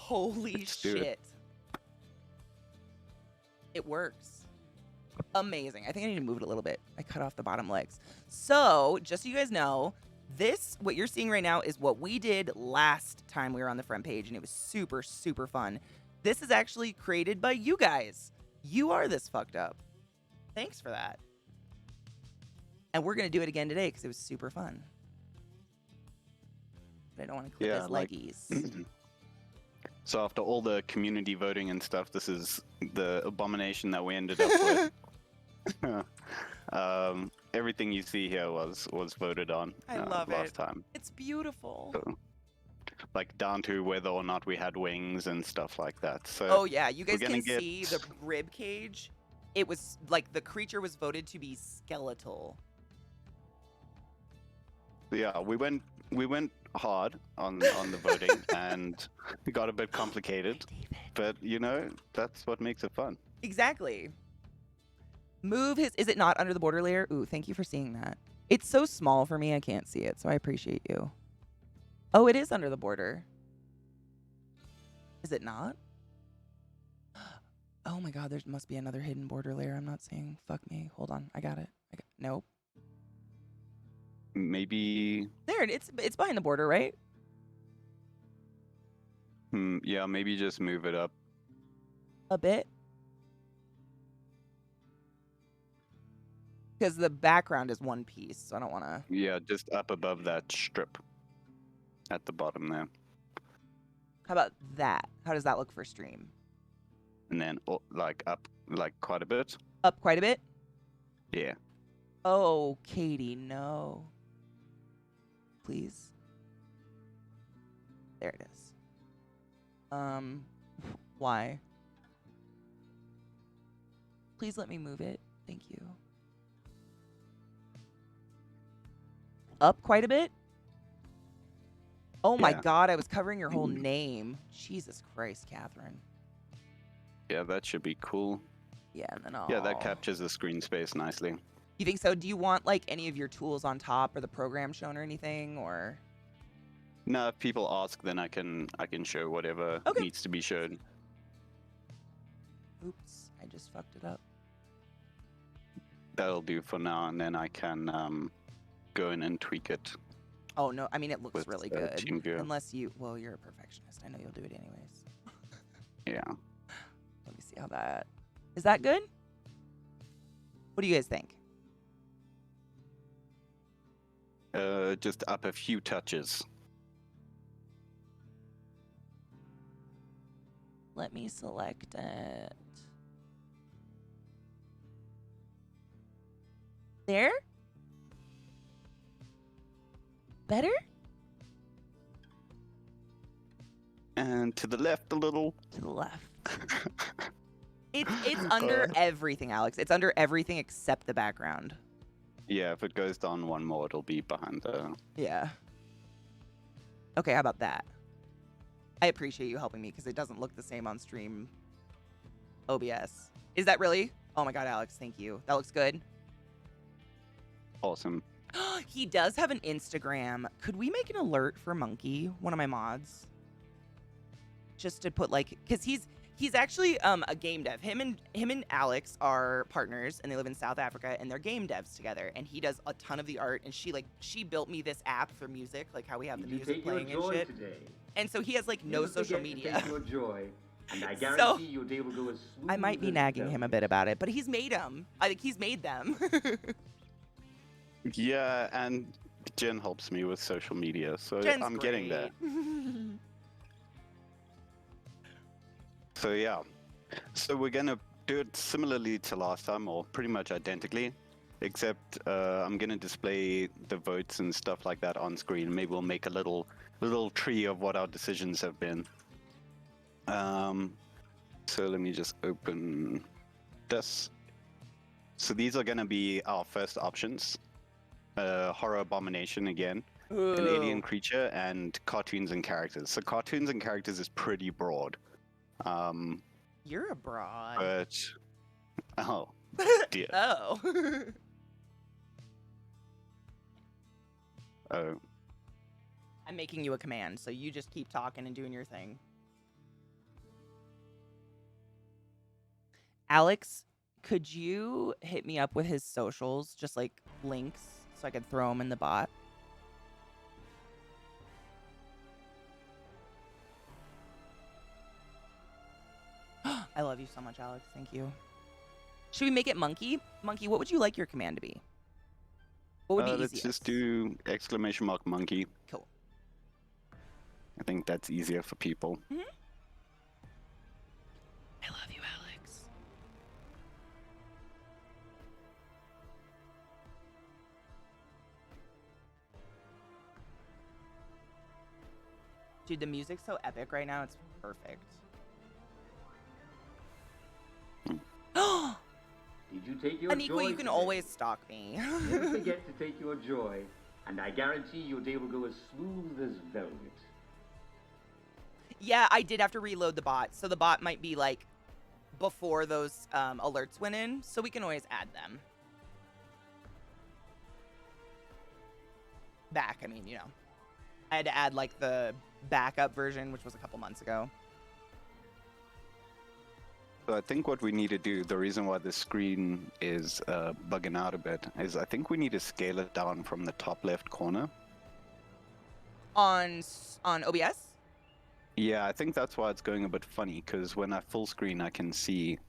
Holy Let's do it. shit. It works. Amazing. I think I need to move it a little bit. I cut off the bottom legs. So, just so you guys know, what you're seeing right now is what we did last time we were on the front page, and it was super, super fun. This is actually created by you guys. You are this fucked up. Thanks for that. And we're going to do it again today because it was super fun. But I don't want to clip his leggies. So after all the community voting and stuff, this is the abomination that we ended up with. Everything you see here was voted on last time. It's beautiful. So, like down to whether or not we had wings and stuff like that. So oh yeah, you guys can see the rib cage. It was like the creature was voted to be skeletal. Yeah, we went hard on the voting and it got a bit complicated. But you know, that's what makes it fun. Exactly. Move his. Is it not under the border layer? Ooh, thank you for seeing that. It's so small for me, I can't see it, so I appreciate you. Oh, it is under the border. Is it not? Oh my god, there must be another hidden border layer I'm not seeing. Fuck me. Hold on. I got it. Nope. Maybe... There, it's behind the border, right? Yeah, maybe just move it up. A bit? Because the background is one piece, so I don't want to... Yeah, just up above that strip. At the bottom there. How about that? How does that look for stream? And then, like, up, like, quite a bit. Up quite a bit? Yeah. Oh, Katie, no. Please. There it is. Why? Please let me move it. Thank you. Up quite a bit? Oh my god, I was covering your whole name. Jesus Christ, Catherine. Yeah, that should be cool. Yeah, and then Yeah, that captures the screen space nicely. You think so? Do you want like any of your tools on top or the program shown or anything, or? No, if people ask, then I can show whatever needs to be shown. Oops, I just fucked it up. That'll do for now, and then I can go in and tweak it. Oh no, I mean it looks really good. TeamViewer. Unless well, you're a perfectionist. I know you'll do it anyways. Yeah. Let me see how that... Is that good? What do you guys think? Just up a few touches. Let me select it. There? Better? And to the left a little. To the left. It's under everything, Alex. It's under everything except the background. Yeah, if it goes down one more, it'll be behind the... Yeah. Okay, how about that? I appreciate you helping me because it doesn't look the same on stream OBS. Is that really? Oh my god, Alex, thank you. That looks good. Awesome. He does have an Instagram. Could we make an alert for Monkey, one of my mods? Just to put like, because he's actually a game dev. Him and Alex are partners, and they live in South Africa, and they're game devs together. And he does a ton of the art, and she built me this app for music, like how we have the music playing and shit. Today? And so he has like no social media. And I guarantee your day will go as smooth. I might be nagging him a bit about it, but he's made them. I think he's made them. Yeah, and Jen helps me with social media, so I'm getting there. So yeah, so we're gonna do it similarly to last time, or pretty much identically, except I'm gonna display the votes and stuff like that on screen. Maybe we'll make a little tree of what our decisions have been. So let me just open this. So these are gonna be our first options. Horror abomination again, an alien creature, and cartoons and characters. So cartoons and characters is pretty broad. You're a broad. But oh dear. Oh. Oh. I'm making you a command, so you just keep talking and doing your thing. Alex, could you hit me up with his socials, just like links, so I could throw them in the bot? I love you so much, Alex. Thank you. Should we make it Monkey? Monkey, what would you like your command to be? What would be Let's easiest? just do ! monkey. Cool. I think that's easier for people. I love you, Alex. Dude, the music's so epic right now. It's perfect. Did you take your Aniqua, joy you can today? always stalk me. Never forget to take your joy, and I guarantee your day will go as smooth as velvet. Yeah, I did have to reload the bot, so the bot might be like before those alerts went in, so we can always add them back. I mean, you know, I had to add like the backup version, which was a couple months ago. So I think what we need to do, the reason why the screen is bugging out a bit, is I think we need to scale it down from the top left corner. On OBS? Yeah, I think that's why it's going a bit funny, because when I full screen, I can see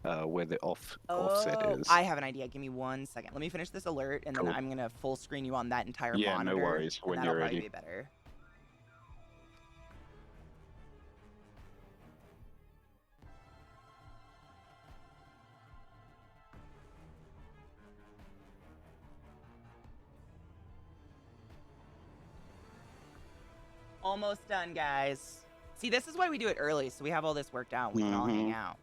where the offset is. I have an idea. Give me 1 second. Let me finish this alert, and then Cool. I'm going to full screen you on that entire Yeah, monitor. no worries. And When that'll you're probably ready. be better. Almost done, guys. See, this is why we do it early, so we have all this worked out. We can all hang out.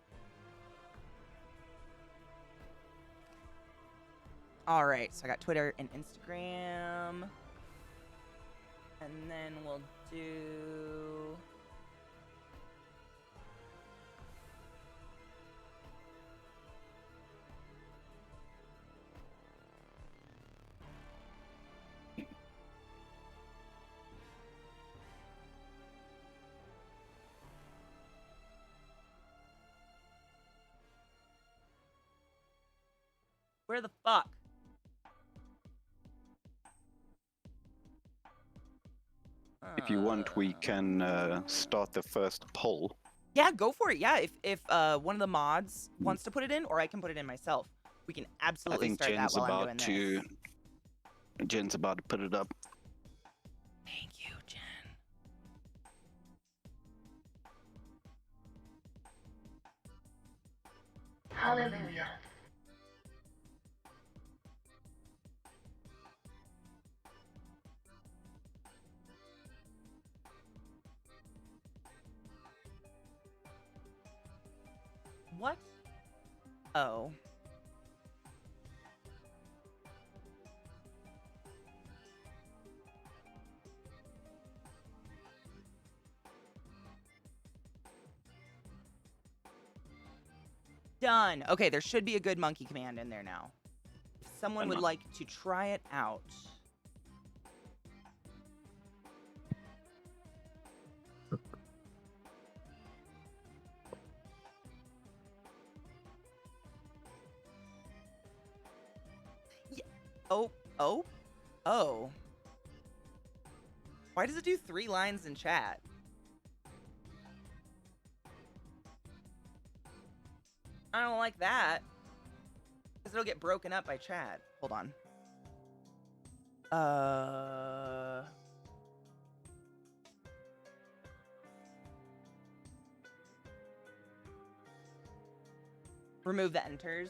All right, so I got Twitter and Instagram. And then we'll do... Where the fuck? If you want, we can start the first poll. Yeah, go for it. Yeah, if one of the mods wants to put it in, or I can put it in myself, we can I absolutely think start Jen's that while I'm about doing to. this. Jen's about to put it up. Thank you, Jen. Hallelujah. What? Oh. Done. Okay, there should be a good monkey command in there now. If someone would like to try it out. Yeah. Oh. Why does it do 3 lines in chat? I don't like that. Because it'll get broken up by chat. Hold on. Remove the enters.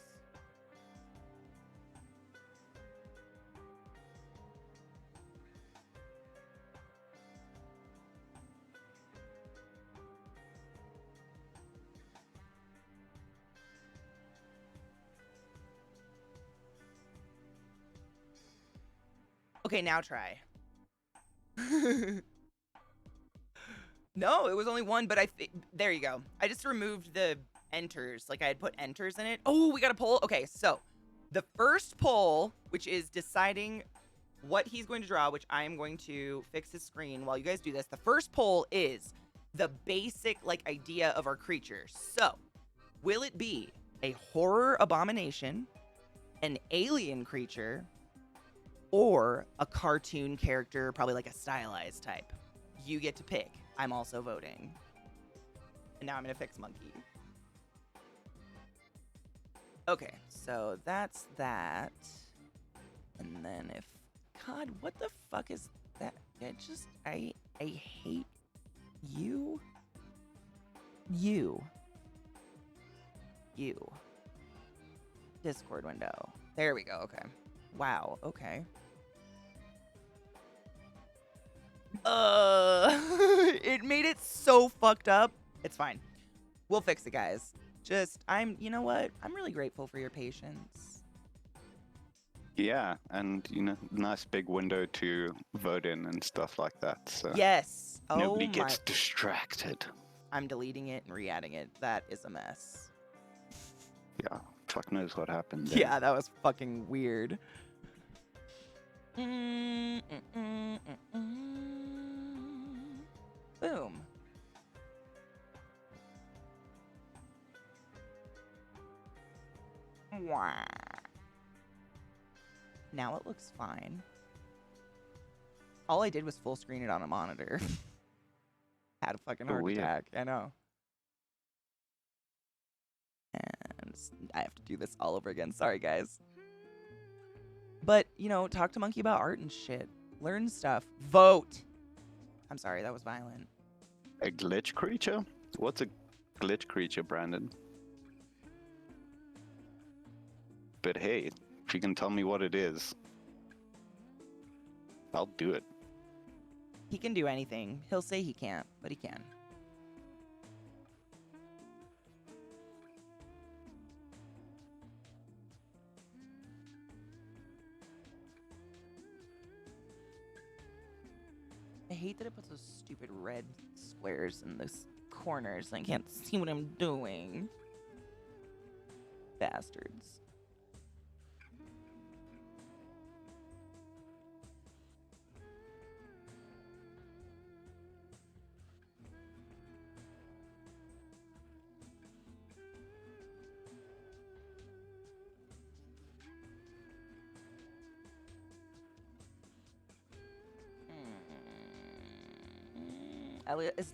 Okay, now try. No, it was only 1, but there you go. I just removed the enters. Like, I had put enters in it. Oh, we got a poll. Okay, so the first poll, which is deciding what he's going to draw, which I am going to fix his screen while you guys do this. The first poll is the basic, like, idea of our creature. So, will it be a horror abomination, an alien creature, or a cartoon character, probably like a stylized type. You get to pick. I'm also voting. And now I'm going to fix monkey. Okay, so that's that. And then if... God, what the fuck is that? I hate you. You. Discord window. There we go, okay. Wow, okay. It made it so fucked up. It's fine. We'll fix it, guys. You know what? I'm really grateful for your patience. Yeah, and nice big window to vote in and stuff like that. So Yes. nobody gets distracted. I'm deleting it and re-adding it. That is a mess. Yeah, fuck knows what happened there. Yeah, that was fucking weird. Boom. Wah. Now it looks fine. All I did was full screen it on a monitor. Had a fucking heart attack. I know. And I have to do this all over again. Sorry, guys. But, talk to Monkey about art and shit. Learn stuff. Vote. I'm sorry, that was violent. A glitch creature? What's a glitch creature, Brandon? But hey, if you can tell me what it is, I'll do it. He can do anything. He'll say he can't, but he can. I hate that it puts those stupid red squares in the corners. I can't see what I'm doing. Bastards.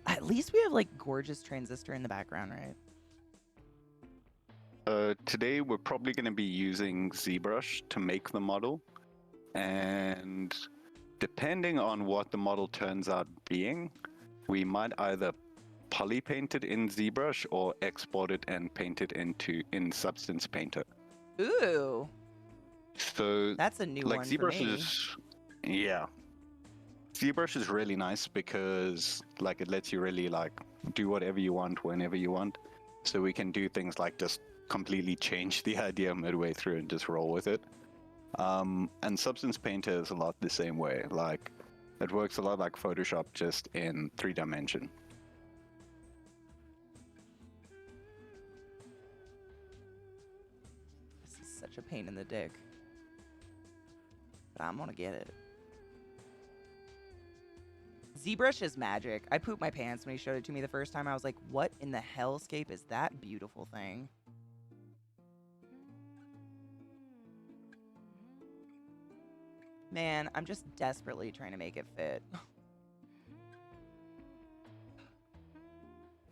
At least we have like gorgeous transistor in the background, right? Today we're probably going to be using ZBrush to make the model, and depending on what the model turns out being, we might either poly paint it in ZBrush or export it and paint it in Substance Painter. Ooh. So that's a new like one ZBrush for me. Yeah. ZBrush is really nice because like it lets you really like do whatever you want whenever you want. So we can do things like just completely change the idea midway through and just roll with it. And Substance Painter is a lot the same way. Like it works a lot like Photoshop, just in 3D. This is such a pain in the dick. But I'm gonna get it. ZBrush is magic. I pooped my pants when he showed it to me the first time. I was like, what in the hellscape is that beautiful thing? Man, I'm just desperately trying to make it fit.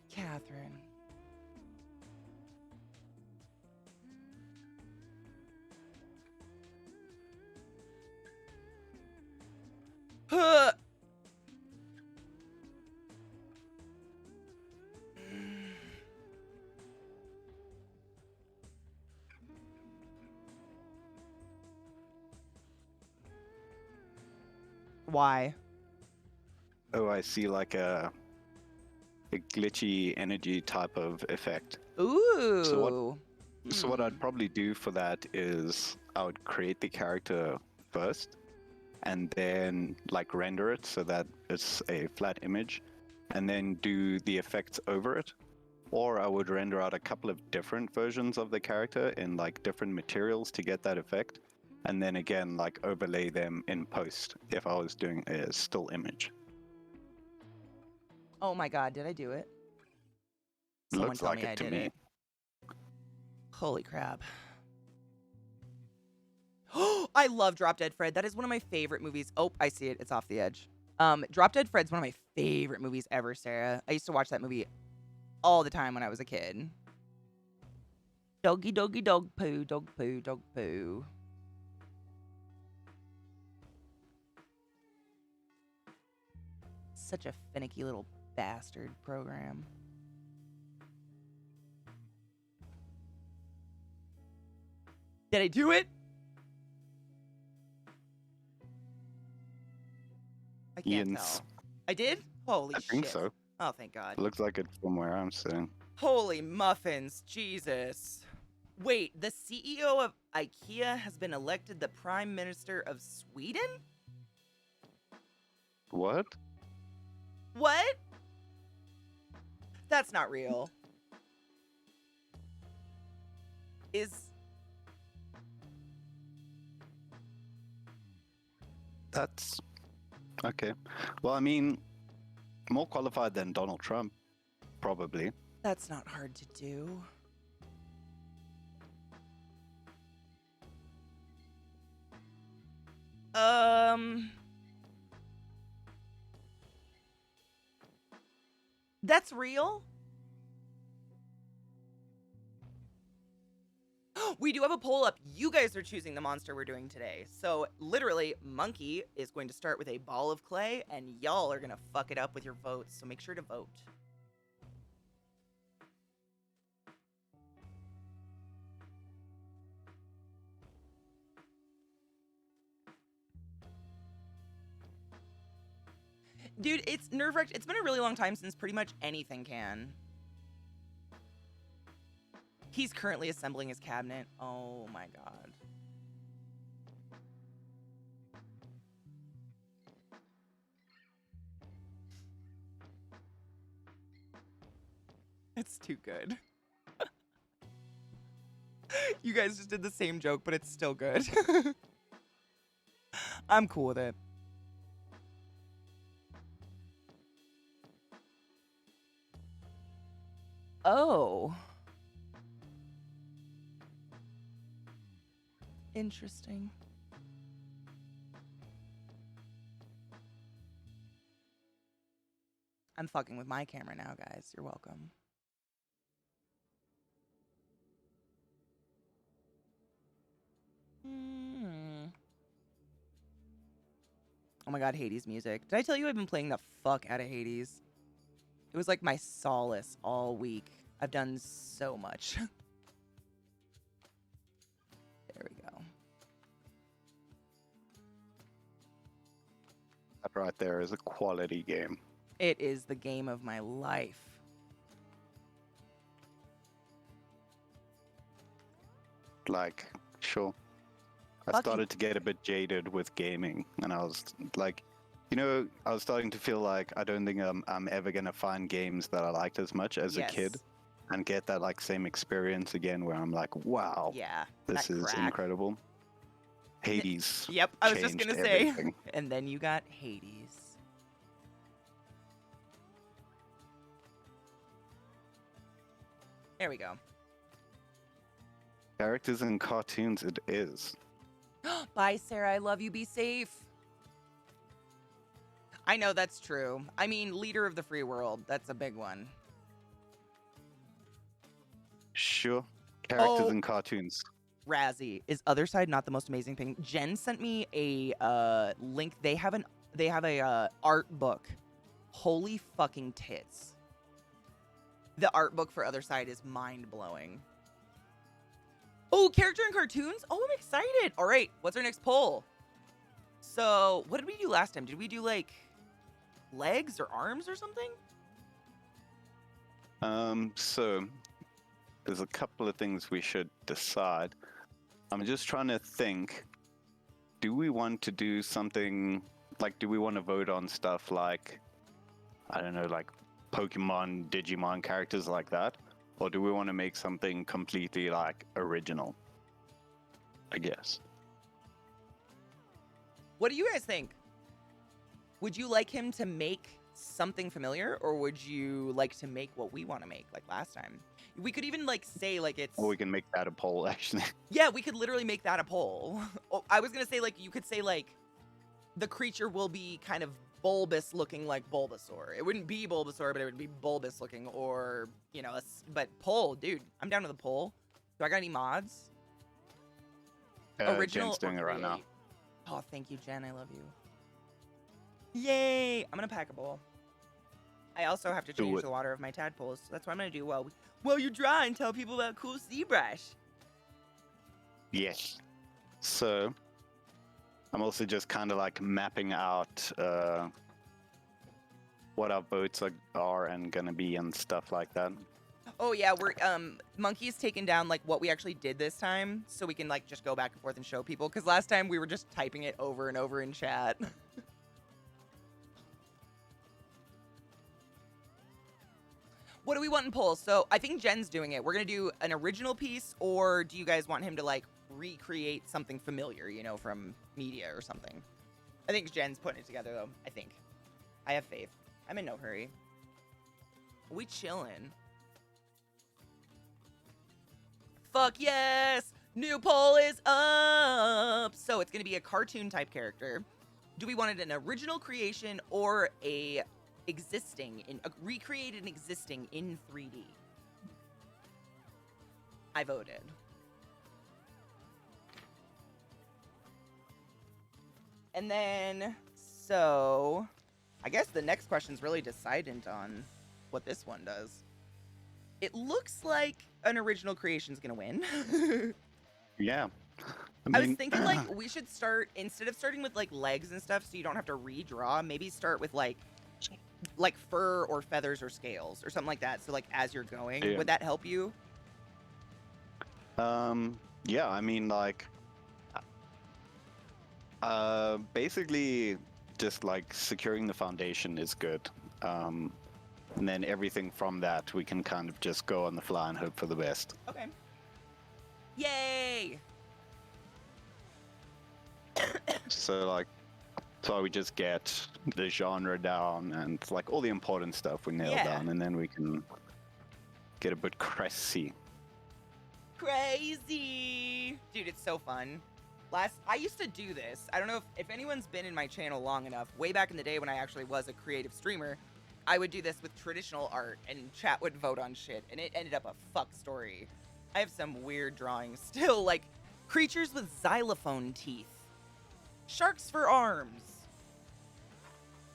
Catherine. Huh. Why? Oh, I see, like a glitchy energy type of effect. Ooh. So what I'd probably do for that is I would create the character first and then like render it so that it's a flat image and then do the effects over it. Or I would render out a couple of different versions of the character in like different materials to get that effect. And then again, like overlay them in post if I was doing a still image. Oh my god, did I do it? Someone Looks tell like me it I to did me. it. Holy crap. I love Drop Dead Fred. That is one of my favorite movies. Oh, I see it. It's off the edge. Drop Dead Fred's one of my favorite movies ever, Sarah. I used to watch that movie all the time when I was a kid. Doggy, doggy, dog poo, dog poo, dog poo. Such a finicky little bastard program. Did I do it? I can't Ian's. tell. I did? Holy I shit. think so. Oh, thank God. Looks like it from where I'm sitting. Holy muffins. Jesus. Wait, the CEO of IKEA has been elected the Prime Minister of Sweden? What? What? That's not real. That's okay. Well, I mean, more qualified than Donald Trump, probably. That's not hard to do. That's real? We do have a poll up. You guys are choosing the monster we're doing today. So literally, Monkey is going to start with a ball of clay, and y'all are going to fuck it up with your votes. So make sure to vote. Dude, it's nerve-wracked. It's been a really long time since pretty much anything can. He's currently assembling his cabinet. Oh my God. It's too good. You guys just did the same joke, but it's still good. I'm cool with it. Oh. Interesting. I'm fucking with my camera now, guys. You're welcome. Oh my God, Hades music. Did I tell you I've been playing the fuck out of Hades? It was like my solace all week. I've done so much. There we go. That right there is a quality game. It is the game of my life. Like, sure. I Fucking- started to get a bit jaded with gaming, and I was like, you know, I was starting to feel like I don't think I'm ever gonna find games that I liked as much as a kid, and get that like same experience again, where I'm like, wow, Yeah. this that is crack. incredible. Hades. Yep, I was just changed gonna say. everything. And then you got Hades. There we go. Characters in cartoons, it is. Bye, Sarah. I love you. Be safe. I know that's true. I mean, leader of the free world. That's a big one. Sure. Characters Oh. in cartoons. Razzie, is Other Side not the most amazing thing? Jen sent me a link. They have a art book. Holy fucking tits. The art book for Other Side is mind-blowing. Oh, character in cartoons? Oh, I'm excited. All right, what's our next poll? So, what did we do last time? Did we do, like, legs or arms or something? So there's a couple of things we should decide. I'm just trying to think, do we want to do something, like, do we want to vote on stuff like, I don't know, like Pokemon, Digimon characters like that? Or do we want to make something completely, like, original? I guess. What do you guys think? Would you like him to make something familiar, or would you like to make what we want to make like last time? We could even like say like it's. Or we can make that a poll, actually. Yeah, we could literally make that a poll. Oh, I was gonna say like you could say like the creature will be kind of bulbous looking like Bulbasaur. It wouldn't be Bulbasaur, but it would be bulbous looking, or you know, but poll, dude. I'm down with a poll. Do I got any mods? Original Jen's doing or it right now. create? Oh, thank you, Jen. I love you. Yay! I'm gonna pack a bowl. I also have to Do change it. the water of my tadpoles, so that's what I'm gonna do while you draw and tell people about cool ZBrush. Yes. So, I'm also just kind of like mapping out what our boats are and gonna be and stuff like that. Oh yeah, we're Monkey's taken down like what we actually did this time, so we can like just go back and forth and show people. Because last time we were just typing it over and over in chat. What do we want in polls? So I think Jen's doing it. We're gonna do an original piece, or do you guys want him to like recreate something familiar, you know, from media or something? I think Jen's putting it together though. I think. I have faith. I'm in no hurry. We chillin'. Fuck yes! New poll is up! So it's gonna be a cartoon type character. Do we want it an original creation or a recreated and existing in 3D? I voted. And then, so I guess the next question's really decident on what this one does. It looks like an original creation's gonna win. Yeah. I was thinking like we should start, instead of starting with like legs and stuff so you don't have to redraw, maybe start with like fur or feathers or scales or something like that. So like as you're going, Yeah. would that help you? Yeah, I mean, like, basically just like securing the foundation is good. And then everything from that, we can kind of just go on the fly and hope for the best. Okay. Yay! So we just get the genre down and like all the important stuff we nail Yeah. down, and then we can get a bit crazy. Crazy! Dude, it's so fun. I used to do this. I don't know if anyone's been in my channel long enough. Way back in the day when I actually was a creative streamer, I would do this with traditional art, and chat would vote on shit, and it ended up a fuck story. I have some weird drawings still, like creatures with xylophone teeth, sharks for arms.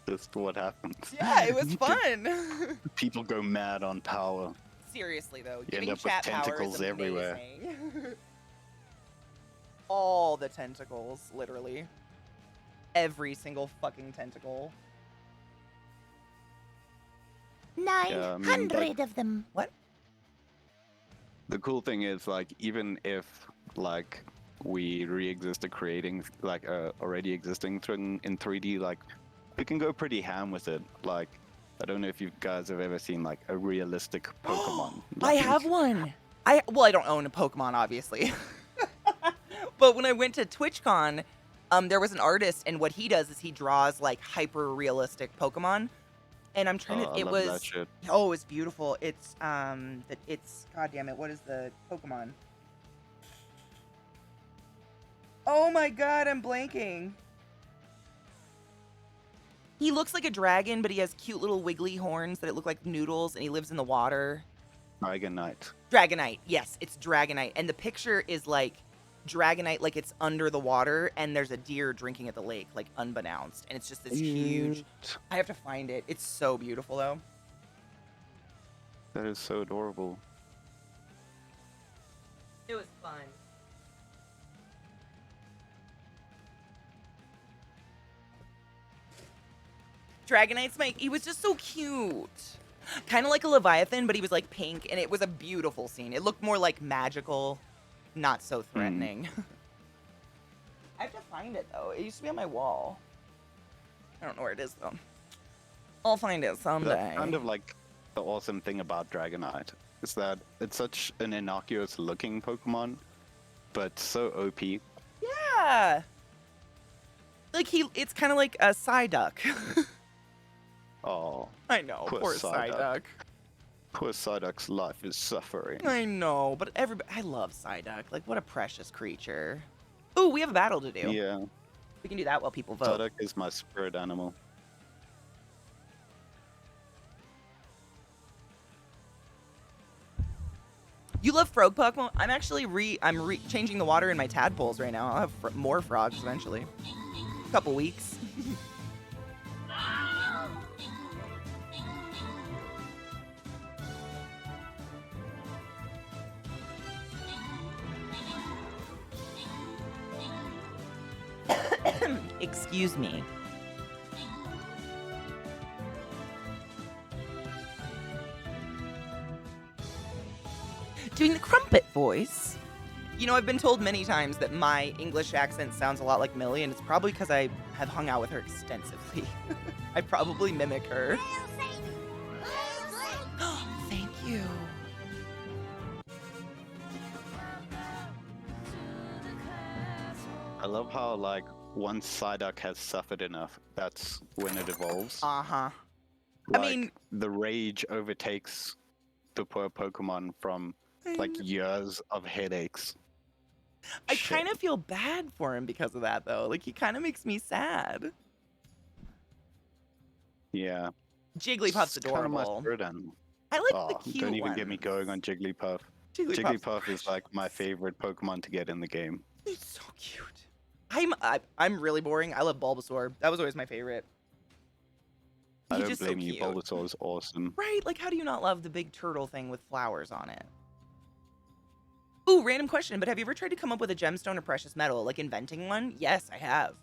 Just what happens. Yeah, it was fun. People go mad on power. Seriously though, You giving end up with chat power is tentacles everywhere. amazing. All the tentacles, literally. Every single fucking tentacle. 900 of them. What? The cool thing is, like, even if like we re-exist a creating like already existing thing in 3D, like we can go pretty ham with it. Like, I don't know if you guys have ever seen like a realistic Pokemon. I Like, have one. I don't own a Pokemon, obviously. But when I went to TwitchCon, there was an artist, and what he does is he draws like hyper realistic Pokemon. And I'm trying to. I It love was. that shit. Oh, it's beautiful. It's God damn it. What is the Pokemon? Oh my god, I'm blanking. He looks like a dragon, but he has cute little wiggly horns that look like noodles, and he lives in the water. Dragonite. Dragonite. Yes, it's Dragonite. And the picture is like Dragonite, like it's under the water, and there's a deer drinking at the lake, like unbeknownst. And it's just this huge. I have to find it. It's so beautiful, though. That is so adorable. It was fun. Dragonite's he was just so cute. Kind of like a Leviathan, but he was like pink, and it was a beautiful scene. It looked more like magical, not so threatening. I have to find it, though. It used to be on my wall. I don't know where it is, though. I'll find it someday. That's kind of like the awesome thing about Dragonite is that it's such an innocuous looking Pokemon, but so OP. Yeah. Like it's kind of like a Psyduck. Oh, I know, Poor poor Psyduck. Psyduck. poor Psyduck's life is suffering. I know, but I love Psyduck. Like, what a precious creature. Ooh, we have a battle to do. Yeah, We can do that while people vote. Psyduck is my spirit animal. You love frog Pokemon? I'm actually changing the water in my tadpoles right now. I'll have more frogs eventually. A couple weeks. Excuse me. Doing the crumpet voice. You know, I've been told many times that my English accent sounds a lot like Millie, and it's probably because I have hung out with her extensively. I probably mimic her. Thank you. I love how, like, once Psyduck has suffered enough, that's when it evolves. Uh-huh. Like, I mean, the rage overtakes the poor Pokemon from, like, years of headaches. I Shit. kind of feel bad for him because of that, though. Like, he kind of makes me sad. Yeah. Jigglypuff's It's kinda my adorable. spirit animal. I like Oh, the cute don't even get me ones. going on Jigglypuff. Jigglypuff's Jigglypuff is like my precious. favorite Pokemon to get in the game. It's so cute. I'm really boring. I love Bulbasaur. That was always my favorite. I He's don't just so blame you. cute. Bulbasaur is awesome. Right? Like, how do you not love the big turtle thing with flowers on it? Ooh, random question, but have you ever tried to come up with a gemstone or precious metal, like inventing one? Yes, I have.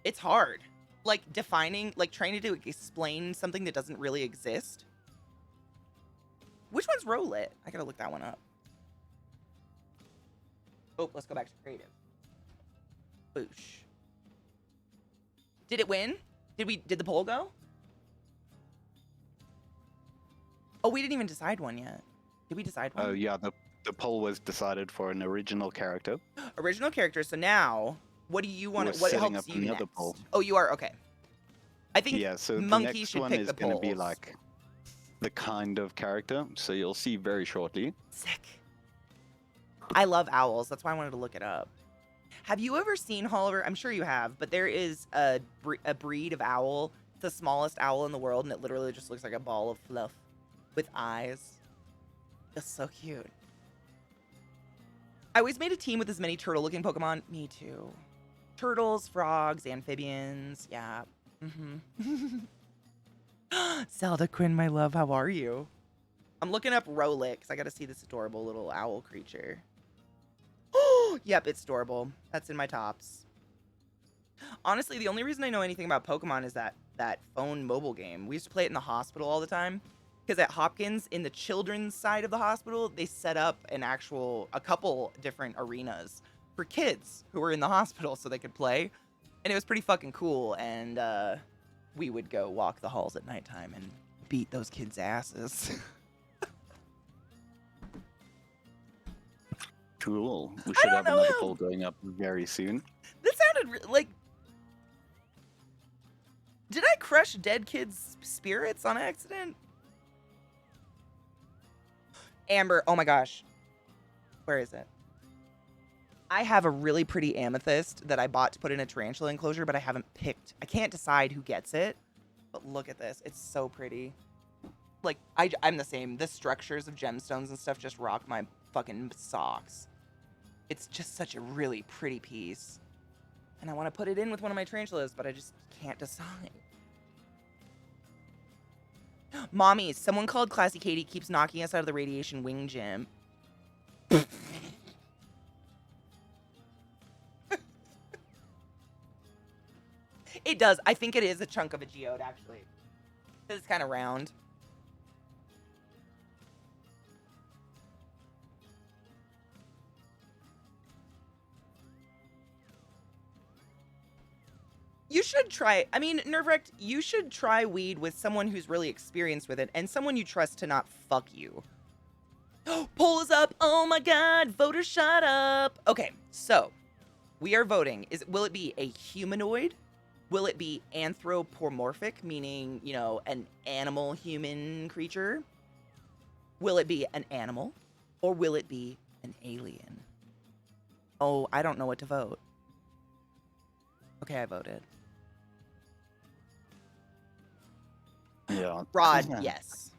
It's hard. Like, defining, like, trying to explain something that doesn't really exist. Which one's Rowlet? I gotta look that one up. Oh, let's go back to creative. Boosh. Did it win? Did the poll go? Oh, we didn't even decide one yet. Did we decide one? Oh yeah, the poll was decided for an original character. Original character. So now, what do you want? We're What setting helps up you another next? poll. Oh, you are okay. I think Yeah, so the Monkey next should one pick is the going to be polls. like the kind of character. So you'll see very shortly. Sick. I love owls. That's why I wanted to look it up. Have you ever seen, Oliver? I'm sure you have, but there is a breed of owl. It's the smallest owl in the world, and it literally just looks like a ball of fluff with eyes. It's so cute. I always made a team with as many turtle-looking Pokemon. Me too. Turtles, frogs, amphibians. Yeah. Mm-hmm. Zelda Quinn, my love, how are you? I'm looking up Rowlet because I got to see this adorable little owl creature. Oh, yep, it's adorable. That's in my tops. Honestly, the only reason I know anything about Pokemon is that phone mobile game. We used to play it in the hospital all the time. Because at Hopkins, in the children's side of the hospital, they set up a couple different arenas for kids who were in the hospital so they could play. And it was pretty fucking cool. And we would go walk the halls at nighttime and beat those kids' asses. Cool. We should have know another how- poll going up very soon. That sounded like... Did I crush dead kids' spirits on accident? Amber, oh my gosh. Where is it? I have a really pretty amethyst that I bought to put in a tarantula enclosure, but I haven't picked. I can't decide who gets it. But look at this. It's so pretty. Like, I'm the same. The structures of gemstones and stuff just rock my fucking socks. It's just such a really pretty piece. And I want to put it in with one of my tarantulas, but I just can't decide. Mommy, someone called ClassyKatie keeps knocking us out of the radiation wing gym. It does. I think it is a chunk of a geode, actually. It's kind of round. You should try, I mean, Nerve-wrecked, you should try weed with someone who's really experienced with it and someone you trust to not fuck you. Poll is up. Oh my god, voter shut up. Okay, so we are voting. Will it be a humanoid, Will it be anthropomorphic, meaning, you know, an animal human creature? Will it be an animal? Or will it be an alien? Oh, I don't know what to vote. Okay, I voted. Yeah. Rod, yes.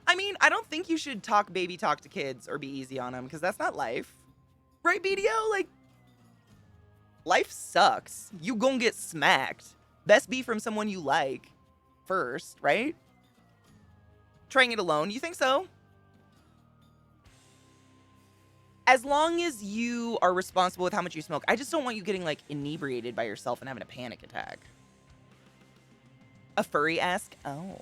I mean, I don't think you should baby talk to kids or be easy on them because that's not life. Right, BDO? Like, life sucks. You gon' get smacked. Best be from someone you like first, right? Trying it alone, you think so? As long as you are responsible with how much you smoke. I just don't want you getting, like, inebriated by yourself and having a panic attack. A furry-esque? Oh.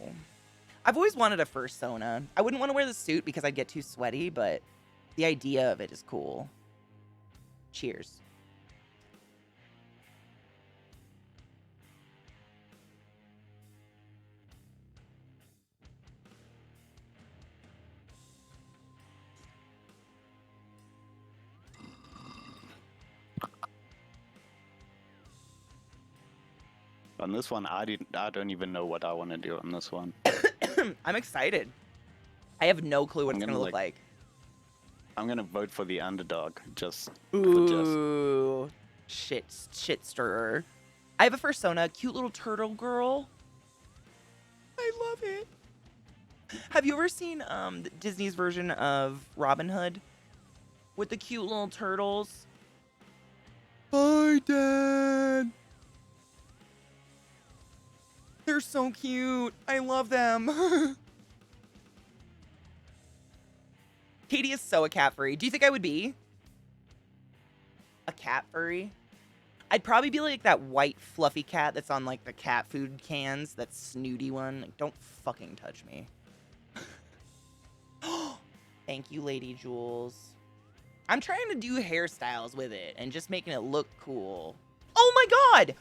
I've always wanted a fursona. I wouldn't want to wear the suit because I'd get too sweaty, but the idea of it is cool. Cheers. On this one, I don't even know what I want to do on this one. I'm excited. I have no clue what I'm it's gonna, gonna look like. I'm gonna vote for the underdog, just Ooh, shit stirrer. I have a fursona, cute little turtle girl. I love it. Have you ever seen Disney's version of Robin Hood with the cute little turtles? Hi, Dad. They're so cute. I love them. Katie is so a cat furry. Do you think I would be a cat furry? I'd probably be like that white fluffy cat that's on like the cat food cans, that snooty one. Like, don't fucking touch me. Thank you, Lady Jules. I'm trying to do hairstyles with it and just making it look cool. Oh my god!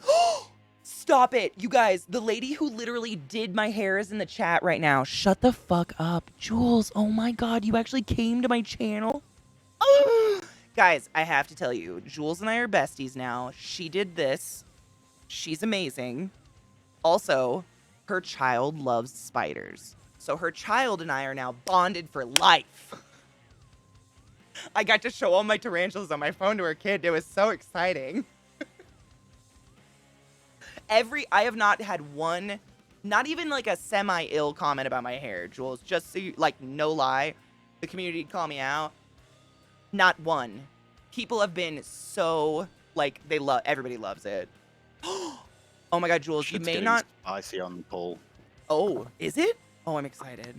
Stop it, you guys. The lady who literally did my hair is in the chat right now. Shut the fuck up. Jules, oh my god, you actually came to my channel? Guys, I have to tell you, Jules and I are besties now. She did this. She's amazing. Also, her child loves spiders. So her child and I are now bonded for life. I got to show all my tarantulas on my phone to her kid. It was so exciting. I have not had one, not even like a semi-ill comment about my hair, Jules. Just so you, like, no lie, the community call me out. Not one. People have been so, like, everybody loves it. Oh my god, Jules, Shit's you may getting not. spicy on the poll. Oh, is it? Oh, I'm excited.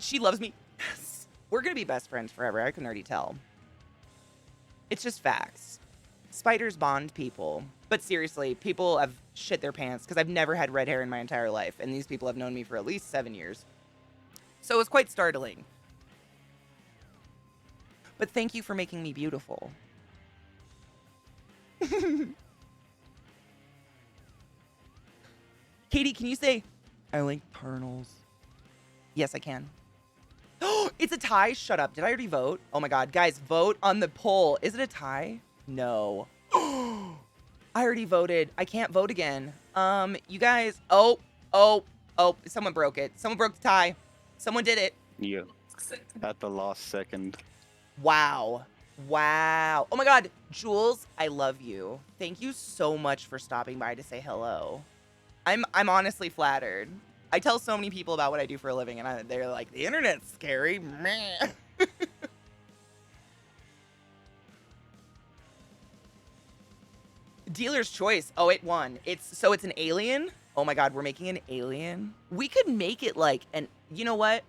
She loves me. Yes. We're gonna be best friends forever. I can already tell. It's just facts. Spiders bond people. But seriously, people have shit their pants because I've never had red hair in my entire life. And these people have known me for at least 7 years. So it's quite startling. But thank you for making me beautiful. Katie, can you say, I like turtles? Yes, I can. Oh, it's a tie? Shut up. Did I already vote? Oh my god. Guys, vote on the poll. Is it a tie? No. I already voted. I can't vote again. You guys. Oh. Someone broke it. Someone broke the tie. Someone did it. Yeah. At the last second. Wow. Oh my god. Jules, I love you. Thank you so much for stopping by to say hello. I'm honestly flattered. I tell so many people about what I do for a living, and they're like, the internet's scary. Meh. Dealer's choice. Oh, it won. It's an alien. Oh my god, we're making an alien. We could make it like you know what?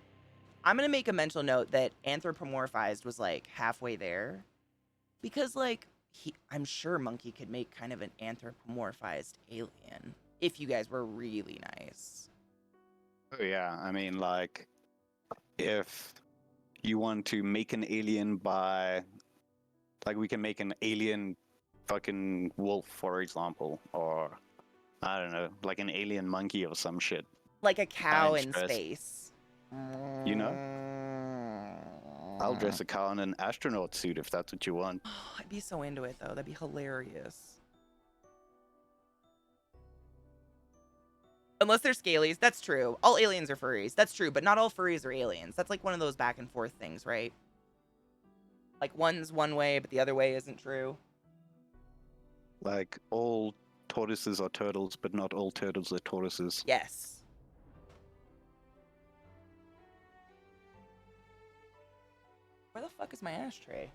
I'm gonna make a mental note that anthropomorphized was like halfway there, because like I'm sure Monkey could make kind of an anthropomorphized alien if you guys were really nice. Oh yeah, I mean, like, if you want to make an alien by, like, we can make an alien fucking wolf, for example, or I don't know, like an alien monkey or some shit. Like a cow in dress. space. You know? I'll dress a cow in an astronaut suit if that's what you want. Oh, I'd be so into it though. That'd be hilarious. Unless they're scalies. That's true. All aliens are furries. That's true, but not all furries are aliens. That's like one of those back and forth things, right? Like one's one way, but the other way isn't true. Like, all tortoises are turtles, but not all turtles are tortoises. Yes. Where the fuck is my ashtray?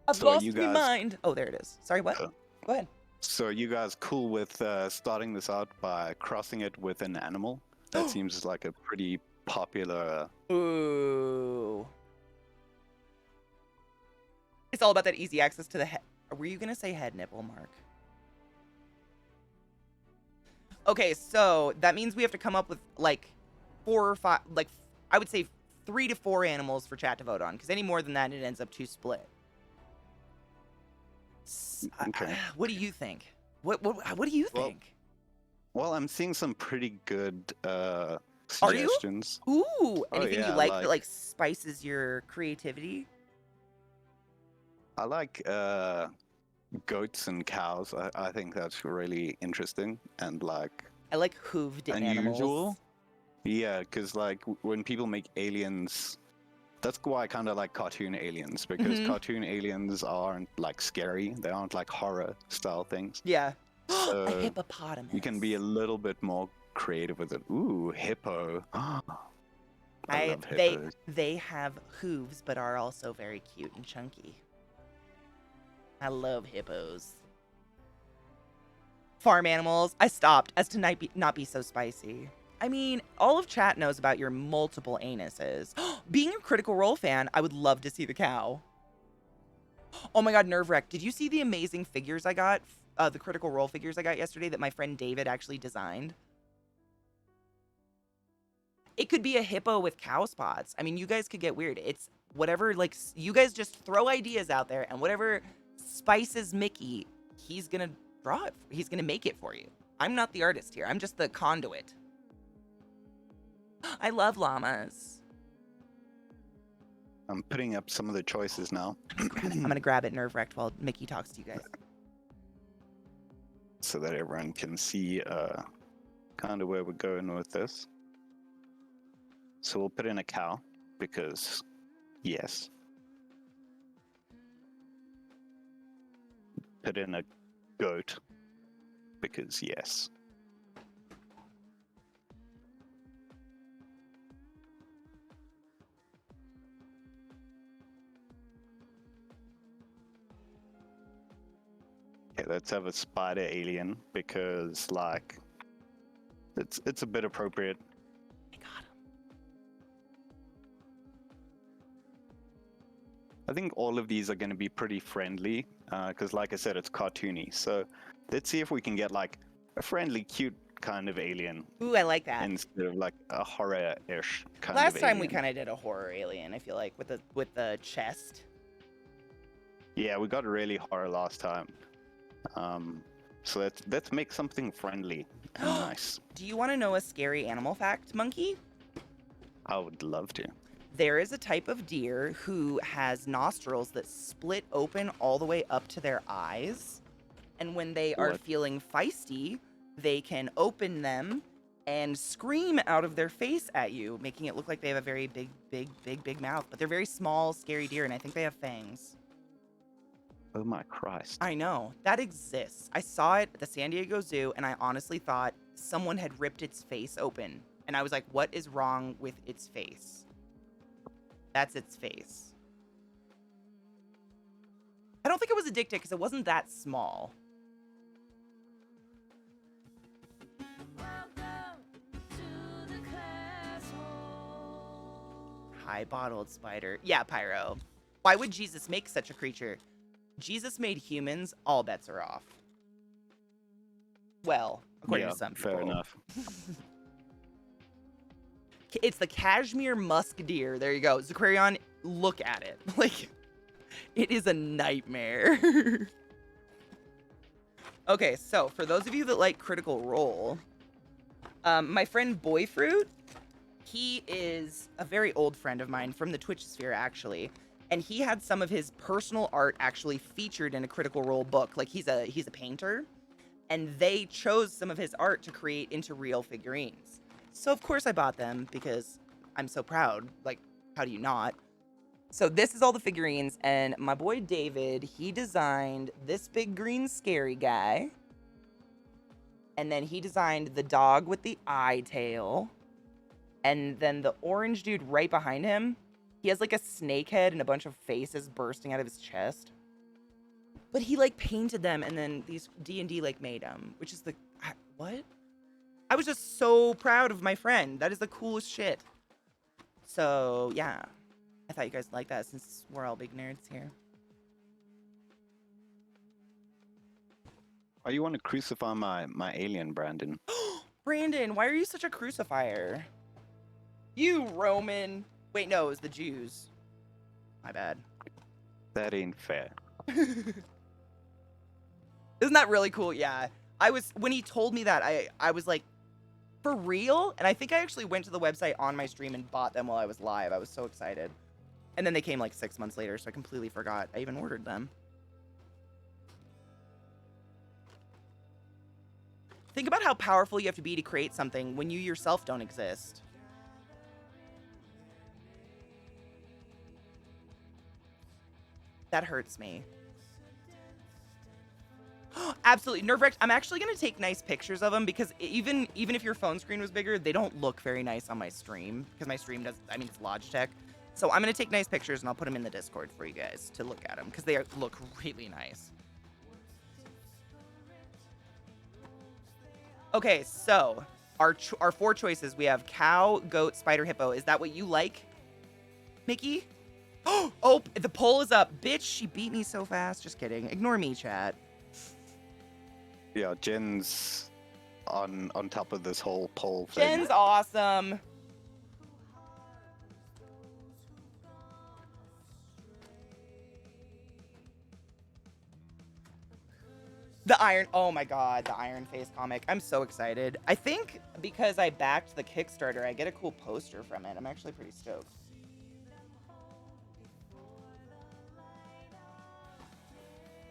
I've So lost you my guys- mind. Oh, there it is. Sorry, what? Uh, Go ahead. So you guys cool with starting this out by crossing it with an animal? That seems like a pretty popular... Ooh. It's all about that easy access to the head. Were you going to say head nipple, Mark? Okay, so that means we have to come up with like 4 or 5, like I would say 3 to 4 animals for chat to vote on, because any more than that, it ends up too split. Okay. What do you think? What do you Well, think? Well, I'm seeing some pretty good Are you? suggestions. Ooh, anything yeah, you like like- that like spices your creativity? I like goats and cows. I think that's really interesting and like I like hooved animals. unusual. Yeah, because like when people make aliens, that's why I kind of like cartoon aliens, because Mhm. cartoon aliens aren't like scary. They aren't like horror style things. Yeah. A So hippopotamus. you can be a little bit more creative with it. Ooh, hippo. I love hippos. They have hooves, but are also very cute and chunky. I love hippos. Farm animals. I stopped as to not be so spicy. I mean, all of chat knows about your multiple anuses. Being a Critical Role fan, I would love to see the cow. Oh my god, nerve wreck. Did you see the amazing figures I got? The Critical Role figures I got yesterday that my friend David actually designed? It could be a hippo with cow spots. I mean, you guys could get weird. It's whatever, like, you guys just throw ideas out there, and whatever spices Mickey, he's gonna draw it. He's gonna make it for you. I'm not the artist here. I'm just the conduit. I love llamas. I'm putting up some of the choices now. I'm gonna grab it nerve wrecked while Mickey talks to you guys. So that everyone can see kind of where we're going with this. So we'll put in a cow because yes. Put in a goat because yes. Okay, let's have a spider alien because like it's a bit appropriate. I got him. I think all of these are going to be pretty friendly because like I said, it's cartoony. So let's see if we can get like a friendly, cute kind of alien Ooh, I like that. instead of like a horror-ish kind Last of time we alien. kind of did a horror alien. I feel like with the chest. Yeah, we got really horror last time. So let's make something friendly and nice. Do you want to know a scary animal fact, Monkey? I would love to. There is a type of deer who has nostrils that split open all the way up to their eyes. And when they are What? feeling feisty, they can open them and scream out of their face at you, making it look like they have a very big mouth. But they're very small, scary deer, and I think they have fangs. Oh my Christ. I know. That exists. I saw it at the San Diego Zoo, and I honestly thought someone had ripped its face open. And I was like, what is wrong with its face? That's its face. I don't think it was addicted because it wasn't that small. High bottled spider. Yeah, Pyro. Why would Jesus make such a creature? Jesus made humans, all bets are off. Well, according Yeah, to some people. fair enough. It's the cashmere musk deer. There you go. Zaquarion, look at it. Like, it is a nightmare. Okay, so for those of you that like Critical Role, my friend Boyfruit, he is a very old friend of mine from the Twitch sphere, actually. And he had some of his personal art actually featured in a Critical Role book. Like, he's a painter. And they chose some of his art to create into real figurines. So, of course, I bought them because I'm so proud. Like, how do you not? So this is all the figurines, and my boy David, he designed this big green scary guy. And then he designed the dog with the eye tail. And then the orange dude right behind him, he has like a snake head and a bunch of faces bursting out of his chest. But he like painted them, and then these D&D like made them, which is the, what? I was just so proud of my friend. That is the coolest shit. So yeah, I thought you guys would like that since we're all big nerds here. Oh, you want to crucify my alien, Brandon? Brandon, why are you such a crucifier? You Roman. Wait, no, it was the Jews. My bad. That ain't fair. Isn't that really cool? Yeah. When he told me that, I was like, for real? And I think I actually went to the website on my stream and bought them while I was live. I was so excited. And then they came like 6 months later, so I completely forgot I even ordered them. Think about how powerful you have to be to create something when you yourself don't exist. That hurts me. Absolutely. Nerve-wrecked. I'm actually going to take nice pictures of them because even if your phone screen was bigger, they don't look very nice on my stream because my stream does, I mean, it's Logitech. So I'm going to take nice pictures and I'll put them in the Discord for you guys to look at them because they look really nice. Okay, so our 4 choices, we have cow, goat, spider, hippo. Is that what you like, Mickey? Oh, the poll is up. Bitch, she beat me so fast. Just kidding. Ignore me, chat. Yeah, Jen's on top of this whole poll thing. Jen's awesome. The Iron, oh my god, the Iron Face comic. I'm so excited. I think because I backed the Kickstarter, I get a cool poster from it. I'm actually pretty stoked.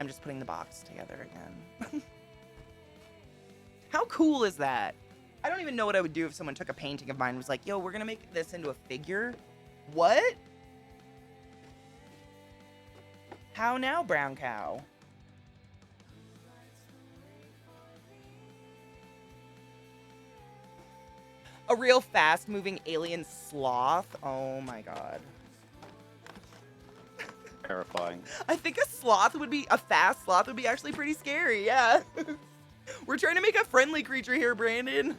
I'm just putting the box together again. How cool is that? I don't even know what I would do if someone took a painting of mine and was like, yo, we're gonna make this into a figure. What? How now, brown cow? A real fast-moving alien sloth? Oh my god. Terrifying. I think a fast sloth would be actually pretty scary, yeah. We're trying to make a friendly creature here, Brandon.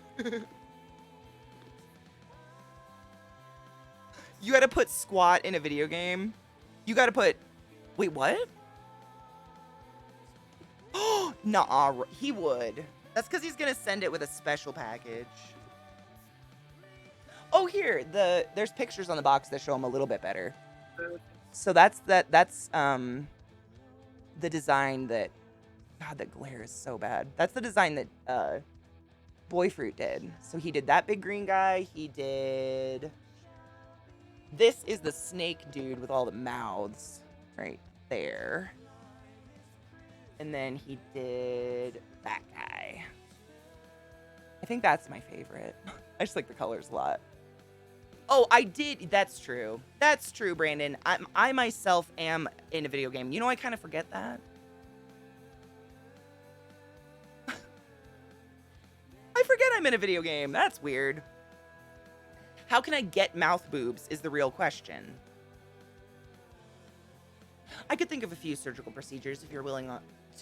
You gotta put squat in a video game. You gotta put, wait, what? Nah, he would. That's because he's gonna send it with a special package. Oh, here, there's pictures on the box that show him a little bit better. So that's the design that, god, that glare is so bad. That's the design that Boyfruit did. So he did that big green guy. He did, this is the snake dude with all the mouths right there. And then he did that guy. I think that's my favorite. I just like the colors a lot. Oh, I did. That's true. That's true, Brandon. I myself am in a video game. You know, I kind of forget that. I forget I'm in a video game. That's weird. How can I get mouth boobs is the real question. I could think of a few surgical procedures if you're willing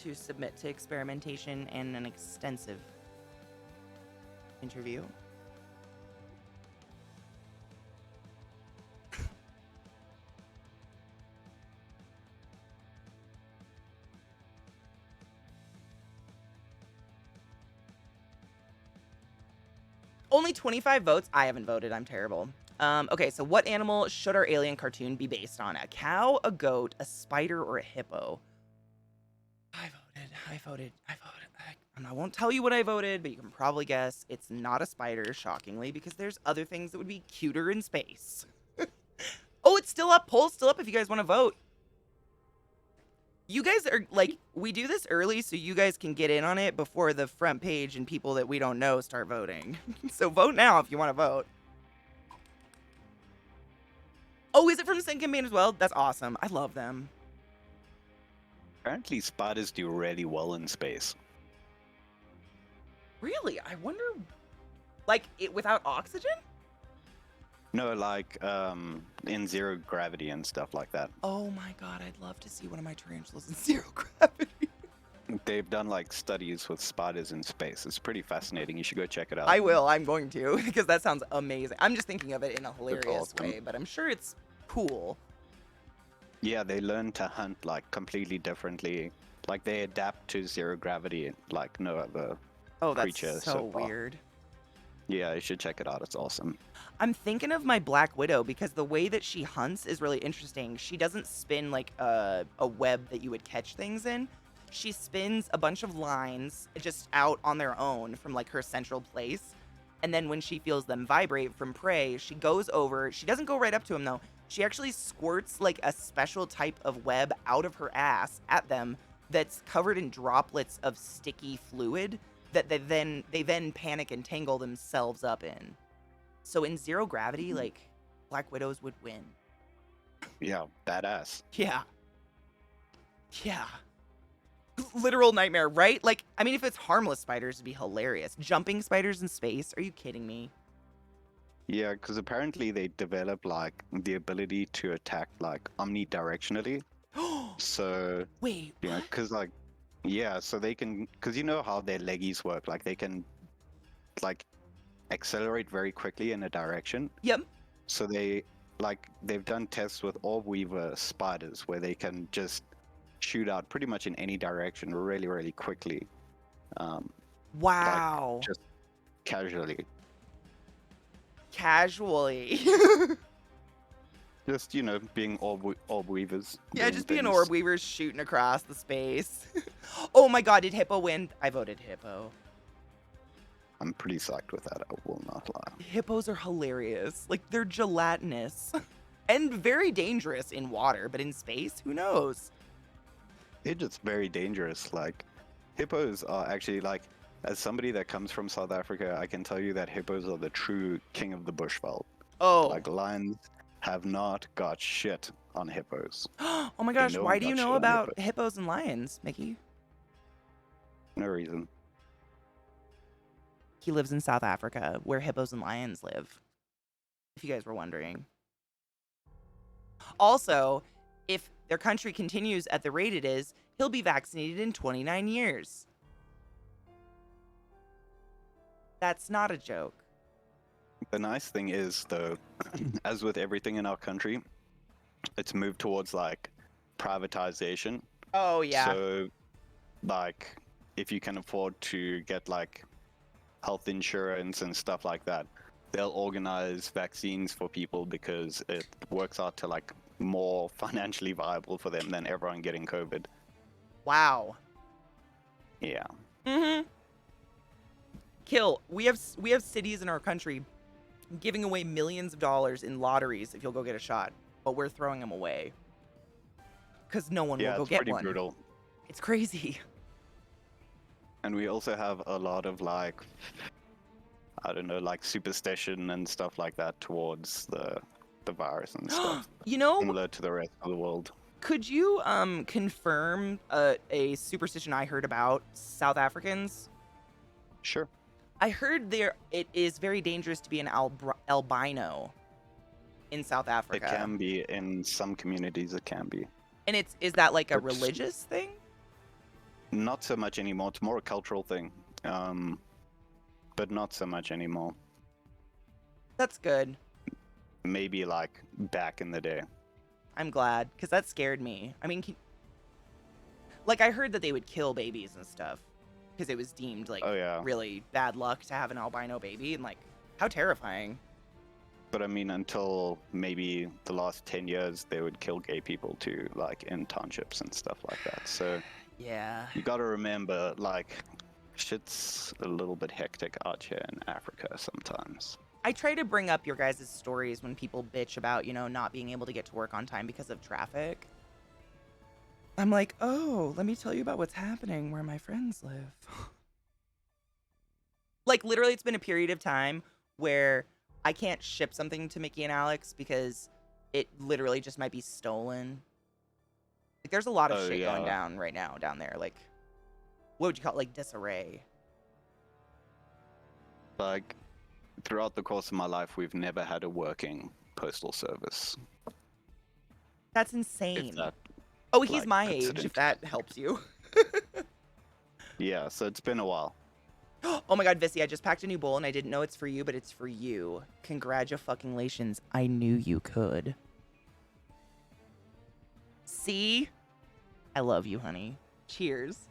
to submit to experimentation and an extensive interview. Only 25 votes. I haven't voted. I'm terrible. Okay, so what animal should our alien cartoon be based on? A cow, a goat, a spider, or a hippo? I voted. And I won't tell you what I voted, but you can probably guess it's not a spider, shockingly, because there's other things that would be cuter in space. Oh, it's still up. Poll's still up if you guys want to vote. You guys are, like, we do this early so you guys can get in on it before the front page and people that we don't know start voting. So vote now if you want to vote. Oh, is it from the same campaign as well? That's awesome. I love them. Apparently, spiders do really well in space. Really? I wonder, like, it without oxygen? No, like in zero gravity and stuff like that. Oh my god, I'd love to see one of my tarantulas in zero gravity. They've done like studies with spiders in space. It's pretty fascinating. You should go check it out. I will. I'm going to, because that sounds amazing. I'm just thinking of it in a hilarious awesome. way, but I'm sure it's cool. Yeah, they learn to hunt like completely differently. Like they adapt to zero gravity like no other Oh, that's creature so so far. weird. Yeah, you should check it out. It's awesome. I'm thinking of my Black Widow because the way that she hunts is really interesting. She doesn't spin like a web that you would catch things in. She spins a bunch of lines just out on their own from like her central place. And then when she feels them vibrate from prey, she goes over. She doesn't go right up to them though. She actually squirts like a special type of web out of her ass at them that's covered in droplets of sticky fluid that they then panic and tangle themselves up in. So in zero gravity, like, Black Widows would win. Yeah, badass. Yeah. Yeah. Literal nightmare, right? Like, I mean, if it's harmless spiders, it'd be hilarious. Jumping spiders in space? Are you kidding me? Yeah, because apparently they develop like the ability to attack like omnidirectionally. So Wait, you know, what? because like yeah, so they can, because you know how their leggies work, like they can like accelerate very quickly in a direction. Yep. So they've done tests with orb weaver spiders where they can just shoot out pretty much in any direction really, really quickly. Wow. Just casually. Casually. Just, you know, being orb weavers. Yeah, doing just being things. orb weavers shooting across the space. Oh my god, did Hippo win? I voted Hippo. I'm pretty psyched with that, I will not lie. Hippos are hilarious. Like, they're gelatinous. And very dangerous in water, but in space, who knows? They're just very dangerous. Like, hippos are actually, like, as somebody that comes from South Africa, I can tell you that hippos are the true king of the bushveld. Oh. Like, lions have not got shit on hippos. Oh my gosh, know why do you about know shit on about hippos. hippos and lions, Mickey? No reason. He lives in South Africa, where hippos and lions live. If you guys were wondering. Also, if their country continues at the rate it is, he'll be vaccinated in 29 years. That's not a joke. The nice thing is, though, as with everything in our country, it's moved towards, like, privatization. Oh, yeah. So, like, if you can afford to get, like, health insurance and stuff like that, they'll organize vaccines for people because it works out to, like, more financially viable for them than everyone getting COVID. Wow. Yeah. Mm-hmm. Kill. We have cities in our country giving away millions of dollars in lotteries if you'll go get a shot, but we're throwing them away because no one Yeah, will go it's get pretty one. brutal. It's crazy. And we also have a lot of, like, I don't know, like, superstition and stuff like that towards the virus and stuff. You know, Similar to the rest of the world. could you confirm a superstition I heard about South Africans? Sure. I heard it is very dangerous to be an albino in South Africa. It can be in some communities. It can be. And is that like a It's- religious thing? Not so much anymore. It's more a cultural thing. But not so much anymore. That's good. Maybe like back in the day. I'm glad, because that scared me. I mean, like, I heard that they would kill babies and stuff because it was deemed like Oh yeah. really bad luck to have an albino baby, and like, how terrifying. But I mean, until maybe the last 10 years, they would kill gay people too, like in townships and stuff like that. So Yeah. you got to remember, like, shit's a little bit hectic out here in Africa sometimes. I try to bring up your guys' stories when people bitch about, not being able to get to work on time because of traffic. I'm like, oh, let me tell you about what's happening where my friends live. Like, literally, it's been a period of time where I can't ship something to Mickey and Alex because it literally just might be stolen. Like, there's a lot of shit going down right now down there. Like, what would you call it? Like, disarray. Like, throughout the course of my life, we've never had a working postal service. That's insane. If that, oh, he's like, my puts it age, if into- that helps you. Yeah, so it's been a while. Oh my god, Vissy, I just packed a new bowl and I didn't know it's for you, but it's for you. Congratulations. I knew you could. See? I love you, honey. Cheers.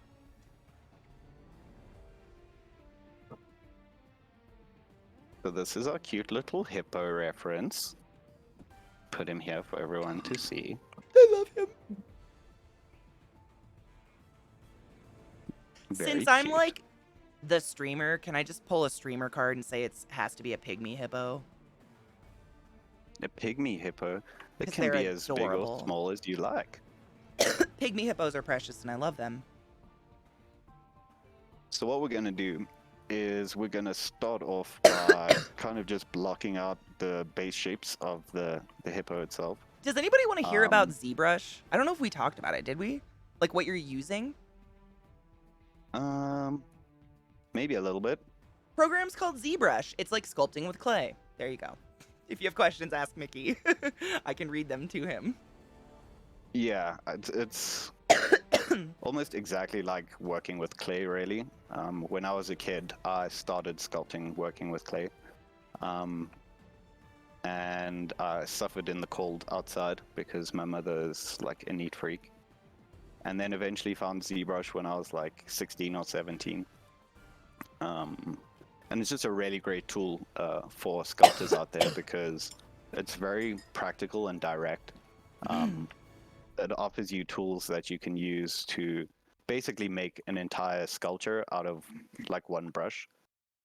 So this is our cute little hippo reference. Put him here for everyone to see. I love him. Very Since I'm cute. like the streamer, can I just pull a streamer card and say it has to be a pygmy hippo? A pygmy hippo, it 'Cause can they're be as big or adorable. small as you like. Pygmy hippos are precious and I love them. So what we're going to do is we're going to start off by kind of just blocking out the base shapes of the hippo itself. Does anybody want to hear about Um, ZBrush? I don't know if we talked about it, did we? Like what you're using? Maybe a little bit. Program's called ZBrush. It's like sculpting with clay. There you go. If you have questions, ask Mickey. I can read them to him. Yeah, it's almost exactly like working with clay, really. When I was a kid, I started sculpting working with clay. And I suffered in the cold outside because my mother's like a neat freak. And then eventually found ZBrush when I was like 16 or 17. And it's just a really great tool for sculptors out there because it's very practical and direct. It offers you tools that you can use to basically make an entire sculpture out of like one brush.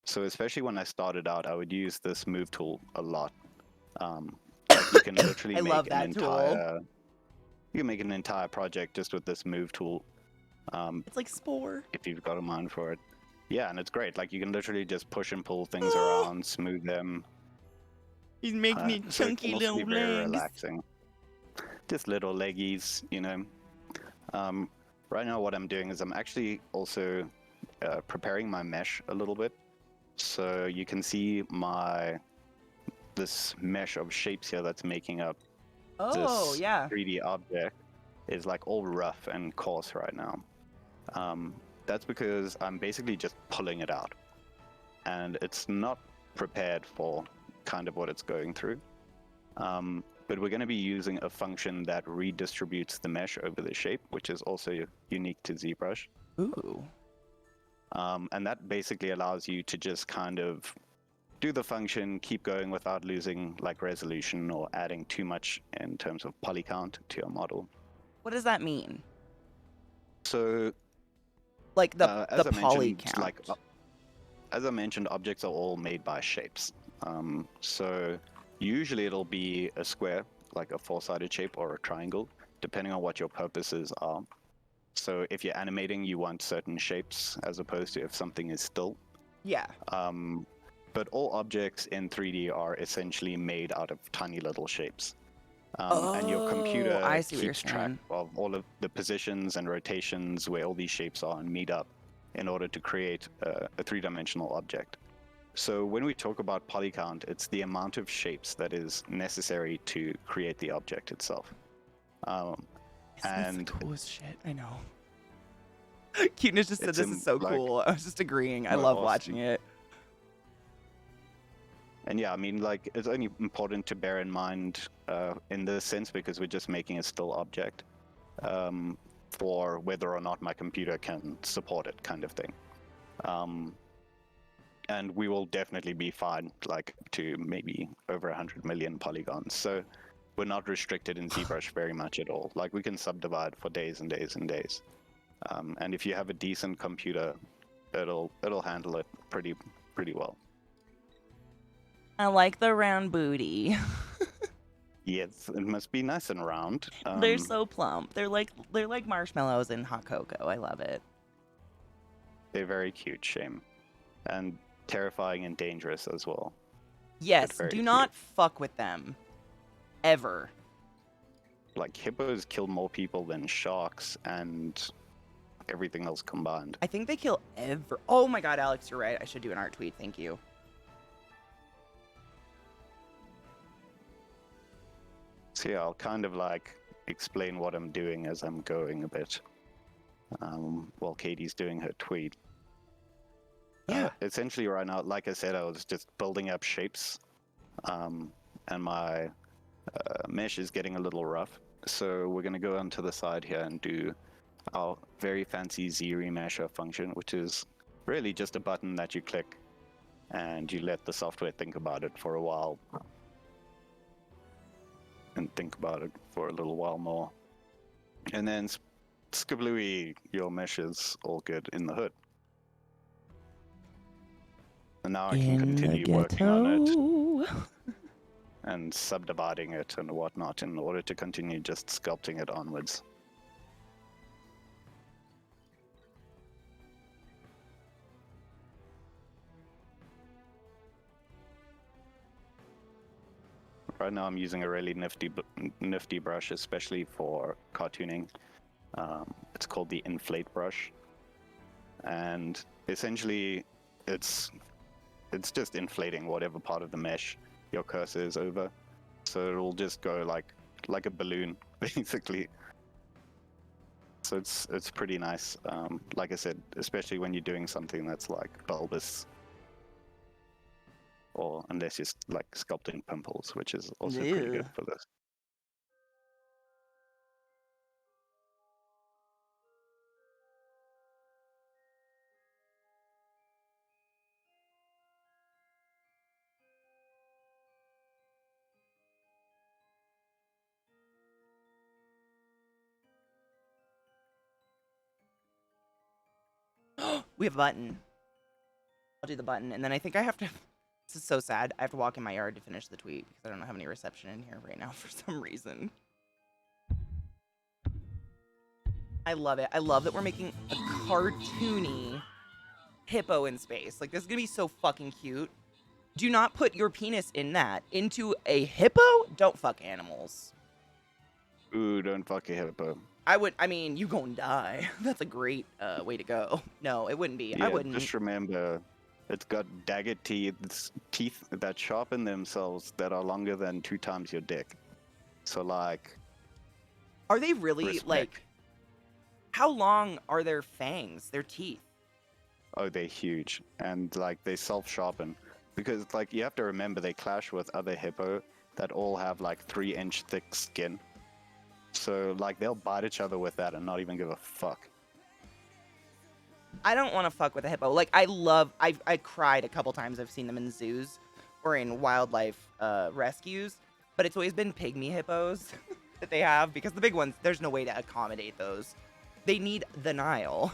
So especially when I started out, I would use this move tool a lot. Like you can literally I make love an that tool. entire you can make an entire project just with this move tool. It's like Spore. If you've got a mind for it. Yeah, and it's great. Like you can literally just push and pull things Oh. around, smooth them. He's making me So it chunky can also little be very legs. relaxing. Just little leggies, you know. Right now what I'm doing is I'm actually also preparing my mesh a little bit. So you can see this mesh of shapes here that's making up Oh, this yeah. 3D object is like all rough and coarse right now. That's because I'm basically just pulling it out. And it's not prepared for kind of what it's going through. But we're going to be using a function that redistributes the mesh over the shape, which is also unique to ZBrush. Ooh. And that basically allows you to just kind of do the function, keep going without losing like resolution or adding too much in terms of poly count to your model. What does that mean? So Like the as I poly mentioned, count. like as I mentioned, objects are all made by shapes. So usually it'll be a square, like a four-sided shape, or a triangle, depending on what your purposes are. So if you're animating, you want certain shapes as opposed to if something is still. Yeah. But all objects in 3D are essentially made out of tiny little shapes. And your computer I see what you're keeps track saying. of all of the positions and rotations where all these shapes are and meet up in order to create a three-dimensional object. So when we talk about poly count, it's the amount of shapes that is necessary to create the object itself. Isn't And this the coolest shit? I know. Cuteness just said It's this in, is so like- cool. I was just agreeing. I No, love awesome. watching it. And yeah, I mean, like, it's only important to bear in mind in this sense because we're just making a still object for whether or not my computer can support it, kind of thing. And we will definitely be fine, like, to maybe over 100 million polygons. So we're not restricted in ZBrush very much at all. Like, we can subdivide for days and days and days. And if you have a decent computer, it'll handle it pretty well. I like the round booty. Yes, it must be nice and round. They're so plump. They're like marshmallows in hot cocoa. I love it. They're very cute, Shame, and terrifying and dangerous as well. Yes, very do cute. not fuck with them. Ever. Like, hippos kill more people than sharks and everything else combined. I think they kill Oh my god, Alex, you're right. I should do an art tweet. Thank you. So yeah, I'll kind of like explain what I'm doing as I'm going a bit, while Katie's doing her tweet. Yeah. Essentially right now, like I said, I was just building up shapes, and my mesh is getting a little rough. So we're going to go onto the side here and do our very fancy Z-remesher function, which is really just a button that you click and you let the software think about it for a while. And think about it for a little while more. And then skablooey, your mesh is all good in the hood. And now I can continue working on it and subdividing it and whatnot in order to continue just sculpting it onwards. Right now I'm using a really nifty brush, especially for cartooning. It's called the Inflate Brush. And essentially it's just inflating whatever part of the mesh your cursor is over. So it'll just go like a balloon, basically. So it's pretty nice. Like I said, especially when you're doing something that's like bulbous, or unless you're like sculpting pimples, which is also pretty good for this. We have a button. I'll do the button, and then I think I have to... This is so sad. I have to walk in my yard to finish the tweet because I don't have any reception in here right now for some reason. I love it. I love that we're making a cartoony hippo in space. Like, this is going to be so fucking cute. Do not put your penis in that. Into a hippo? Don't fuck animals. Ooh, don't fuck a hippo. I mean, you gonna die. That's a great way to go. No, it wouldn't be. Yeah, I wouldn't. just remember, it's got dagger teeth that sharpen themselves that are longer than 2 times your dick. So, like... Are they really, respect. like... How long are their fangs, their teeth? Oh, they're huge. And, like, they self-sharpen. Because, like, you have to remember they clash with other hippo that all have, like, 3-inch thick skin. So, like, they'll bite each other with that and not even give a fuck. I don't want to fuck with a hippo. Like, I cried a couple times. I've seen them in zoos or in wildlife rescues. But it's always been pygmy hippos that they have. Because the big ones, there's no way to accommodate those. They need the Nile.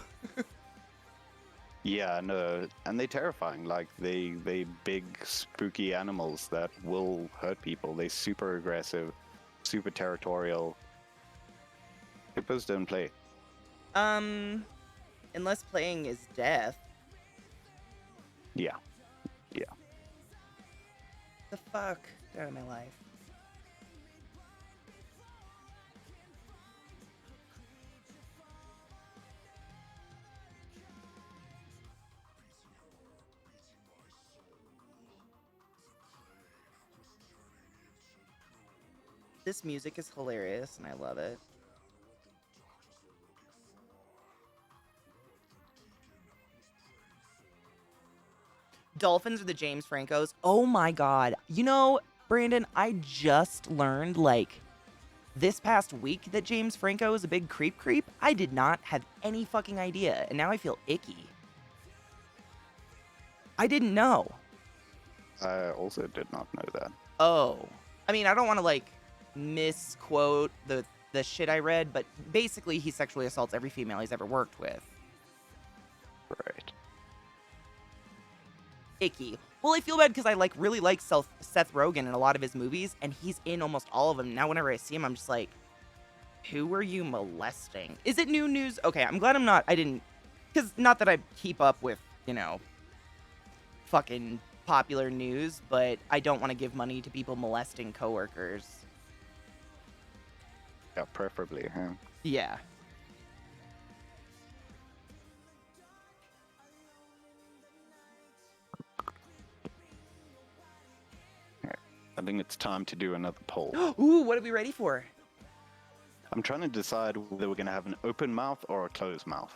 Yeah, no, and they're terrifying. Like, they big, spooky animals that will hurt people. They're super aggressive, super territorial. Hippos don't play. Unless playing is death. Yeah. The fuck? Get out of my life. This music is hilarious, and I love it. Dolphins are the James Francos. Oh my god. You know, Brandon, I just learned, like, this past week that James Franco is a big creep. I did not have any fucking idea, and now I feel icky. I didn't know. I also did not know that. Oh. I mean, I don't want to, like, misquote the shit I read, but basically he sexually assaults every female he's ever worked with. Right. icky. Well, I feel bad because I really like Seth Rogen in a lot of his movies, and he's in almost all of them. Now, whenever I see him, I'm just like, who were you molesting? Is it new news? Okay, I'm glad I didn't, because not that I keep up with, fucking popular news, but I don't want to give money to people molesting coworkers. Yeah, preferably, huh? Yeah. I think it's time to do another poll. Ooh, what are we ready for? I'm trying to decide whether we're going to have an open mouth or a closed mouth.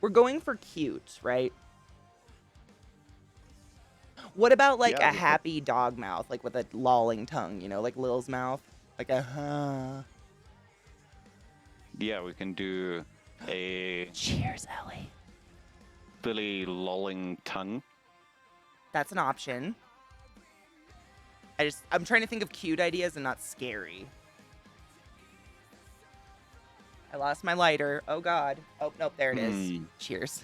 We're going for cute, right? What about like Yeah, a happy dog mouth, like with a lolling tongue, like Lil's mouth? Like a huh. Yeah, we can do a Cheers, Ellie. Billy lolling tongue. That's an option. I'm trying to think of cute ideas and not scary. I lost my lighter. Oh God. Oh nope, there it is. Cheers.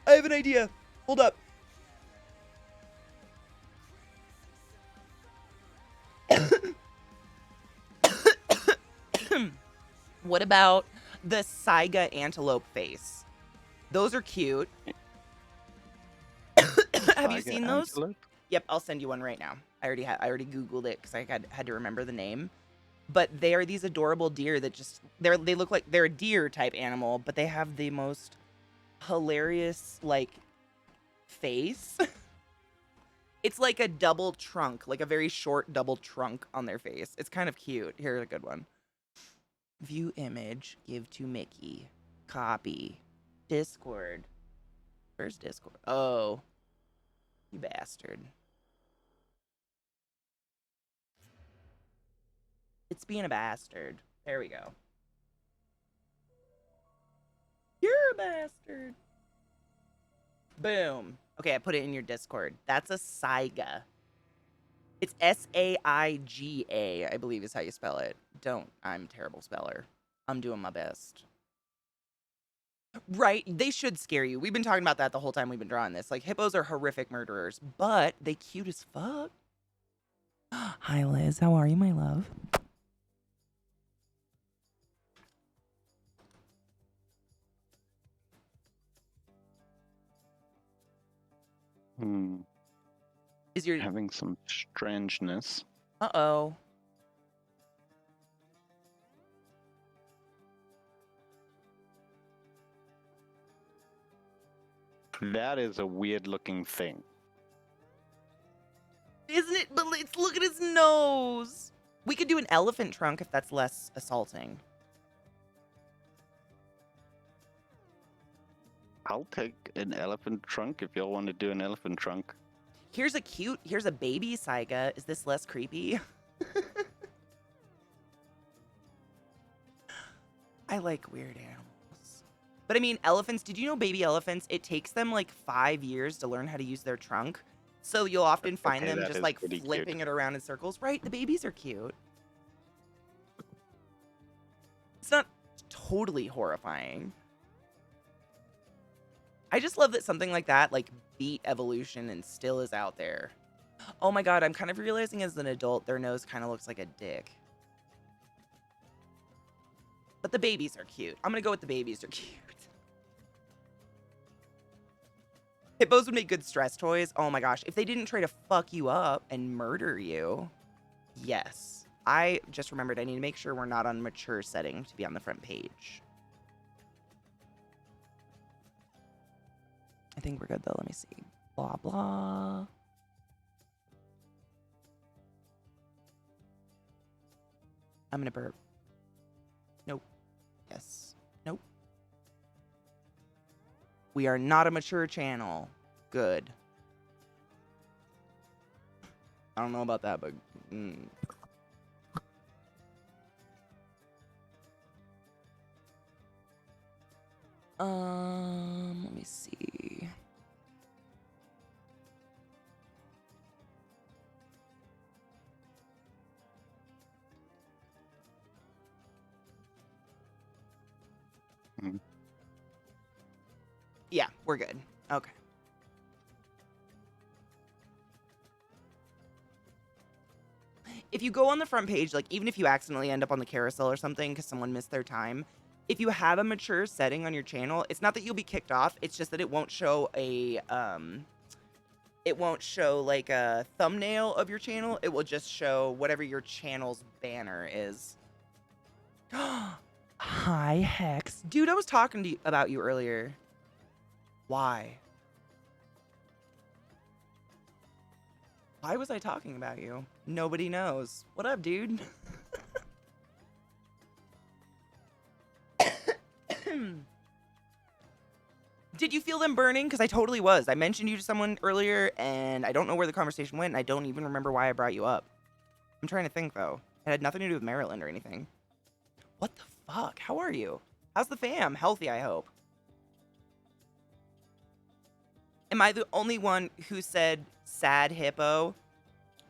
I have an idea. Hold up. What about the Saiga antelope face? Those are cute. Have you seen those? Antelope? Yep, I'll send you one right now. I already Googled it because I had to remember the name. But they are these adorable deer that they look like they're a deer type animal, but they have the most hilarious face. It's like a double trunk, like a very short double trunk on their face. It's kind of cute. Here's a good one. View image, give to Mickey, copy, Discord. Where's Discord? Oh, you bastard. It's being a bastard. There we go. You're a bastard. Boom. Okay, I put it in your Discord. That's a Saiga. It's Saiga, I believe is how you spell it. I'm a terrible speller. I'm doing my best. Right, they should scare you. We've been talking about that the whole time we've been drawing this. Like, hippos are horrific murderers, but they cute as fuck. Hi, Liz. How are you, my love? Is your having some strangeness? Uh-oh. That is a weird looking thing. Isn't it? But look at his nose. We could do an elephant trunk if that's less assaulting. I'll take an elephant trunk if y'all want to do an elephant trunk. Here's a baby Saiga. Is this less creepy? I like weird animals. But I mean, elephants, did you know baby elephants, it takes them like 5 years to learn how to use their trunk. So you'll often find them just like flipping it around in circles. Right? The babies are cute. It's not totally horrifying. I just love that something like that, like, beat evolution and still is out there. Oh my God, I'm kind of realizing as an adult, their nose kind of looks like a dick. But the babies are cute. I'm gonna go with the babies are cute. Hippos would make good stress toys. Oh my gosh, if they didn't try to fuck you up and murder you. Yes. I just remembered I need to make sure we're not on mature setting to be on the front page. I think we're good though. Let me see. Blah, blah. I'm gonna burp. Nope. Yes. Nope. We are not a mature channel. Good. I don't know about that, but... Let me see. Yeah, we're good. Okay. If you go on the front page, like even if you accidentally end up on the carousel or something because someone missed their time, if you have a mature setting on your channel, it's not that you'll be kicked off. It's just that it won't show like a thumbnail of your channel. It will just show whatever your channel's banner is. Hi, Hex. Dude, I was talking to you about you earlier. Why? Why was I talking about you? Nobody knows. What up, dude? Did you feel them burning? Because I totally was. I mentioned you to someone earlier, and I don't know where the conversation went, and I don't even remember why I brought you up. I'm trying to think, though. It had nothing to do with Maryland or anything. What the fuck? How are you? How's the fam? Healthy, I hope. Am I the only one who said sad hippo?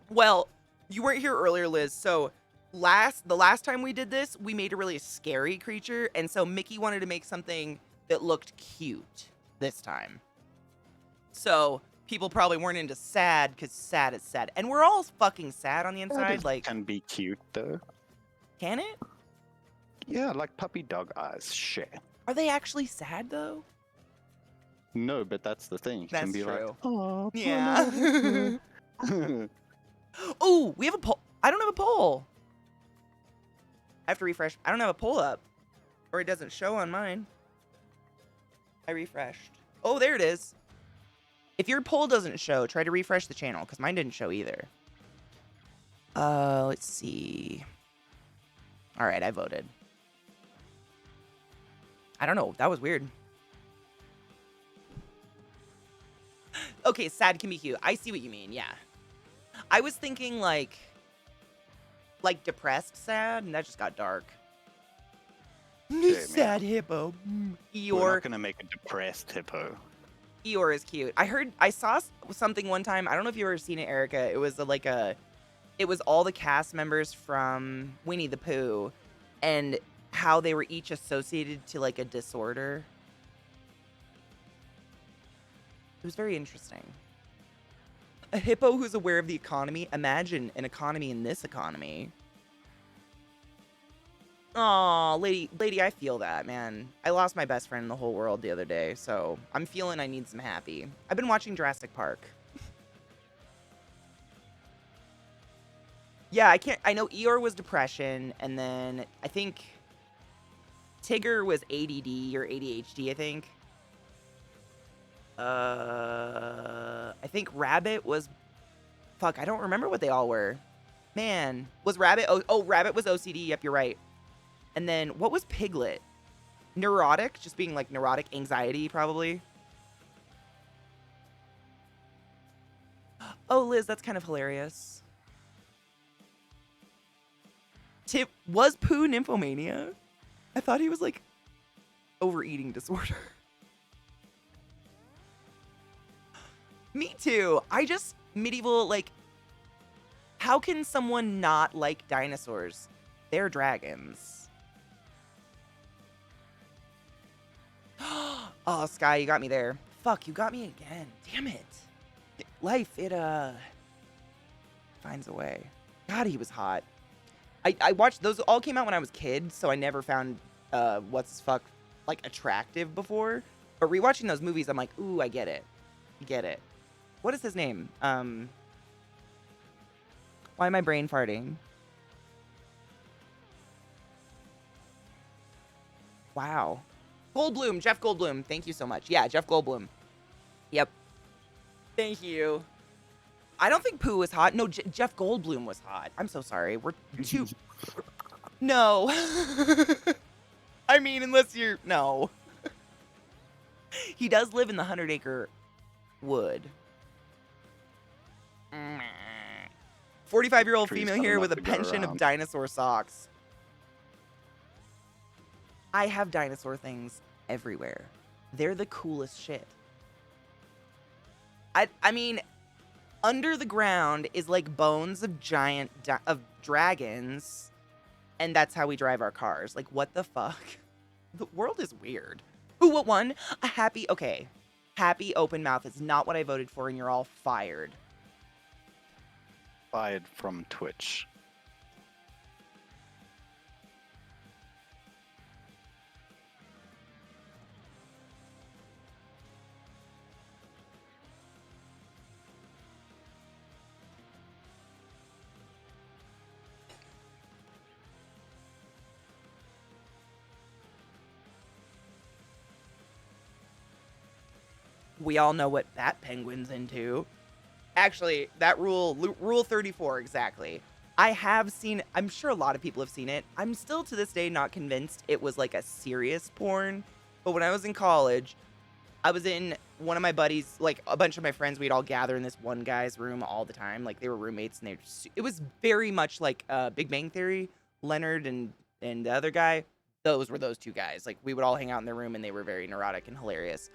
Well, you weren't here earlier, Liz, so the last time we did this, we made a really scary creature, and so Mickey wanted to make something that looked cute this time. So people probably weren't into sad because sad is sad, and we're all fucking sad on the inside. Like, can be cute though. Can it? Yeah, like puppy dog eyes. Shit. Are they actually sad though? No, but that's the thing. You That's can be true. like, oh, Yeah. Oh, we have a poll. I don't have a poll. I have to refresh. I don't have a poll up, or it doesn't show on mine. I refreshed. Oh, there it is. If your poll doesn't show, try to refresh the channel, because mine didn't show either. Let's see. All right, I voted. I don't know. That was weird. Okay, sad can be cute. I see what you mean, yeah. I was thinking like depressed sad, and that just got dark. Sad hippo. We're Eeyore. not gonna make a depressed hippo. Eeyore is cute. I saw something one time. I don't know if you ever seen it, Erica. It was it was all the cast members from Winnie the Pooh, and how they were each associated to like a disorder. It was very interesting. A hippo who's aware of the economy. Imagine an economy in this economy. Aw, lady, I feel that, man. I lost my best friend in the whole world the other day, so I'm feeling I need some happy. I've been watching Jurassic Park. Yeah, I know Eeyore was depression, and then I think Tigger was ADD or ADHD, I think. I think Rabbit was... Fuck, I don't remember what they all were. Man, was Rabbit... Oh, Rabbit was OCD. Yep, you're right. And then, what was Piglet? Neurotic? Just being, like, neurotic anxiety, probably. Oh, Liz, that's kind of hilarious. Tip, was Pooh nymphomania? I thought he was, like, overeating disorder. Me too. Medieval, like, how can someone not like dinosaurs? They're dragons. Oh, Sky, you got me there. Fuck, you got me again. Damn it. Life, it, finds a way. God, he was hot. I watched, those all came out when I was a kid, so I never found, like, attractive before. But rewatching those movies, I'm like, ooh, I get it. Get it. What is his name? Why am I brain farting? Wow. Goldblum, Jeff Goldblum. Thank you so much. Yeah, Jeff Goldblum. Yep. Thank you. I don't think Pooh was hot. No, Jeff Goldblum was hot. I'm so sorry. We're too... No. I mean, unless you're... No. He does live in the 100-acre wood. 45-year-old female here with a pension of dinosaur socks. I have dinosaur things everywhere. They're the coolest shit. I mean, under the ground is like bones of giant of dragons, and that's how we drive our cars. Like, what the fuck? The world is weird. Ooh, what one? A happy, okay. Happy open mouth is not what I voted for, and you're all fired. Fired from Twitch. We all know what that penguin's into. Actually, that rule 34, exactly. I have seen, I'm sure a lot of people have seen it. I'm still to this day not convinced it was like a serious porn. But when I was in college, I was in one of my buddies, like a bunch of my friends, we'd all gather in this one guy's room all the time. Like they were roommates and it was very much like Big Bang Theory, Leonard and the other guy. Those were those two guys. Like we would all hang out in their room and they were very neurotic and hilarious.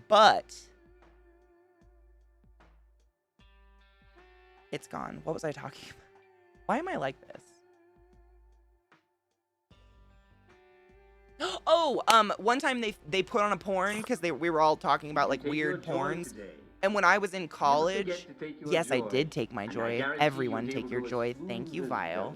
But it's gone. What was I talking about? Why am I like this? Oh, one time they put on a porn because we were all talking about like weird porns. And when I was in college, yes, I did take my joy. Everyone take your joy. Thank you, Vile.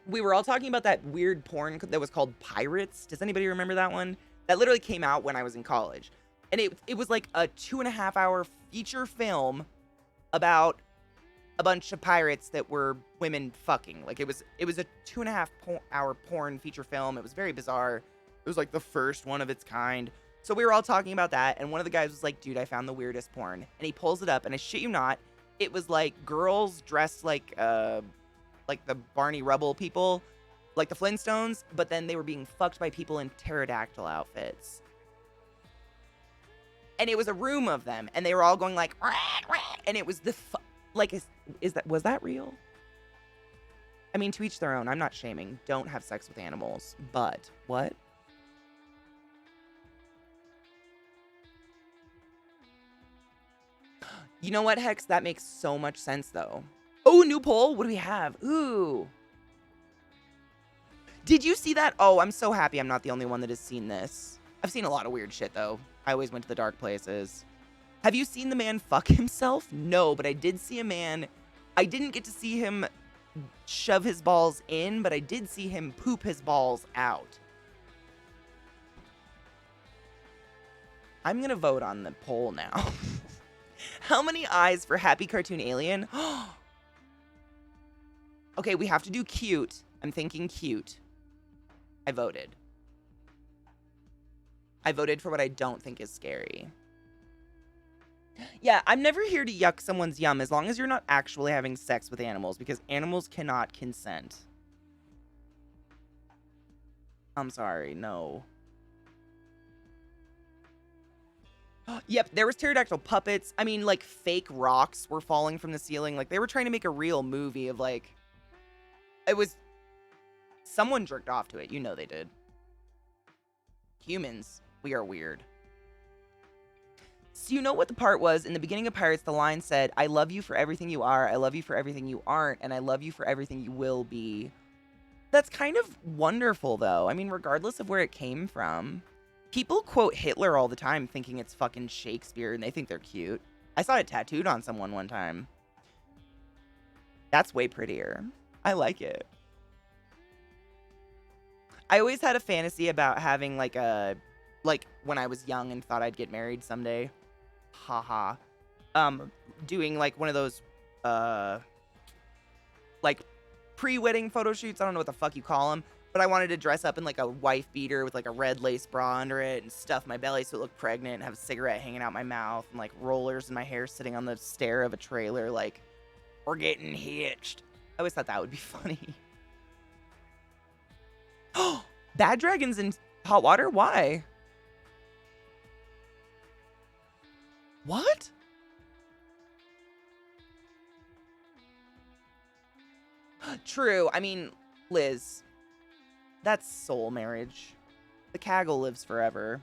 We were all talking about that weird porn that was called Pirates. Does anybody remember that one? That literally came out when I was in college. And it was like a 2.5-hour feature film about a bunch of pirates that were women fucking. Like it was a 2.5-hour porn feature film. It was very bizarre. It was like the first one of its kind. So we were all talking about that, and one of the guys was like, dude, I found the weirdest porn. And he pulls it up, and I shit you not, it was like girls dressed like the Barney Rubble people, like the Flintstones, but then they were being fucked by people in pterodactyl outfits. And it was a room of them, and they were all going like, rah, rah, and it was the was that real? I mean, to each their own. I'm not shaming. Don't have sex with animals. But what? You know what, Hex? That makes so much sense, though. Oh, new poll. What do we have? Ooh. Did you see that? Oh, I'm so happy I'm not the only one that has seen this. I've seen a lot of weird shit, though. I always went to the dark places. Have you seen the man fuck himself? No, but I did see a man. I didn't get to see him shove his balls in, but I did see him poop his balls out. I'm going to vote on the poll now. How many eyes for Happy Cartoon Alien? Okay, we have to do cute. I'm thinking cute. I voted. I voted for what I don't think is scary. Yeah, I'm never here to yuck someone's yum as long as you're not actually having sex with animals, because animals cannot consent. I'm sorry, no. Yep, there was pterodactyl puppets. I mean, like, fake rocks were falling from the ceiling. Like, they were trying to make a real movie of, like... It was... Someone jerked off to it. You know they did. Humans, we are weird. So you know what the part was? In the beginning of Pirates, the line said, I love you for everything you are, I love you for everything you aren't, and I love you for everything you will be. That's kind of wonderful, though. I mean, regardless of where it came from. People quote Hitler all the time thinking it's fucking Shakespeare, and they think they're cute. I saw it tattooed on someone one time. That's way prettier. I like it. I always had a fantasy about having, like, when I was young and thought I'd get married someday. Haha. Doing, like, one of those, like, pre-wedding photo shoots. I don't know what the fuck you call them. But I wanted to dress up in, like, a wife beater with, like, a red lace bra under it and stuff my belly so it looked pregnant and have a cigarette hanging out my mouth and, like, rollers in my hair sitting on the stair of a trailer, like, we're getting hitched. I always thought that would be funny. Bad dragons in hot water? Why? What? True. I mean, Liz, that's soul marriage. The Kaggle lives forever.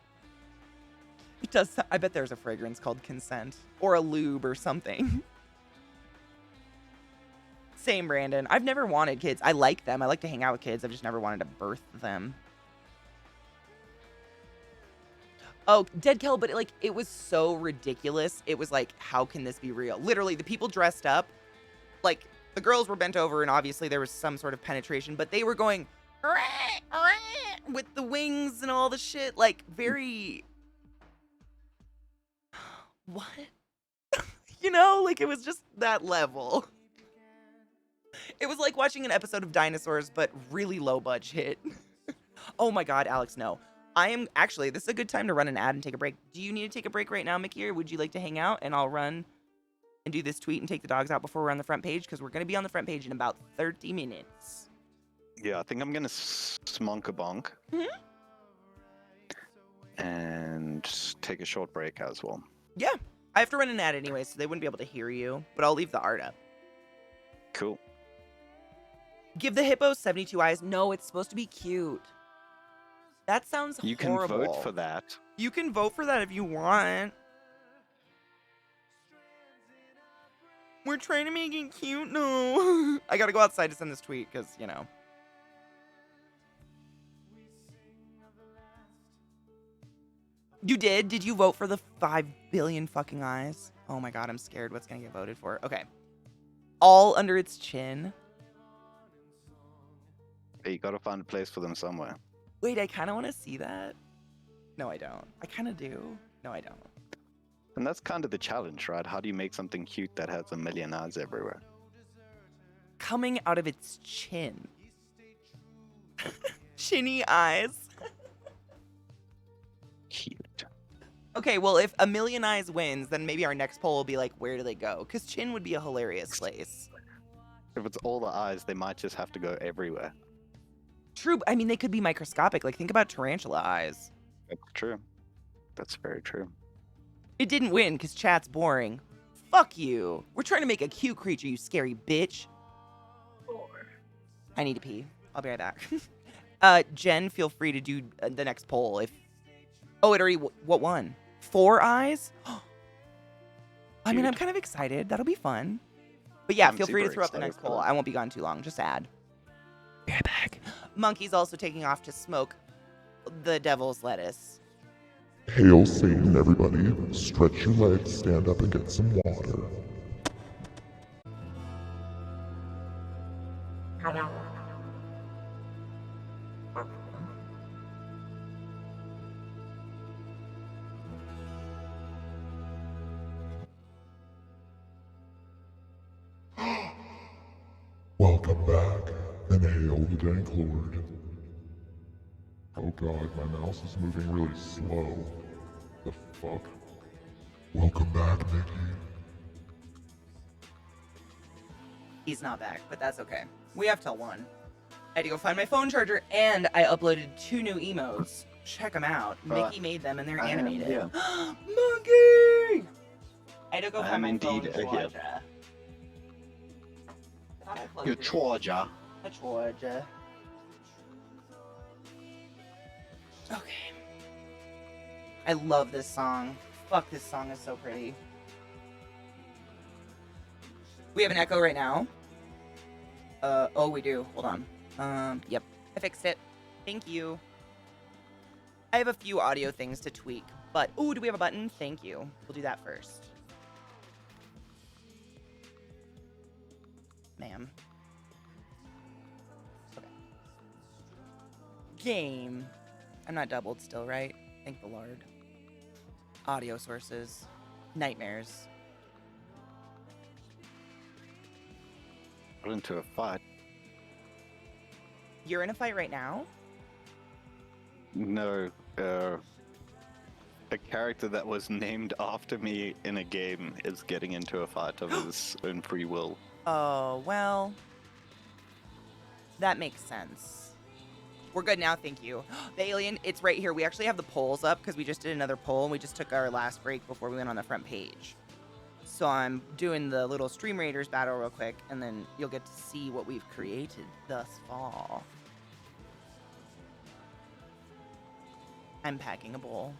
It does. I bet there's a fragrance called consent or a lube or something. Same, Brandon. I've never wanted kids. I like them. I like to hang out with kids. I've just never wanted to birth them. Oh, dead Kel, but it was so ridiculous. It was like, how can this be real? Literally, the people dressed up, like, the girls were bent over, and obviously there was some sort of penetration, but they were going with the wings and all the shit, like, very... What? You know, like, it was just that level. It was like watching an episode of Dinosaurs, but really low budget. Oh my god, Alex, no. Actually, this is a good time to run an ad and take a break. Do you need to take a break right now, Mickey, or would you like to hang out and I'll run and do this tweet and take the dogs out before we're on the front page? Because we're going to be on the front page in about 30 minutes. Yeah, I think I'm gonna smonk a bonk. And take a short break as well. Yeah, I have to run an ad anyway, so they wouldn't be able to hear you, but I'll leave the art up. Cool. Give the hippo 72 eyes. No, it's supposed to be cute. That sounds You horrible. can vote for that. You can vote for that if you want. We're trying to make it cute. No. I gotta go outside to send this tweet because, you know. You did? Did you vote for the 5 billion fucking eyes? Oh my god, I'm scared what's gonna get voted for. Okay. All under its chin. Hey, you gotta find a place for them somewhere. Wait, I kind of want to see that. No, I don't. I kind of do. No, I don't. And that's kind of the challenge, right? How do you make something cute that has a million eyes everywhere? Coming out of its chin. Chinny eyes. Cute. Okay, well, if a million eyes wins, then maybe our next poll will be like, where do they go? Because chin would be a hilarious place. If it's all the eyes, they might just have to go everywhere. True. I mean, they could be microscopic. Like, think about tarantula eyes. That's true. That's very true. It didn't win because chat's boring. Fuck you. We're trying to make a cute creature, you scary bitch. I need to pee. I'll be right back. Jen, feel free to do the next poll if... Oh, it already... What one? 4 eyes? I mean, I'm kind of excited. That'll be fun. But yeah, feel free to throw up the next poll. I won't be gone too long. Just add. Be right back. Monkey's also taking off to smoke the devil's lettuce. Hail Satan, everybody. Stretch your legs, stand up, and get some water. Welcome back, and hail the Dank Lord. Oh god, my mouse is moving really slow. The fuck? Welcome back, Mickey. He's not back, but that's okay. We have till 1. I had to go find my phone charger, and I uploaded 2 new emotes. Check them out. Mickey made them, and they're animated. Monkey! I had to go find my phone charger. Your charger. A charger. Okay. I love this song. Fuck, this song is so pretty. We have an echo right now. Oh, we do. Hold on. Yep. I fixed it. Thank you. I have a few audio things to tweak, but... Ooh, do we have a button? Thank you. We'll do that first. Ma'am. Okay. Game. I'm not doubled still, right? Thank the Lord. Audio sources. Nightmares. Got into a fight. You're in a fight right now? No, a character that was named after me in a game is getting into a fight of his own free will. Oh, well. That makes sense. We're good now, thank you. The alien, it's right here. We actually have the polls up because we just did another poll and we just took our last break before we went on the front page. So I'm doing the little Stream Raiders battle real quick and then you'll get to see what we've created thus far. I'm packing a bowl.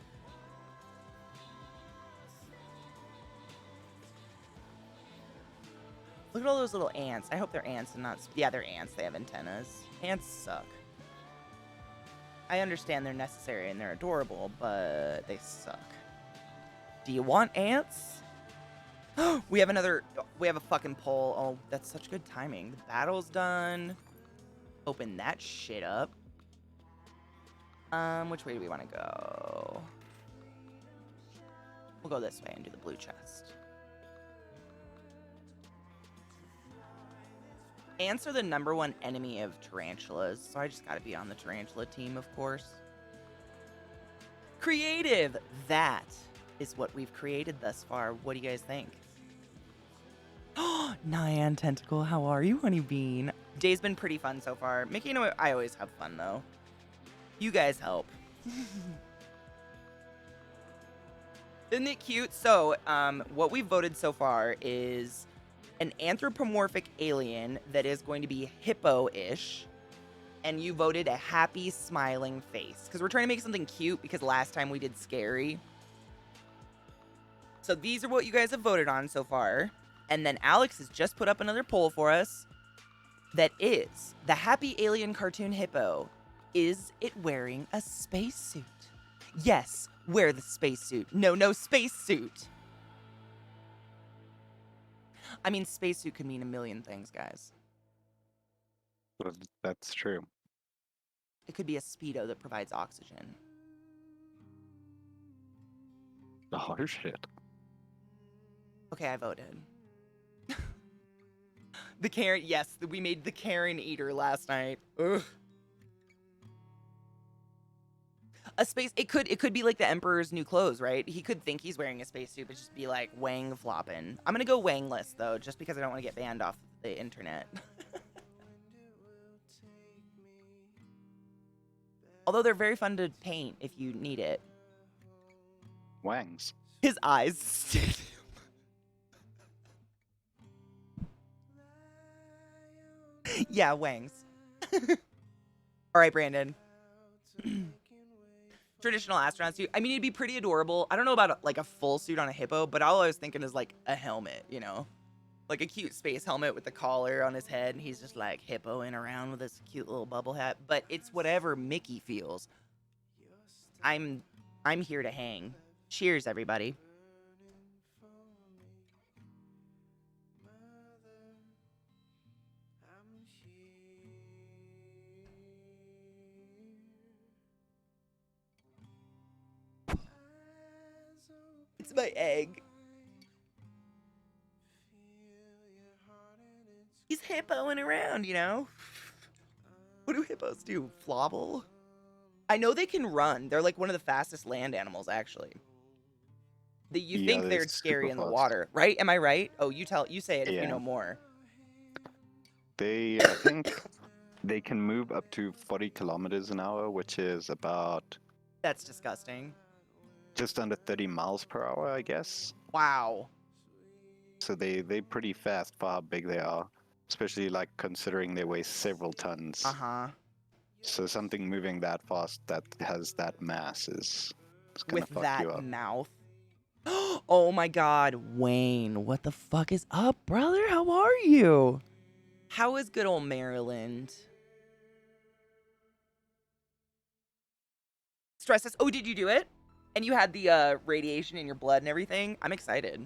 Look at all those little ants. I hope they're ants and not... Yeah, they're ants. They have antennas. Ants suck. I understand they're necessary and they're adorable, but they suck. Do you want ants? We have a fucking poll. Oh, that's such good timing. The battle's done. Open that shit up. Which way do we want to go? We'll go this way and do the blue chest. Ants are the #1 enemy of tarantulas, so I just gotta be on the tarantula team, of course. Creative! That is what we've created thus far. What do you guys think? Nyan Tentacle, how are you, honey bean? Day's been pretty fun so far. Mickey and I always have fun, though. You guys help. Isn't it cute? So, what we've voted so far is an anthropomorphic alien that is going to be hippo-ish. And you voted a happy, smiling face. Because we're trying to make something cute because last time we did scary. So these are what you guys have voted on so far. And then Alex has just put up another poll for us. That is, the happy alien cartoon hippo. Is it wearing a spacesuit? Yes, wear the spacesuit. No spacesuit. I mean, spacesuit could mean a million things, guys. Well, that's true. It could be a Speedo that provides oxygen. Oh, shit. Okay, I voted. The Karen, yes, we made the Karen eater last night. Ugh. A space, it could be like the Emperor's new clothes, right? He could think he's wearing a spacesuit, but just be like Wang flopping. I'm gonna go Wangless though, just because I don't want to get banned off the internet. Although they're very fun to paint if you need it. Wangs. His eyes stick to him. Yeah, Wangs. All right, Brandon. Traditional astronaut suit. I mean, it'd be pretty adorable. I don't know about like a full suit on a hippo, but all I was thinking is like a helmet, you know? Like a cute space helmet with the collar on his head, and he's just like hippoing around with his cute little bubble hat. But it's whatever Mickey feels. I'm here to hang. Cheers, everybody. It's my egg. He's hippoing around, you know? What do hippos do? Flobble? I know they can run. They're like one of the fastest land animals, actually. You think they're scary in the water, right? Am I right? Oh, you say it if you know more. I think they can move up to 40 kilometers an hour, which is about... That's disgusting. Just under 30 miles per hour, I guess. Wow. So they're pretty fast for how big they are. Especially like considering they weigh several tons. Uh-huh. So something moving that fast that has that mass is gonna With fuck that you up. mouth. Oh my god, Wayne, what the fuck is up, brother? How are you? How is good old Maryland? Stress test. Oh, did you do it? And you had the radiation in your blood and everything? I'm excited.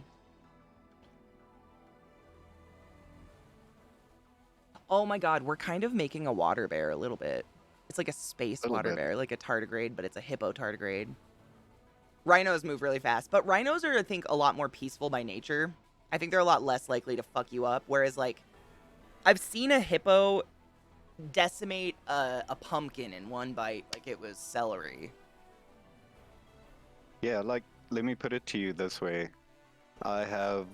Oh my god, we're kind of making a water bear a little bit. It's like a space water bear, like a tardigrade, but it's a hippo tardigrade. Rhinos move really fast, but rhinos are, I think, a lot more peaceful by nature. I think they're a lot less likely to fuck you up, whereas, like, I've seen a hippo decimate a pumpkin in one bite like it was celery. Yeah, like, let me put it to you this way. I have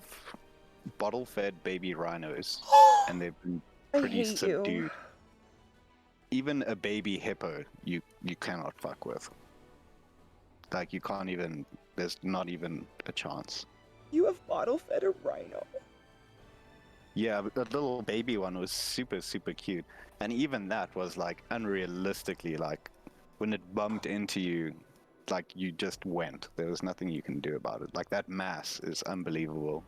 bottle-fed baby rhinos, and they've been pretty subdued. Even a baby hippo, you cannot fuck with. Like, you can't even, there's not even a chance. You have bottle-fed a rhino? Yeah, but that little baby one was super, super cute. And even that was, like, unrealistically, like, when it bumped into you, like, you just went. There was nothing you can do about it. Like, that mass is unbelievable.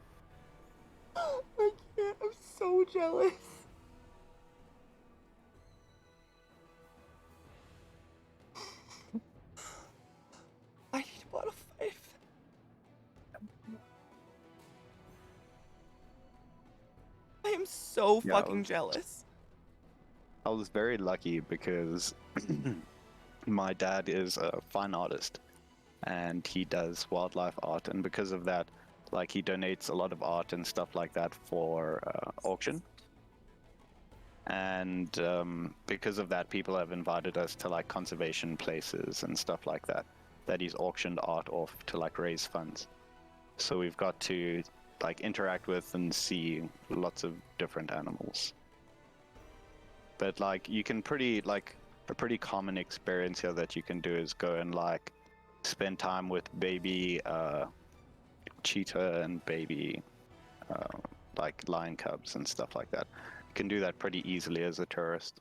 I can't, I'm so jealous. so Yeah, I fucking was- jealous. I was very lucky because my dad is a fine artist and he does wildlife art, and because of that, like he donates a lot of art and stuff like that for auction. And because of that, people have invited us to like conservation places and stuff like that he's auctioned art off to like raise funds. So we've got to like interact with and see lots of different animals. But like you can a pretty common experience here that you can do is go and like spend time with baby cheetah and baby like lion cubs and stuff like that. You can do that pretty easily as a tourist.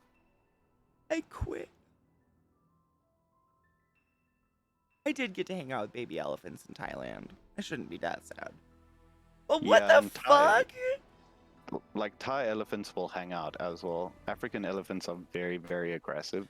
I quit. I did get to hang out with baby elephants in Thailand. I shouldn't be that sad. But what Yeah, the and Thai- fuck? Like Thai elephants will hang out as well. African elephants are very, very aggressive.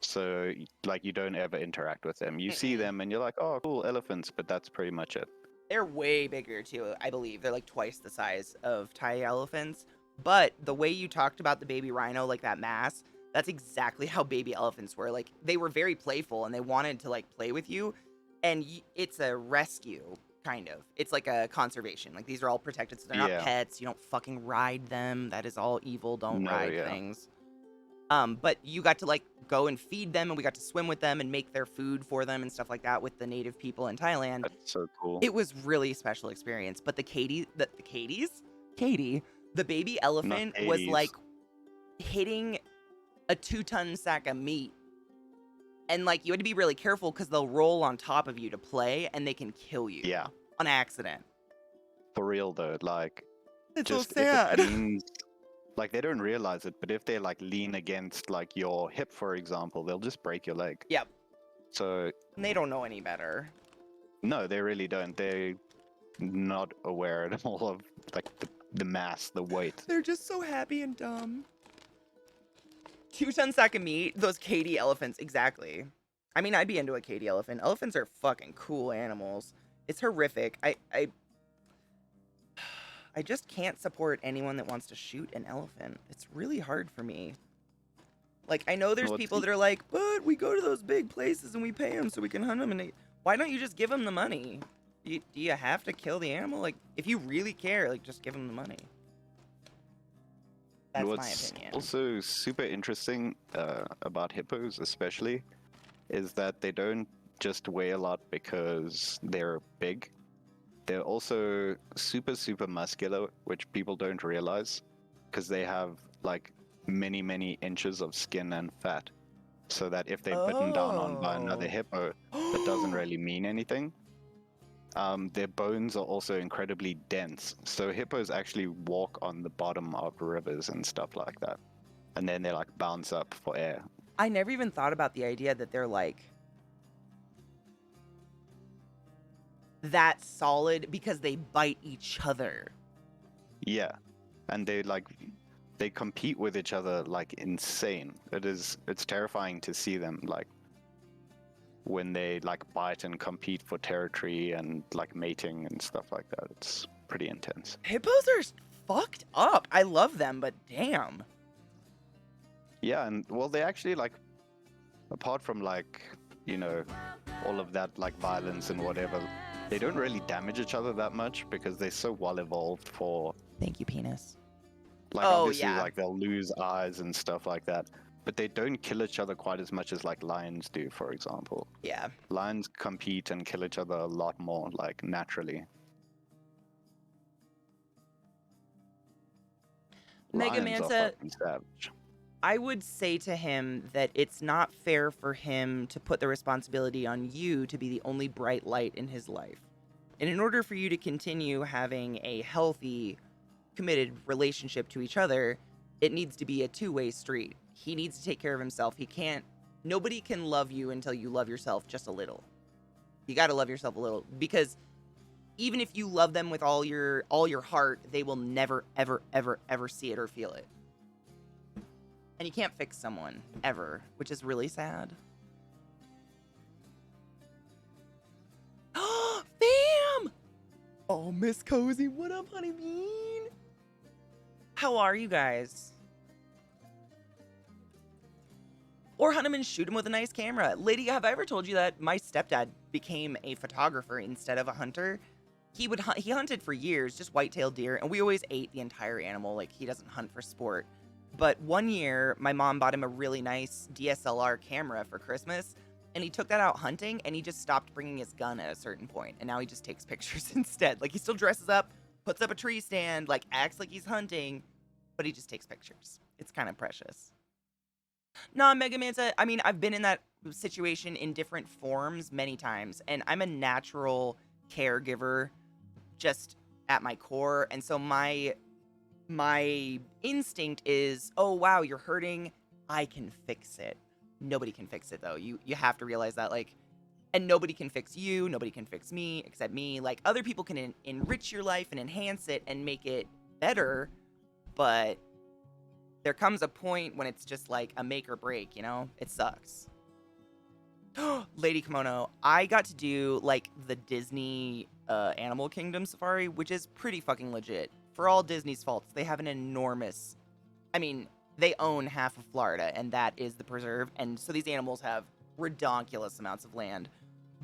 So like you don't ever interact with them. You see them and you're like, oh, cool elephants, but that's pretty much it. They're way bigger too, I believe. They're like twice the size of Thai elephants. But the way you talked about the baby rhino, like that mass, that's exactly how baby elephants were. Like they were very playful and they wanted to like play with you. And it's a rescue, kind of. It's like a conservation. Like these are all protected, so they're not Yeah. pets. You don't fucking ride them. That is all evil. Don't No, ride yeah. things. But you got to like go and feed them, and we got to swim with them and make their food for them and stuff like that with the native people in Thailand. That's so cool. It was really a special experience. But Katie, the baby elephant was Katies. like hitting a 2-ton sack of meat. And like you had to be really careful because they'll roll on top of you to play and they can kill you. Yeah. On accident. For real though, like It's just so if it sad. leans, like they don't realize it, but if they like lean against like your hip, for example, they'll just break your leg. Yep. So And they don't know any better. no, they really don't. They're not aware at all of like the mass, the weight. They're just so happy and dumb. 2-ton sack of meat. Those Katie elephants. Exactly. I mean, I'd be into a Katie elephant. Elephants are fucking cool animals. It's horrific. I just can't support anyone that wants to shoot an elephant. It's really hard for me. Like, I know there's Well, it's people that are like, but we go to those big places and we pay them so we can hunt them. And why don't you just give them the money? Do you have to kill the animal? Like, if you really care, like, just give them the money. That's my What's opinion. also super interesting about hippos, especially, is that they don't just weigh a lot because they're big. They're also super, super muscular, which people don't realize, because they have like many, many inches of skin and fat. So that if they're bitten down on by another Oh. hippo, that doesn't really mean anything. Their bones are also incredibly dense. So hippos actually walk on the bottom of rivers and stuff like that. And then they like bounce up for air. I never even thought about the idea that they're like that solid because they bite each other. Yeah. And they compete with each other like insane. It's terrifying to see them like when they like bite and compete for territory and like mating and stuff like that. It's pretty intense. Hippos are fucked up. I love them, but damn. Yeah, and well, they actually like, apart from like, all of that like violence and whatever, they don't really damage each other that much because they're so well evolved for Thank you, penis. like Oh, obviously yeah. like they'll lose eyes and stuff like that. But they don't kill each other quite as much as like lions do, for example. Yeah. Lions compete and kill each other a lot more, like naturally. Mega Lions are Manta, fucking savage. I would say to him that it's not fair for him to put the responsibility on you to be the only bright light in his life. And in order for you to continue having a healthy, committed relationship to each other, it needs to be a two-way street. He needs to take care of himself. Nobody can love you until you love yourself just a little. You got to love yourself a little, because even if you love them with all your heart, they will never, ever, ever, ever see it or feel it. And you can't fix someone ever, which is really sad. Fam! Oh, Miss Cozy, what up, honey bean? How are you guys? Or hunt him and shoot him with a nice camera. Lady, have I ever told you that my stepdad became a photographer instead of a hunter? He hunted for years, just white-tailed deer, and we always ate the entire animal. Like, he doesn't hunt for sport. But one year, my mom bought him a really nice DSLR camera for Christmas, and he took that out hunting, and he just stopped bringing his gun at a certain point, and now he just takes pictures instead. Like, he still dresses up, puts up a tree stand, like, acts like he's hunting, but he just takes pictures. It's kind of precious. No, Mega Manta, I mean, I've been in that situation in different forms many times, and I'm a natural caregiver just at my core, and so my instinct is, oh wow, you're hurting, I can fix it. Nobody can fix it though. You have to realize that, like, and nobody can fix you, nobody can fix me except me. Like, other people can enrich your life and enhance it and make it better, but there comes a point when it's just like a make or break, you know? It sucks. Lady Kimono, I got to do like the Disney Animal Kingdom safari, which is pretty fucking legit. For all Disney's faults, they have an enormous, I mean, they own half of Florida, and that is the preserve, and so these animals have redonkulous amounts of land.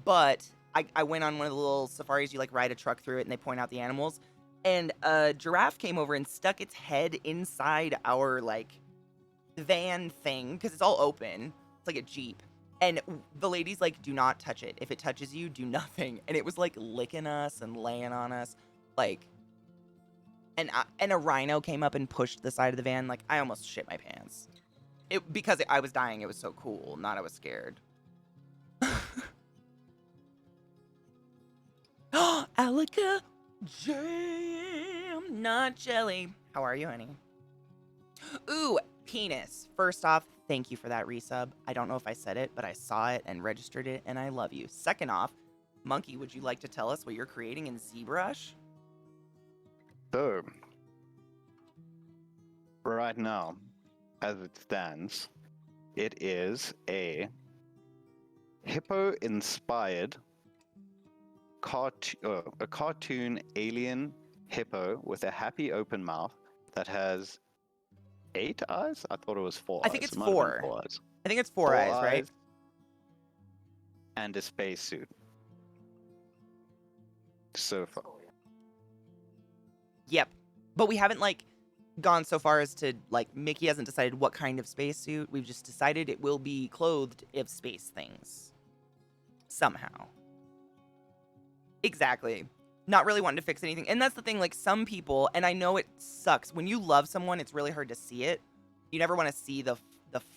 But I went on one of the little safaris, you like ride a truck through it, and they point out the animals, and a giraffe came over and stuck its head inside our, like, van thing, because it's all open. It's like a Jeep. And the lady's like, do not touch it. If it touches you, do nothing. And it was like licking us and laying on us. Like, and a rhino came up and pushed the side of the van. Like, I almost shit my pants. Because I was dying, it was so cool. Not I was scared. Alaka Jam, not jelly. How are you, honey? Ooh, penis. First off, thank you for that resub. I don't know if I said it, but I saw it and registered it, and I love you. Second off, Monkey, would you like to tell us what you're creating in ZBrush? So, right now, as it stands, it is a hippo-inspired a cartoon alien hippo with a happy open mouth that has 8 eyes? I thought it was 4 eyes. I think it's It might have been 4. 4 eyes. I think it's four eyes, right? And a spacesuit. So far. Yep. But we haven't, like, gone so far as to, like, Mickey hasn't decided what kind of spacesuit. We've just decided it will be clothed of space things. Somehow. Exactly. Not really wanting to fix anything. And that's the thing, like, some people, and I know it sucks, when you love someone, it's really hard to see it. You never want to see the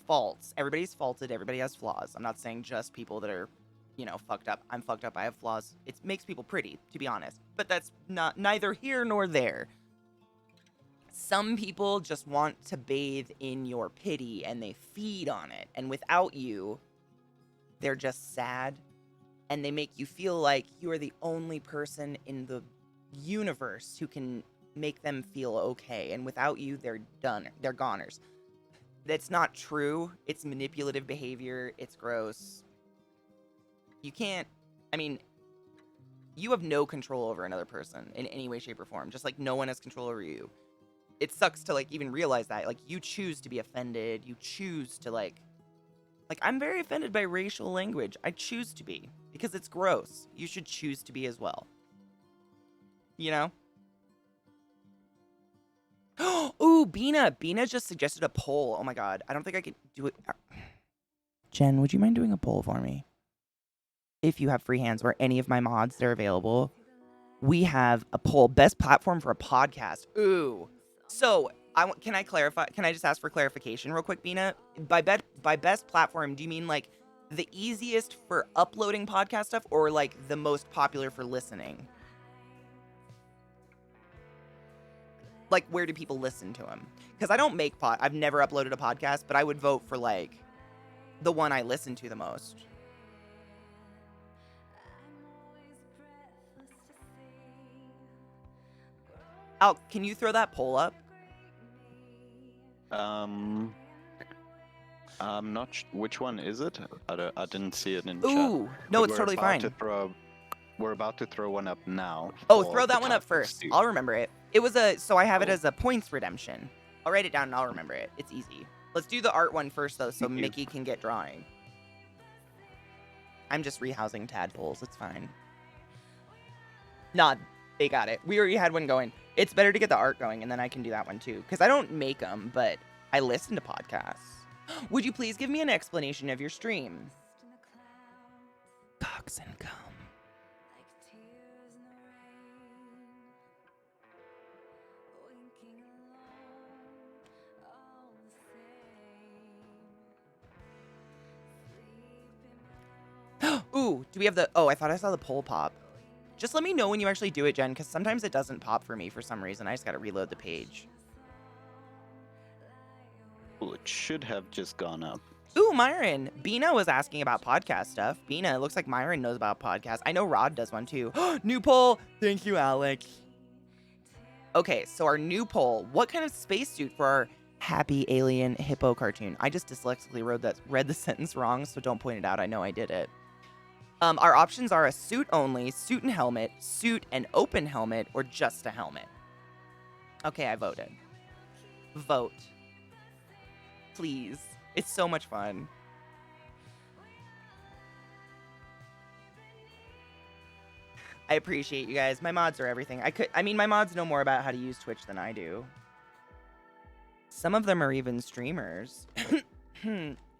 faults. Everybody's faulted. Everybody has flaws. I'm not saying just people that are, you know, fucked up. I'm fucked up. I have flaws. It makes people pretty, to be honest. But that's neither here nor there. Some people just want to bathe in your pity, and they feed on it. And without you, they're just sad. And they make you feel like you are the only person in the universe who can make them feel okay. And without you, they're done. They're goners. That's not true. It's manipulative behavior. It's gross. You can't, I mean, you have no control over another person in any way, shape, or form. Just like no one has control over you. It sucks to, like, even realize that. Like, you choose to be offended. You choose to, like, I'm very offended by racial language. I choose to be. Because it's gross. You should choose to be as well. You know? Ooh, Bina. Bina just suggested a poll. Oh my god. I don't think I could do it. Jen, would you mind doing a poll for me? If you have free hands or any of my mods that are available. We have a poll. Best platform for a podcast. Ooh. So, can I clarify? Can I just ask for clarification real quick, Bina? By best platform, do you mean like the easiest for uploading podcast stuff or like the most popular for listening? Like, where do people listen to them? Because I don't make I've never uploaded a podcast, but I would vote for like the one I listen to the most. Al, can you throw that poll up? I'm not which one is it? I didn't see it in Ooh, chat. no, But it's totally fine. We're about to throw one up now. Oh, for throw the that one up type of first. suit. I'll remember it. It was so I have it as a points redemption. I'll write it down and I'll remember it. It's easy. Let's do the art one first, though, so Mickey can get drawing. I'm just rehousing tadpoles. It's fine. Nah, they got it. We already had one going. It's better to get the art going, and then I can do that one, too. Because I don't make them, but I listen to podcasts. Would you please give me an explanation of your stream? Cocks and cum. Ooh, do we have the... Oh, I thought I saw the poll pop. Just let me know when you actually do it, Jen, because sometimes it doesn't pop for me for some reason. I just got to reload the page. Well, it should have just gone up. Ooh, Myron. Bina was asking about podcast stuff. Bina, it looks like Myron knows about podcasts. I know Rod does one, too. New poll. Thank you, Alex. Okay, so our new poll. What kind of spacesuit for our happy alien hippo cartoon? I just dyslexically read the sentence wrong, so don't point it out. I know I did it. Our options are a suit only, suit and helmet, suit and open helmet, or just a helmet. Okay, I voted. Vote. Please. It's so much fun. I appreciate you guys. My mods are everything. I mean, my mods know more about how to use Twitch than I do. Some of them are even streamers.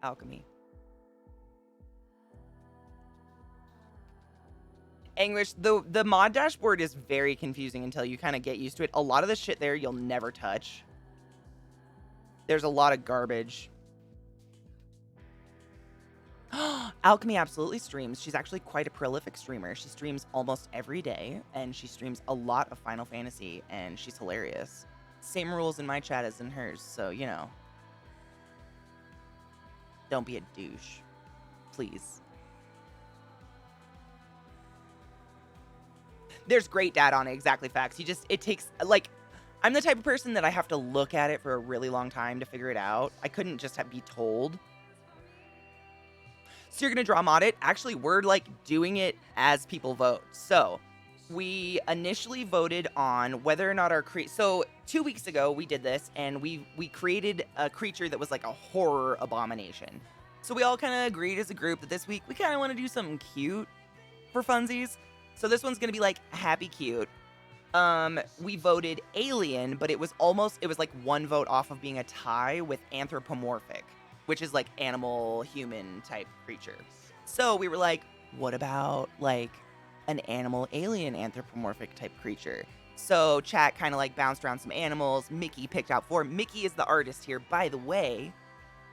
Alchemy. English, the mod dashboard is very confusing until you kind of get used to it. A lot of the shit there you'll never touch. There's a lot of garbage. Alchemy absolutely streams. She's actually quite a prolific streamer. She streams almost every day, and she streams a lot of Final Fantasy, and she's hilarious. Same rules in my chat as in hers, so, you know. Don't be a douche. Please. There's great data on it, exactly facts. It takes, like, I'm the type of person that I have to look at it for a really long time to figure it out. I couldn't just be told. So you're going to draw mod it. Actually, we're, like, doing it as people vote. So we initially voted on whether or not our so 2 weeks ago we did this, and we created a creature that was like a horror abomination. So we all kind of agreed as a group that this week we kind of want to do something cute for funsies. So this one's going to be like happy cute. We voted alien, but it was like one vote off of being a tie with anthropomorphic, which is like animal human type creature. So we were like, what about like an animal alien anthropomorphic type creature? So chat kind of like bounced around some animals. Mickey picked out 4. Mickey is the artist here. By the way,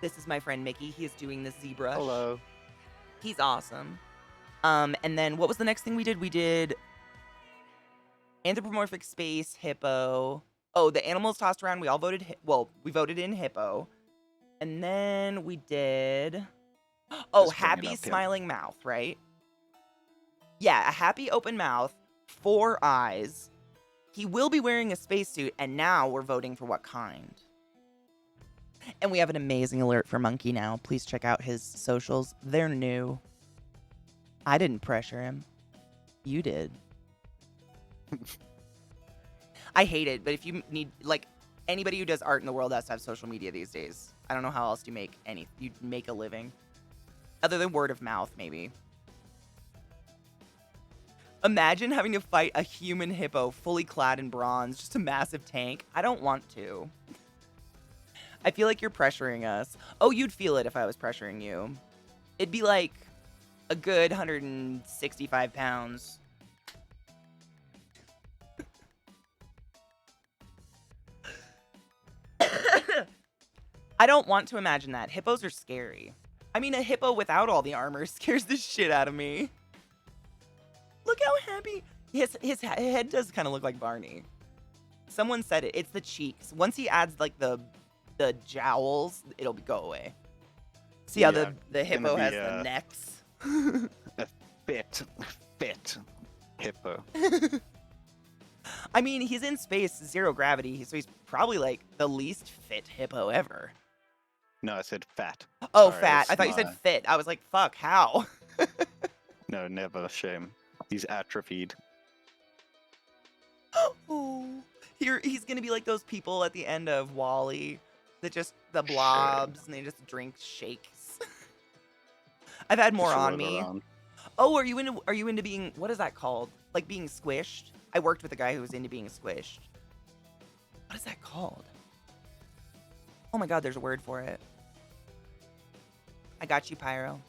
this is my friend Mickey. He is doing this ZBrush. Hello. He's awesome. And then what was the next thing we did? We did anthropomorphic space, hippo. Oh, the animals tossed around. We all voted, we voted in hippo. And then we did, happy smiling mouth, right? Yeah, a happy open mouth, 4 eyes. He will be wearing a spacesuit, and now we're voting for what kind. And we have an amazing alert for Monkey now. Please check out his socials. They're new. I didn't pressure him. You did. I hate it, but if you need, like, anybody who does art in the world has to have social media these days. I don't know how else you make a living. Other than word of mouth, maybe. Imagine having to fight a human hippo fully clad in bronze, just a massive tank. I don't want to. I feel like you're pressuring us. Oh, you'd feel it if I was pressuring you. It'd be like a good 165 pounds. I don't want to imagine that. Hippos are scary. I mean, a hippo without all the armor scares the shit out of me. Look how happy. His head does kind of look like Barney. Someone said it. It's the cheeks. Once he adds like the jowls, it'll go away. See how the hippo has the necks? A fit hippo. I mean, he's in space, 0 gravity, so he's probably like the least fit hippo ever. No, I said fat. Oh, Sorry, fat. I thought you said fit. I was like, fuck, how? No, never. Shame. He's atrophied. Oh, He's gonna be like those people at the end of Wall-E that just the blobs and they just drink shakes. I've had more Just on roll me. around. Oh, are you into being, what is that called? Like being squished? I worked with a guy who was into being squished. What is that called? Oh my god, there's a word for it. I got you, Pyro.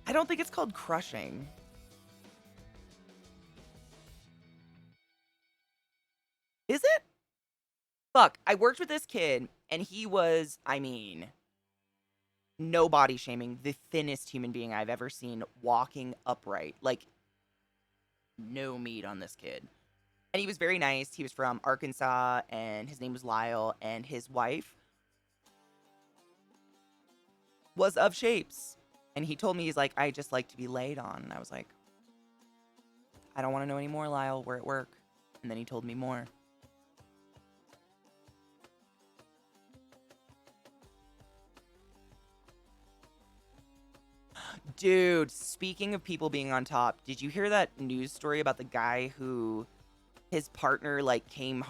I don't think it's called crushing. Is it? Fuck, I worked with this kid, and he was, I mean, no body shaming, the thinnest human being I've ever seen walking upright. Like, no meat on this kid. And he was very nice. He was from Arkansas, and his name was Lyle, and his wife was of shapes. And he told me, he's like, I just like to be laid on. And I was like, I don't want to know any more, Lyle. We're at work. And then he told me more. Dude, speaking of people being on top, did you hear that news story about the guy who his partner like came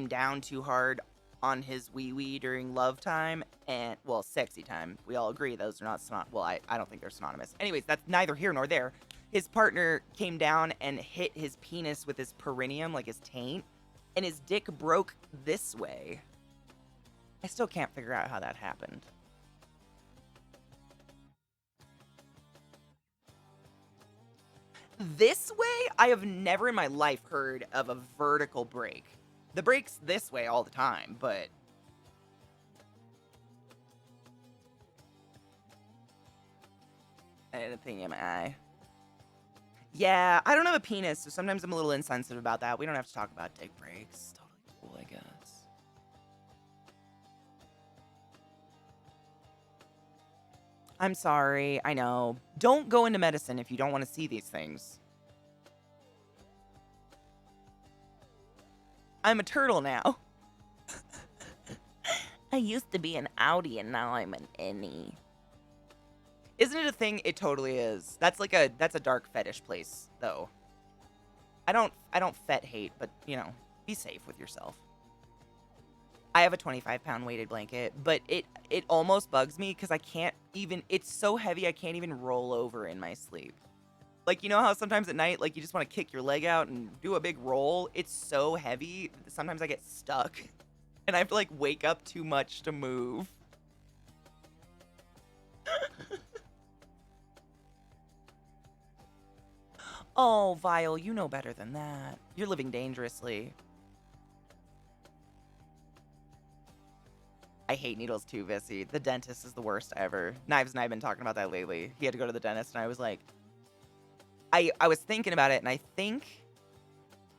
down too hard on his wee-wee during love time and, well, sexy time. We all agree those are not well, I don't think they're synonymous. Anyways, that's neither here nor there. His partner came down and hit his penis with his perineum, like his taint, and his dick broke this way. I still can't figure out how that happened. This way, I have never in my life heard of a vertical break. The break's this way all the time, but... I had a thing in my eye. Yeah, I don't have a penis, so sometimes I'm a little insensitive about that. We don't have to talk about dick breaks. Totally cool, I guess. I'm sorry, I know. Don't go into medicine if you don't want to see these things. I'm a turtle now. I used to be an outie and now I'm an innie. Isn't it a thing? It totally is. That's a dark fetish place, though. I don't fet hate, but you know, be safe with yourself. I have a 25-pound weighted blanket, but it almost bugs me because I can't even, it's so heavy I can't even roll over in my sleep. Like, you know how sometimes at night, like, you just want to kick your leg out and do a big roll? It's so heavy, sometimes I get stuck. And I have to, like, wake up too much to move. Oh, Vile, you know better than that. You're living dangerously. I hate needles too, Vissy. The dentist is the worst ever. Knives and I have been talking about that lately. He had to go to the dentist, and I was like... I was thinking about it, and I think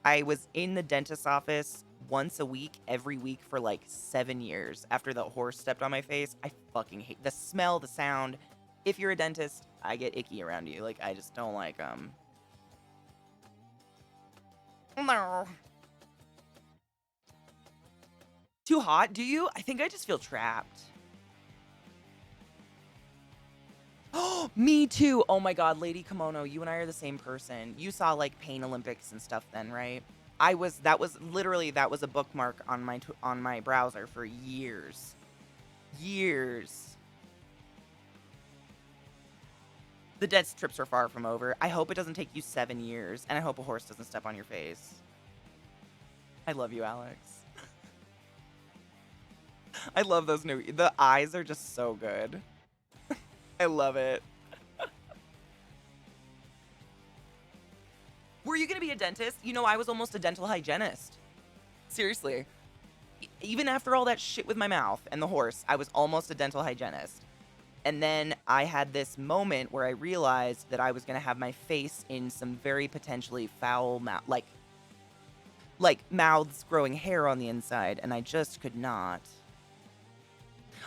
I was in the dentist's office once a week, every week for like 7 years. After the horse stepped on my face, I fucking hate the smell, the sound. If you're a dentist, I get icky around you. Like, I just don't like, No. Too hot, do you? I think I just feel trapped. Oh, me too. Oh my god, Lady Kimono, you and I are the same person. You saw like Pain Olympics and stuff then, right? That was a bookmark on my browser for years. Years. The dead strips are far from over. I hope it doesn't take you 7 years, and I hope a horse doesn't step on your face. I love you, Alex. I love those the eyes are just so good. I love it. Were you gonna be a dentist? You know, I was almost a dental hygienist. Seriously. Even after all that shit with my mouth and the horse, I was almost a dental hygienist. And then I had this moment where I realized that I was gonna have my face in some very potentially foul mouth, like mouths growing hair on the inside, and I just could not.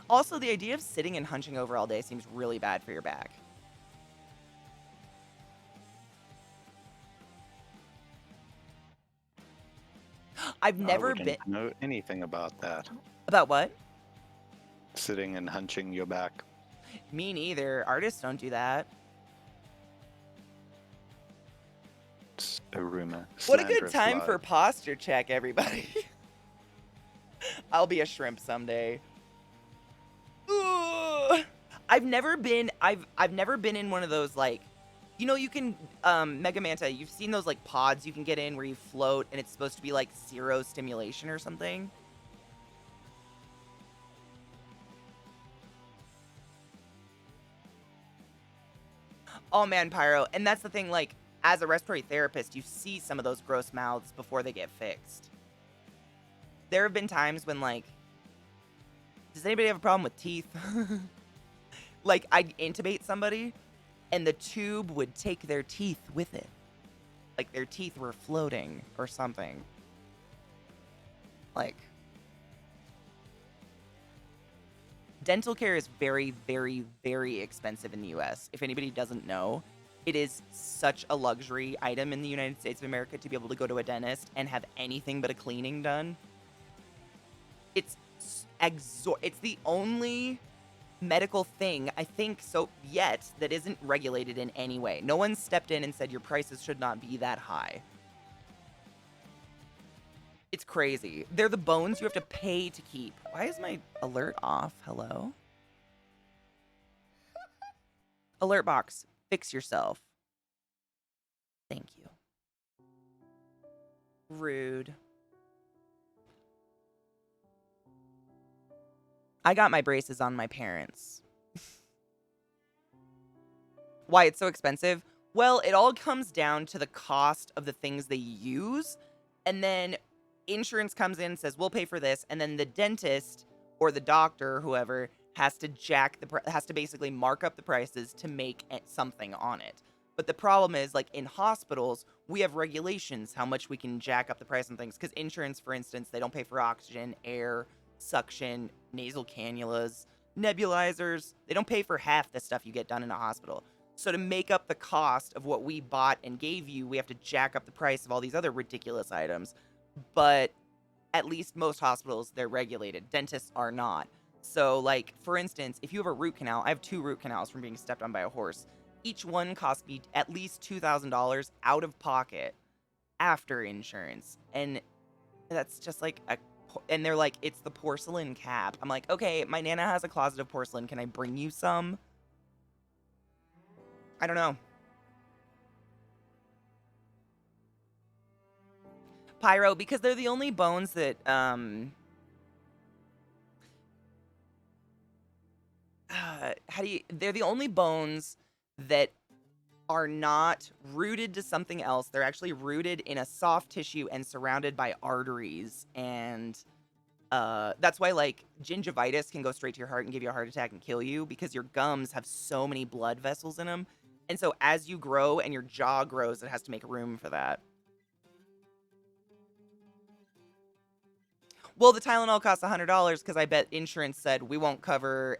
Also, the idea of sitting and hunching over all day seems really bad for your back. I've never I wouldn't been... know anything about that. About what? Sitting and hunching your back. Me neither. Artists don't do that. a rumor. What a good Slanderous time lie. for posture check, everybody. I'll be a shrimp someday. Ooh. I've never been in one of those, like, you know, you can Mega Manta, you've seen those like pods you can get in where you float and it's supposed to be like zero stimulation or something. Oh man, Pyro. And that's the thing, like, as a respiratory therapist, you see some of those gross mouths before they get fixed. There have been times when, like, does anybody have a problem with teeth? Like, I'd intubate somebody, and the tube would take their teeth with it. Like, their teeth were floating or something. Like, dental care is very, very, very expensive in the US. If anybody doesn't know, it is such a luxury item in the United States of America to be able to go to a dentist and have anything but a cleaning done. It's the only medical thing, I think so yet, that isn't regulated in any way. No one stepped in and said your prices should not be that high. It's crazy. They're the bones you have to pay to keep. Why is my alert off? Hello? Alert box, fix yourself. Thank you. Rude. I got my braces on my parents. Why it's so expensive? Well, it all comes down to the cost of the things they use. And then insurance comes in and says, we'll pay for this. And then the dentist or the doctor, whoever, has to basically mark up the prices to make something on it. But the problem is, like, in hospitals, we have regulations how much we can jack up the price on things. Because insurance, for instance, they don't pay for oxygen, air, suction, nasal cannulas, nebulizers. They don't pay for half the stuff you get done in a hospital. So to make up the cost of what we bought and gave you, we have to jack up the price of all these other ridiculous items. But at least most hospitals, they're regulated. Dentists are not. So, like, for instance, if you have a root canal, I have 2 root canals from being stepped on by a horse. Each one cost me at least $2,000 out of pocket after insurance. And that's just like and they're like, it's the porcelain cap. I'm like, okay, my Nana has a closet of porcelain. Can I bring you some? I don't know. Pyro, because they're the only bones that, they're the only bones that are not rooted to something else. They're actually rooted in a soft tissue and surrounded by arteries. And that's why, like, gingivitis can go straight to your heart and give you a heart attack and kill you, because your gums have so many blood vessels in them. And so as you grow and your jaw grows, it has to make room for that. Well, the Tylenol costs $100 because I bet insurance said we won't cover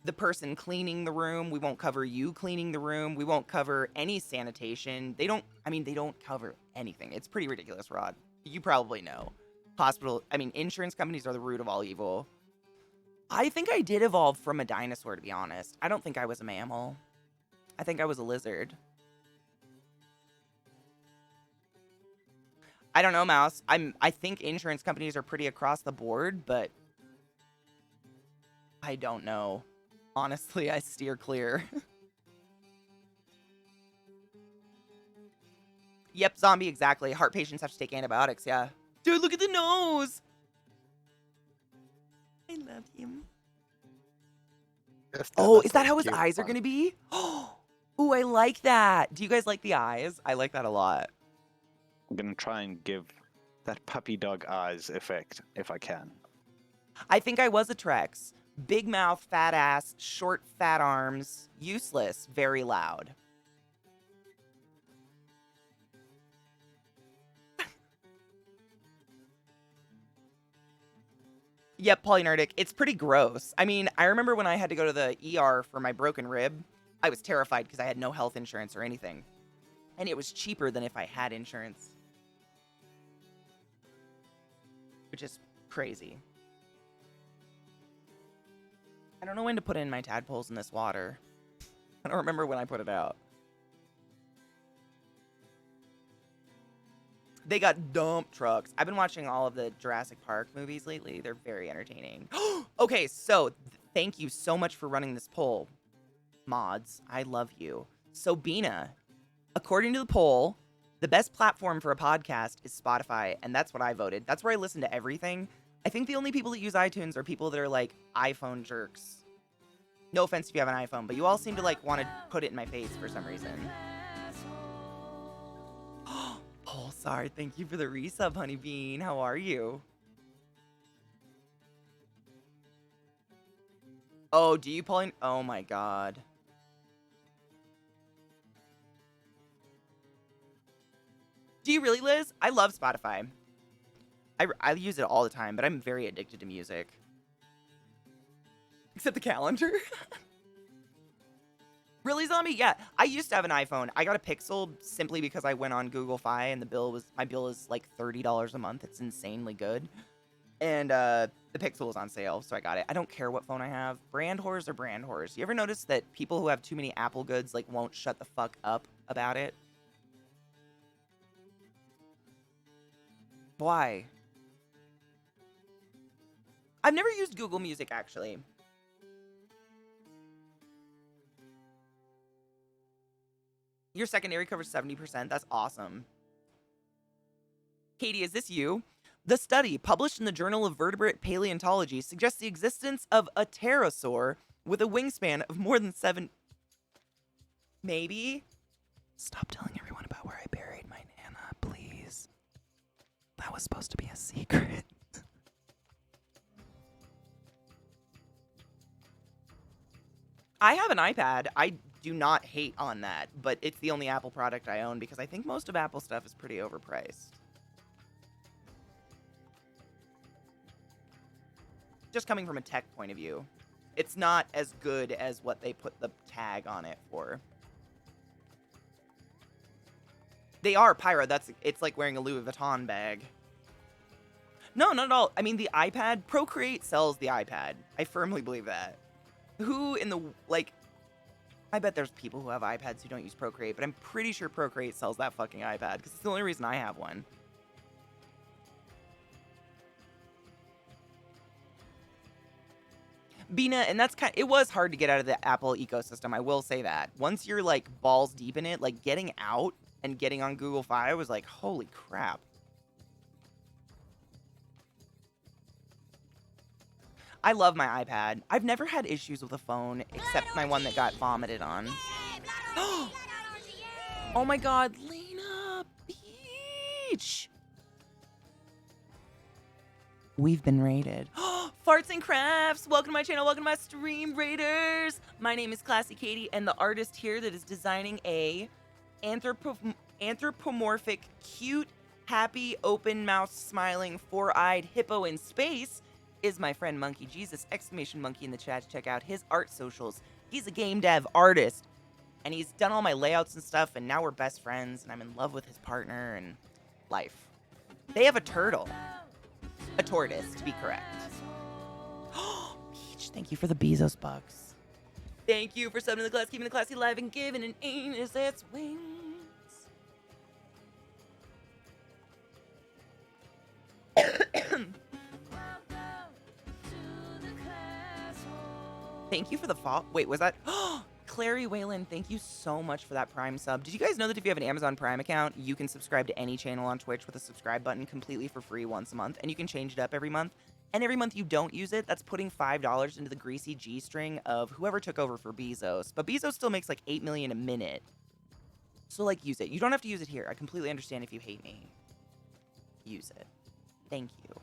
the person cleaning the room. We won't cover you cleaning the room. We won't cover any sanitation. They don't cover anything. It's pretty ridiculous, Rod. You probably know. Insurance companies are the root of all evil. I think I did evolve from a dinosaur, to be honest. I don't think I was a mammal. I think I was a lizard. I don't know, Mouse. I think insurance companies are pretty across the board, but I don't know. Honestly, I steer clear. Yep, zombie, exactly. Heart patients have to take antibiotics, yeah. Dude, look at the nose! I love him. Oh, is that how his eyes are gonna be? Oh, I like that. Do you guys like the eyes? I like that a lot. I'm gonna try and give that puppy dog eyes effect if I can. I think I was a Trex. Big mouth, fat ass, short, fat arms, useless, very loud. Yep, polynardic. It's pretty gross. I mean, I remember when I had to go to the ER for my broken rib, I was terrified because I had no health insurance or anything. And it was cheaper than if I had insurance. Which is crazy. I don't know when to put in my tadpoles in this water. I don't remember when I put it out. They got dump trucks. I've been watching all of the Jurassic Park movies lately. They're very entertaining. Okay, so thank you so much for running this poll. Mods, I love you. So, Bina, according to the poll, the best platform for a podcast is Spotify, and that's what I voted. That's where I listen to everything. I think the only people that use iTunes are people that are like iPhone jerks. No offense if you have an iPhone, but you all seem to like want to put it in my face for some reason. Pulsar, thank you for the resub, Honey Bean. How are you? Oh, do you, Pauline? Oh my god. Do you really, Liz? I love Spotify. I use it all the time, but I'm very addicted to music. Except the calendar. Really, Zombie? Yeah, I used to have an iPhone. I got a Pixel simply because I went on Google Fi and my bill is like $30 a month. It's insanely good. And the Pixel was on sale, so I got it. I don't care what phone I have. Brand whores are brand whores. You ever notice that people who have too many Apple goods like won't shut the fuck up about it? Why? I've never used Google Music, actually. Your secondary covers 70%. That's awesome. Katie, is this you? The study, published in the Journal of Vertebrate Paleontology, suggests the existence of a pterosaur with a wingspan of more than 7... Maybe? Stop telling everyone about where I buried my Nana, please. That was supposed to be a secret. I have an iPad. I do not hate on that, but it's the only Apple product I own because I think most of Apple stuff is pretty overpriced. Just coming from a tech point of view, it's not as good as what they put the tag on it for. They are, Pyra. It's like wearing a Louis Vuitton bag. No, not at all. I mean, the iPad, Procreate sells the iPad. I firmly believe that. Who in the, like, I bet there's people who have iPads who don't use Procreate, but I'm pretty sure Procreate sells that fucking iPad because it's the only reason I have one. Bina, and that's it was hard to get out of the Apple ecosystem, I will say that. Once you're like balls deep in it, like getting out and getting on Google Fi was like, holy crap. I love my iPad. I've never had issues with a phone except my one that got vomited on. Oh my god, Lena Beach! We've been raided. Farts and Crafts! Welcome to my channel, welcome to my stream, raiders! My name is ClassyKatie, and the artist here that is designing a anthropomorphic, cute, happy, open-mouthed, smiling, four-eyed hippo in space is my friend Monkey Jesus, exclamation monkey in the chat to check out his art socials. He's a game dev artist, and he's done all my layouts and stuff, and now we're best friends, and I'm in love with his partner and life. They have a turtle. A tortoise, to be correct. Peach, thank you for the Bezos bucks. Thank you for subbing the class, keeping the classy alive, and giving an anus its wings. Thank you for the fall. Wait, was that? Clary Whalen, thank you so much for that Prime sub. Did you guys know that if you have an Amazon Prime account, you can subscribe to any channel on Twitch with a subscribe button completely for free once a month, and you can change it up every month? And every month you don't use it, that's putting $5 into the greasy G-string of whoever took over for Bezos. But Bezos still makes like $8 million a minute. So, like, use it. You don't have to use it here. I completely understand if you hate me. Use it. Thank you.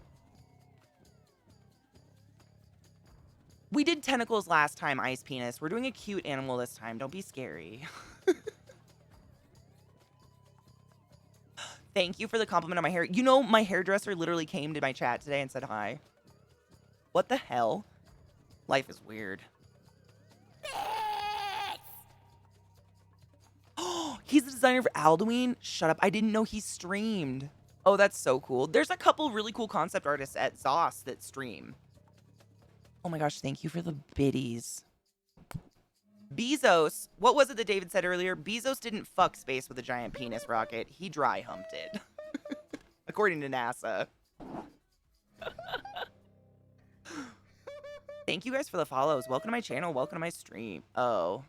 We did tentacles last time, Ice Penis. We're doing a cute animal this time. Don't be scary. Thank you for the compliment on my hair. You know, my hairdresser literally came to my chat today and said hi. What the hell? Life is weird. Oh, he's the designer for Alduin? Shut up. I didn't know he streamed. Oh, that's so cool. There's a couple really cool concept artists at Zos that stream. Oh my gosh, thank you for the biddies. Bezos, what was it that David said earlier? Bezos didn't fuck space with a giant penis rocket. He dry humped it. according to NASA. Thank you guys for the follows. Welcome to my channel. Welcome to my stream. Oh.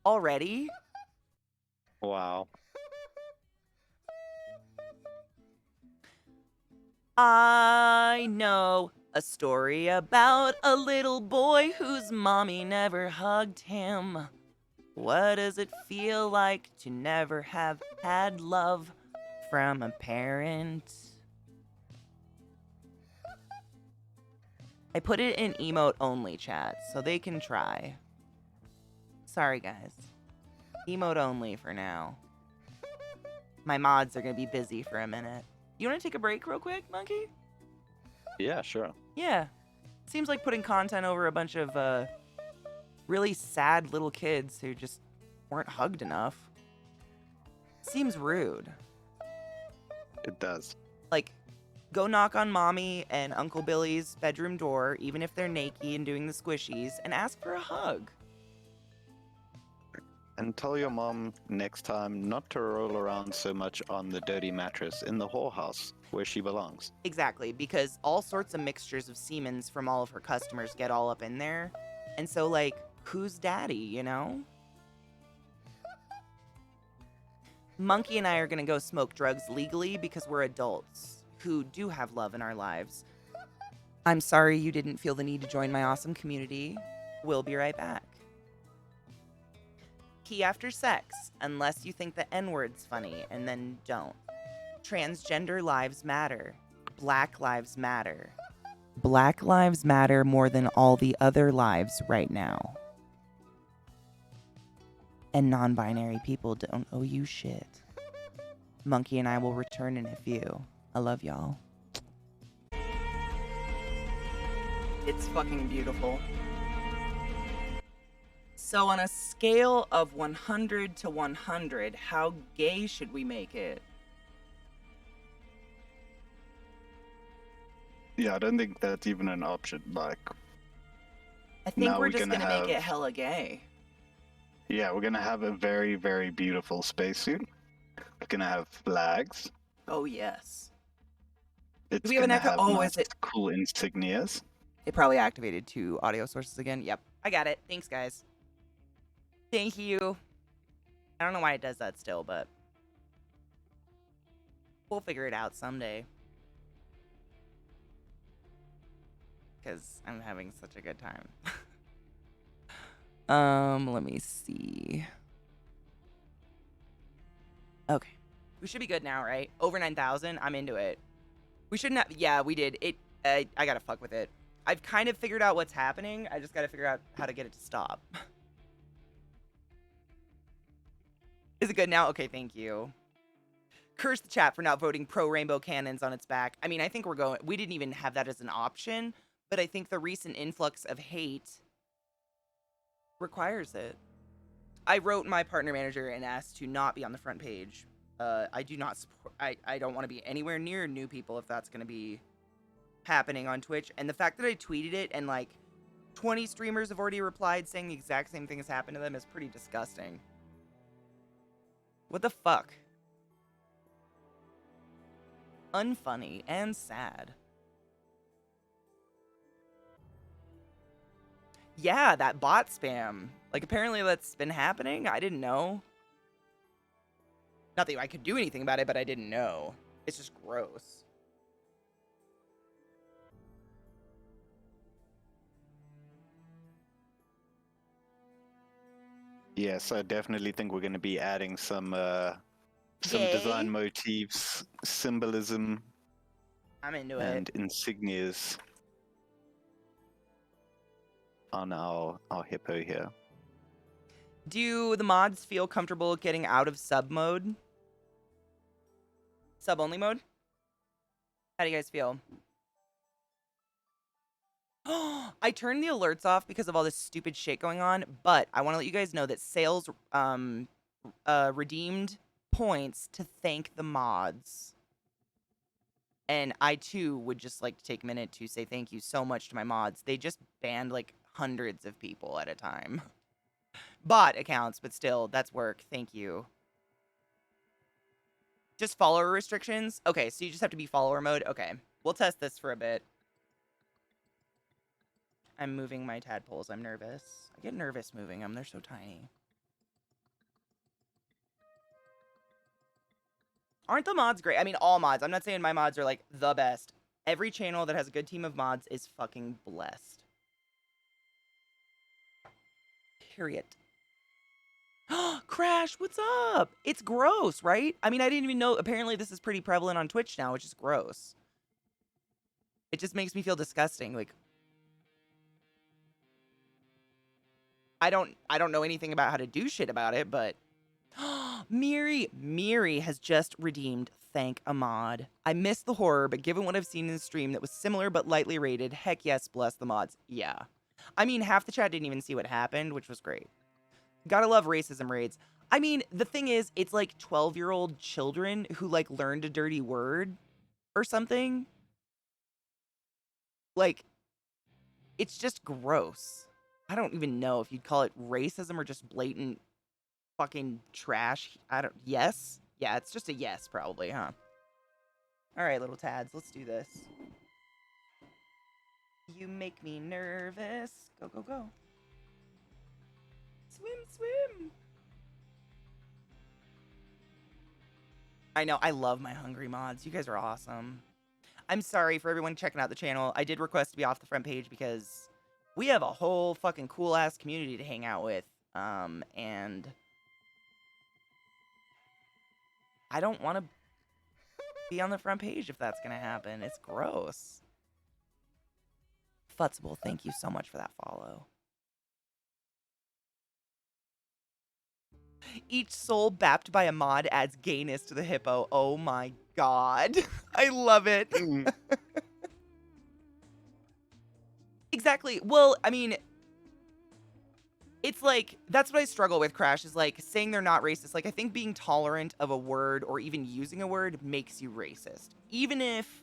Already? Wow. I know a story about a little boy whose mommy never hugged him. What does it feel like to never have had love from a parent? I put it in emote only chat so they can try. Sorry guys. Emote only for now. My mods are gonna be busy for a minute. You wanna take a break real quick, Monkey? Yeah, sure. Yeah. Seems like putting content over a bunch of really sad little kids who just weren't hugged enough. Seems rude. It does. Like, go knock on Mommy and Uncle Billy's bedroom door, even if they're naked and doing the squishies, and ask for a hug. And tell your mom next time not to roll around so much on the dirty mattress in the whorehouse where she belongs. Exactly, because all sorts of mixtures of semens from all of her customers get all up in there. And so, like, who's daddy, you know? Monkey and I are gonna go smoke drugs legally because we're adults who do have love in our lives. I'm sorry you didn't feel the need to join my awesome community. We'll be right back. Key after sex, unless you think the N-word's funny, and then don't. Transgender lives matter. Black lives matter. Black lives matter more than all the other lives right now. And non-binary people don't owe you shit. Monkey and I will return in a few. I love y'all. It's fucking beautiful. So on a scale of 100 to 100, how gay should we make it? Yeah, I don't think that's even an option. Like, I think Now we're we're just gonna gonna make it have- hella gay. yeah, we're gonna have a very, very beautiful spacesuit. We're gonna have flags. Oh yes. It's we have an gonna echo? have Oh, nice, is it- cool insignias. It probably activated 2 audio sources again. Yep, I got it. Thanks, guys. Thank you. I don't know why it does that still, but we'll figure it out someday. Because I'm having such a good time. Let me see. Okay. We should be good now, right? Over 9,000. I'm into it. We shouldn't have. Yeah, we did. I gotta fuck with it. I've kind of figured out what's happening. I just gotta figure out how to get it to stop. Is it good now? Okay, thank you. Curse the chat for not voting pro rainbow cannons on its back. I mean, I think we didn't even have that as an option, but I think the recent influx of hate requires it. I wrote my partner manager and asked to not be on the front page. I do not support, I don't want to be anywhere near new people if that's going to be happening on Twitch. And the fact that I tweeted it and like 20 streamers have already replied saying the exact same thing has happened to them is pretty disgusting. What the fuck? Unfunny and sad. Yeah, that bot spam. Like, apparently that's been happening. I didn't know. Not that I could do anything about it, but I didn't know. It's just gross. Yes, I definitely think we're going to be adding some Yay. design motifs, symbolism, I'm into and it. insignias on our hippo here. Do the mods feel comfortable getting out of sub mode? Sub only mode? How do you guys feel? I turned the alerts off because of all this stupid shit going on, but I want to let you guys know that sales redeemed points to thank the mods. And I too would just like to take a minute to say thank you so much to my mods. They just banned like hundreds of people at a time. Bot accounts, but still, that's work. Thank you. Just follower restrictions? Okay, so you just have to be follower mode? Okay. We'll test this for a bit. I'm moving my tadpoles. I'm nervous. I get nervous moving them. They're so tiny. Aren't the mods great? I mean, all mods. I'm not saying my mods are, like, the best. Every channel that has a good team of mods is fucking blessed. Period. Crash, what's up? It's gross, right? I mean, I didn't even know. Apparently, this is pretty prevalent on Twitch now, which is gross. It just makes me feel disgusting. Like, I don't know anything about how to do shit about it, but Miri has just redeemed Thank a Mod. I missed the horror, but given what I've seen in the stream that was similar but lightly rated, heck yes, bless the mods. Yeah. I mean, half the chat didn't even see what happened, which was great. Gotta love racism raids. I mean, the thing is, it's like 12-year-old children who, like, learned a dirty word or something. Like, it's just gross. I don't even know if you'd call it racism or just blatant fucking trash. Yes? Yeah, it's just a yes, probably, huh? Alright, little tads, let's do this. You make me nervous. Go, go, go. Swim, swim. I know, I love my hungry mods. You guys are awesome. I'm sorry for everyone checking out the channel. I did request to be off the front page because we have a whole fucking cool-ass community to hang out with. And I don't want to be on the front page if that's going to happen. It's gross. Futzable, thank you so much for that follow. Each soul bapped by a mod adds gayness to the hippo. Oh my god. I love it. Exactly. Well, I mean, it's like, that's what I struggle with, Crash, is like saying they're not racist. Like, I think being tolerant of a word or even using a word makes you racist. Even if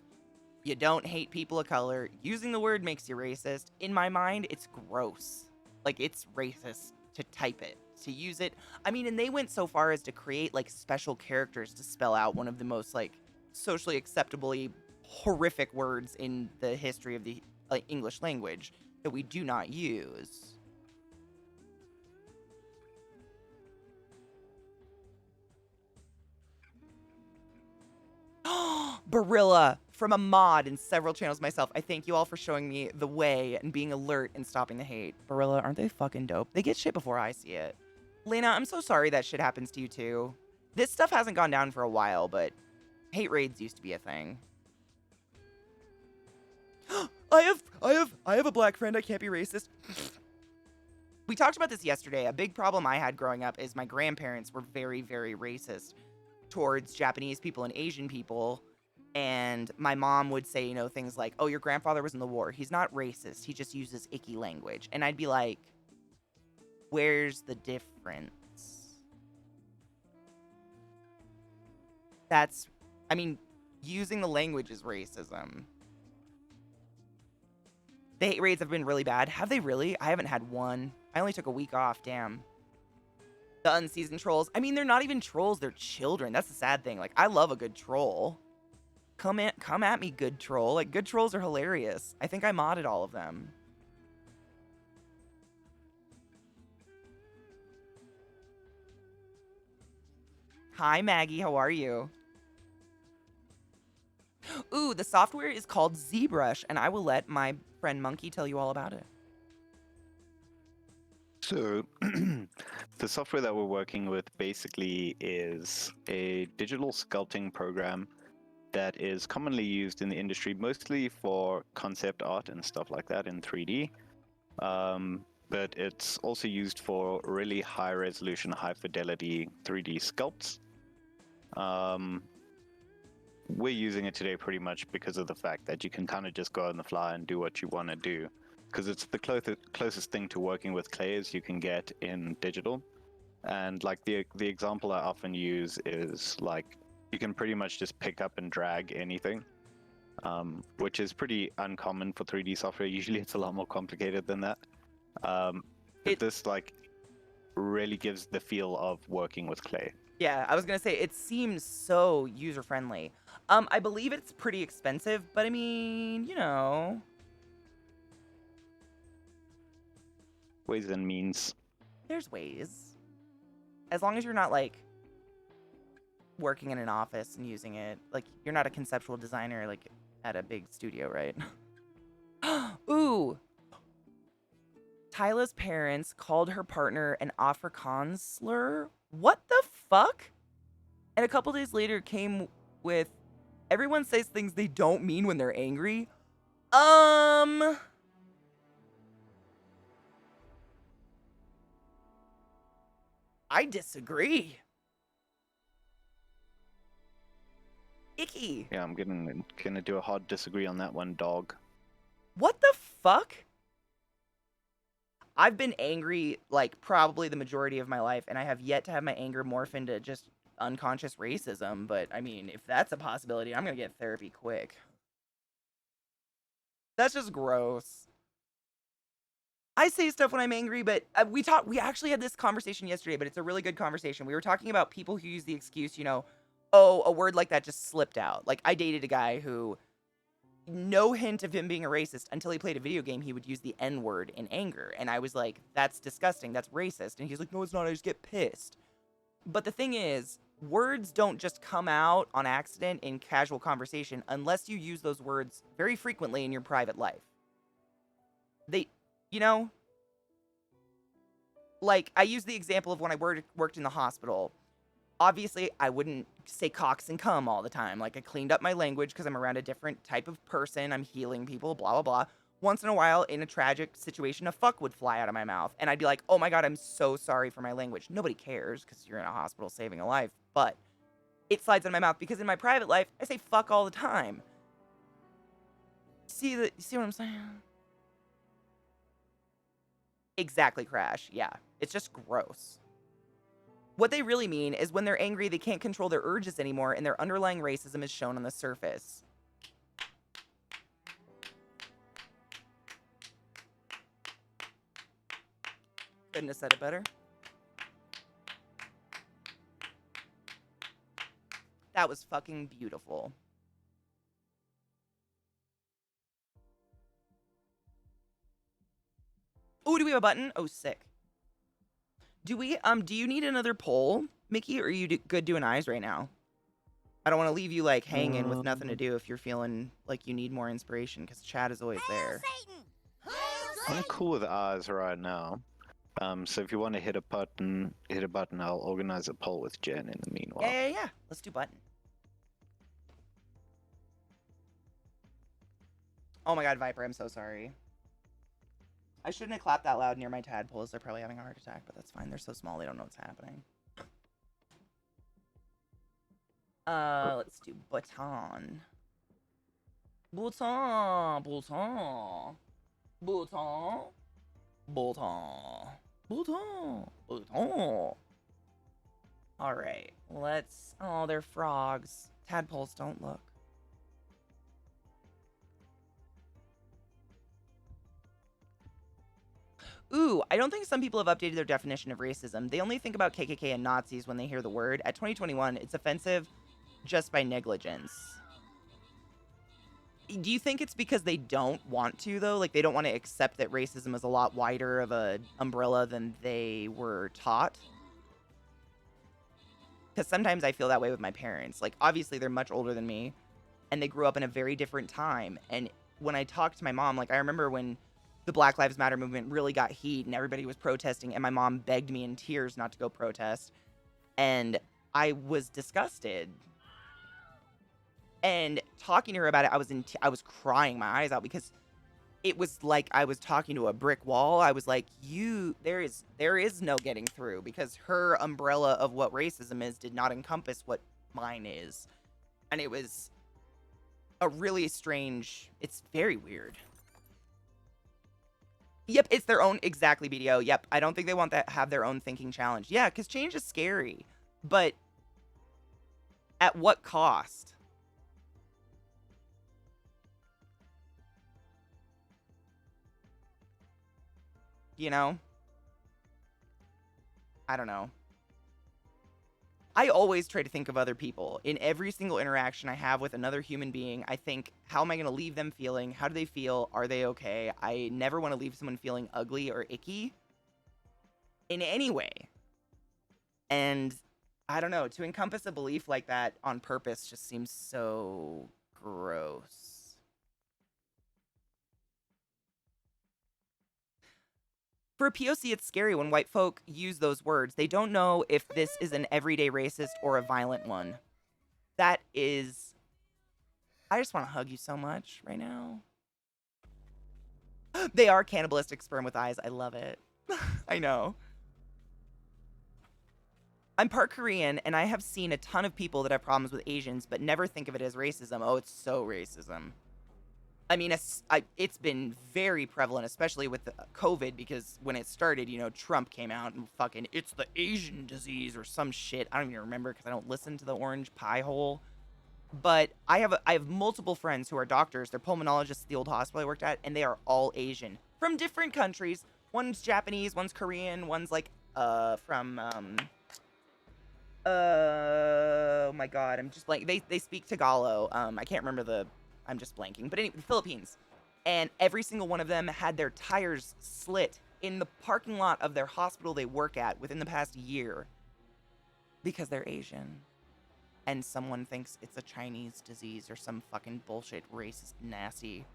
you don't hate people of color, using the word makes you racist. In my mind, it's gross. Like, it's racist to type it, to use it. I mean, and they went so far as to create, like, special characters to spell out one of the most, like, socially acceptably horrific words in the history of the English language that we do not use. Barilla, from a mod in several channels myself. I thank you all for showing me the way and being alert and stopping the hate. Barilla, aren't they fucking dope? They get shit before I see it. Lena, I'm so sorry that shit happens to you too. This stuff hasn't gone down for a while, but hate raids used to be a thing. I have a black friend. I can't be racist. We talked about this yesterday. A big problem I had growing up is my grandparents were very, very racist towards Japanese people and Asian people. And my mom would say, you know, things like, oh, your grandfather was in the war. He's not racist. He just uses icky language. And I'd be like, where's the difference? That's, I mean, using the language is racism. The hate raids have been really bad. Have they really? I haven't had one. I only took a week off. Damn. The unseasoned trolls. I mean, they're not even trolls. They're children. That's the sad thing. Like, I love a good troll. Come at me, good troll. Like, good trolls are hilarious. I think I modded all of them. Hi, Maggie. How are you? Ooh, the software is called ZBrush, and I will let my friend Monkey tell you all about it. So, the software that we're working with basically is a digital sculpting program that is commonly used in the industry, mostly for concept art and stuff like that in 3D. But it's also used for really high resolution, high fidelity 3D sculpts. We're using it today pretty much because of the fact that you can kind of just go on the fly and do what you want to do. Because it's the closest thing to working with clay as you can get in digital. And like the example I often use is like, you can pretty much just pick up and drag anything, which is pretty uncommon for 3D software. Usually it's a lot more complicated than that. This like, really gives the feel of working with clay. Yeah, I was gonna say it seems so user friendly. I believe it's pretty expensive, but I mean, you know, Ways and means. there's ways. As long as you're not like working in an office and using it, like you're not a conceptual designer like at a big studio, right? Ooh. Tyla's parents called her partner an Afrikaans slur. What the fuck? And a couple days later came with everyone says things they don't mean when they're angry. I disagree. Icky. Yeah, I'm gonna do a hard disagree on that one, dog. What the fuck? I've been angry like probably the majority of my life, and I have yet to have my anger morph into just unconscious racism. But I mean, if that's a possibility, I'm gonna get therapy quick. That's just gross. I say stuff when I'm angry, but we actually had this conversation yesterday, but it's a really good conversation. We were talking about people who use the excuse, you know, oh, a word like that just slipped out. Like I dated a guy who no hint of him being a racist until he played a video game, he would use the N-word in anger. And I was like, that's disgusting. That's racist. And he's like, no, it's not. I just get pissed. But the thing is, words don't just come out on accident in casual conversation unless you use those words very frequently in your private life. They, you know, like I use the example of when I worked in the hospital. Obviously, I wouldn't say cocks and cum all the time. Like, I cleaned up my language because I'm around a different type of person. I'm healing people, blah, blah, blah. Once in a while, in a tragic situation, a fuck would fly out of my mouth. And I'd be like, oh my God, I'm so sorry for my language. Nobody cares because you're in a hospital saving a life. But it slides out of my mouth because in my private life, I say fuck all the time. See what I'm saying? Exactly, Crash. Yeah. It's just gross. What they really mean is when they're angry, they can't control their urges anymore, and their underlying racism is shown on the surface. Couldn't have said it better. That was fucking beautiful. Oh, do we have a button? Oh, sick. Do you need another poll, Mickey, or are you good doing eyes right now? I don't want to leave you, like, hanging with nothing to do if you're feeling like you need more inspiration, because chat is always there. I'm cool with eyes right now. So if you want to hit a button, I'll organize a poll with Jen in the meanwhile. Yeah. Let's do button. Oh my God, Viper, I'm so sorry. I shouldn't have clapped that loud near my tadpoles. They're probably having a heart attack, but that's fine. They're so small, they don't know what's happening. Let's do button. Button. Alright, let's... Oh, they're frogs. Tadpoles don't look. Ooh, I don't think some people have updated their definition of racism. They only think about KKK and Nazis when they hear the word. At 2021, it's offensive just by negligence. Do you think it's because they don't want to, though? Like, they don't want to accept that racism is a lot wider of an umbrella than they were taught? Because sometimes I feel that way with my parents. Like, obviously, they're much older than me, and they grew up in a very different time. And when I talked to my mom, like, I remember when the Black Lives Matter movement really got heat and everybody was protesting, and my mom begged me in tears not to go protest. And I was disgusted. And talking to her about it, I was crying my eyes out because it was like I was talking to a brick wall. I was like, there is no getting through, because her umbrella of what racism is did not encompass what mine is. And it was a really strange, it's very weird. Yep, it's their own, exactly, BDO. Yep, I don't think they want that, have their own thinking challenge. Yeah, because change is scary, but at what cost? You know? I don't know. I always try to think of other people. In every single interaction I have with another human being, I think, how am I going to leave them feeling? How do they feel? Are they okay? I never want to leave someone feeling ugly or icky in any way. And I don't know, to encompass a belief like that on purpose just seems so gross. For a POC, it's scary when white folk use those words. They don't know if this is an everyday racist or a violent one. That is... I just want to hug you so much right now. They are cannibalistic sperm with eyes. I love it. I know. I'm part Korean, and I have seen a ton of people that have problems with Asians, but never think of it as racism. Oh, it's so racism. I mean, it's been very prevalent, especially with the COVID, because when it started, you know, Trump came out and fucking, it's the Asian disease or some shit. I don't even remember because I don't listen to the orange pie hole. But I have multiple friends who are doctors. They're pulmonologists at the old hospital I worked at, and they are all Asian from different countries. One's Japanese, one's Korean, one's like from oh my god, I'm just like they speak Tagalog. I can't remember I'm just blanking. But anyway, the Philippines. And every single one of them had their tires slit in the parking lot of their hospital they work at within the past year because they're Asian. And someone thinks it's a Chinese disease or some fucking bullshit, racist, nasty.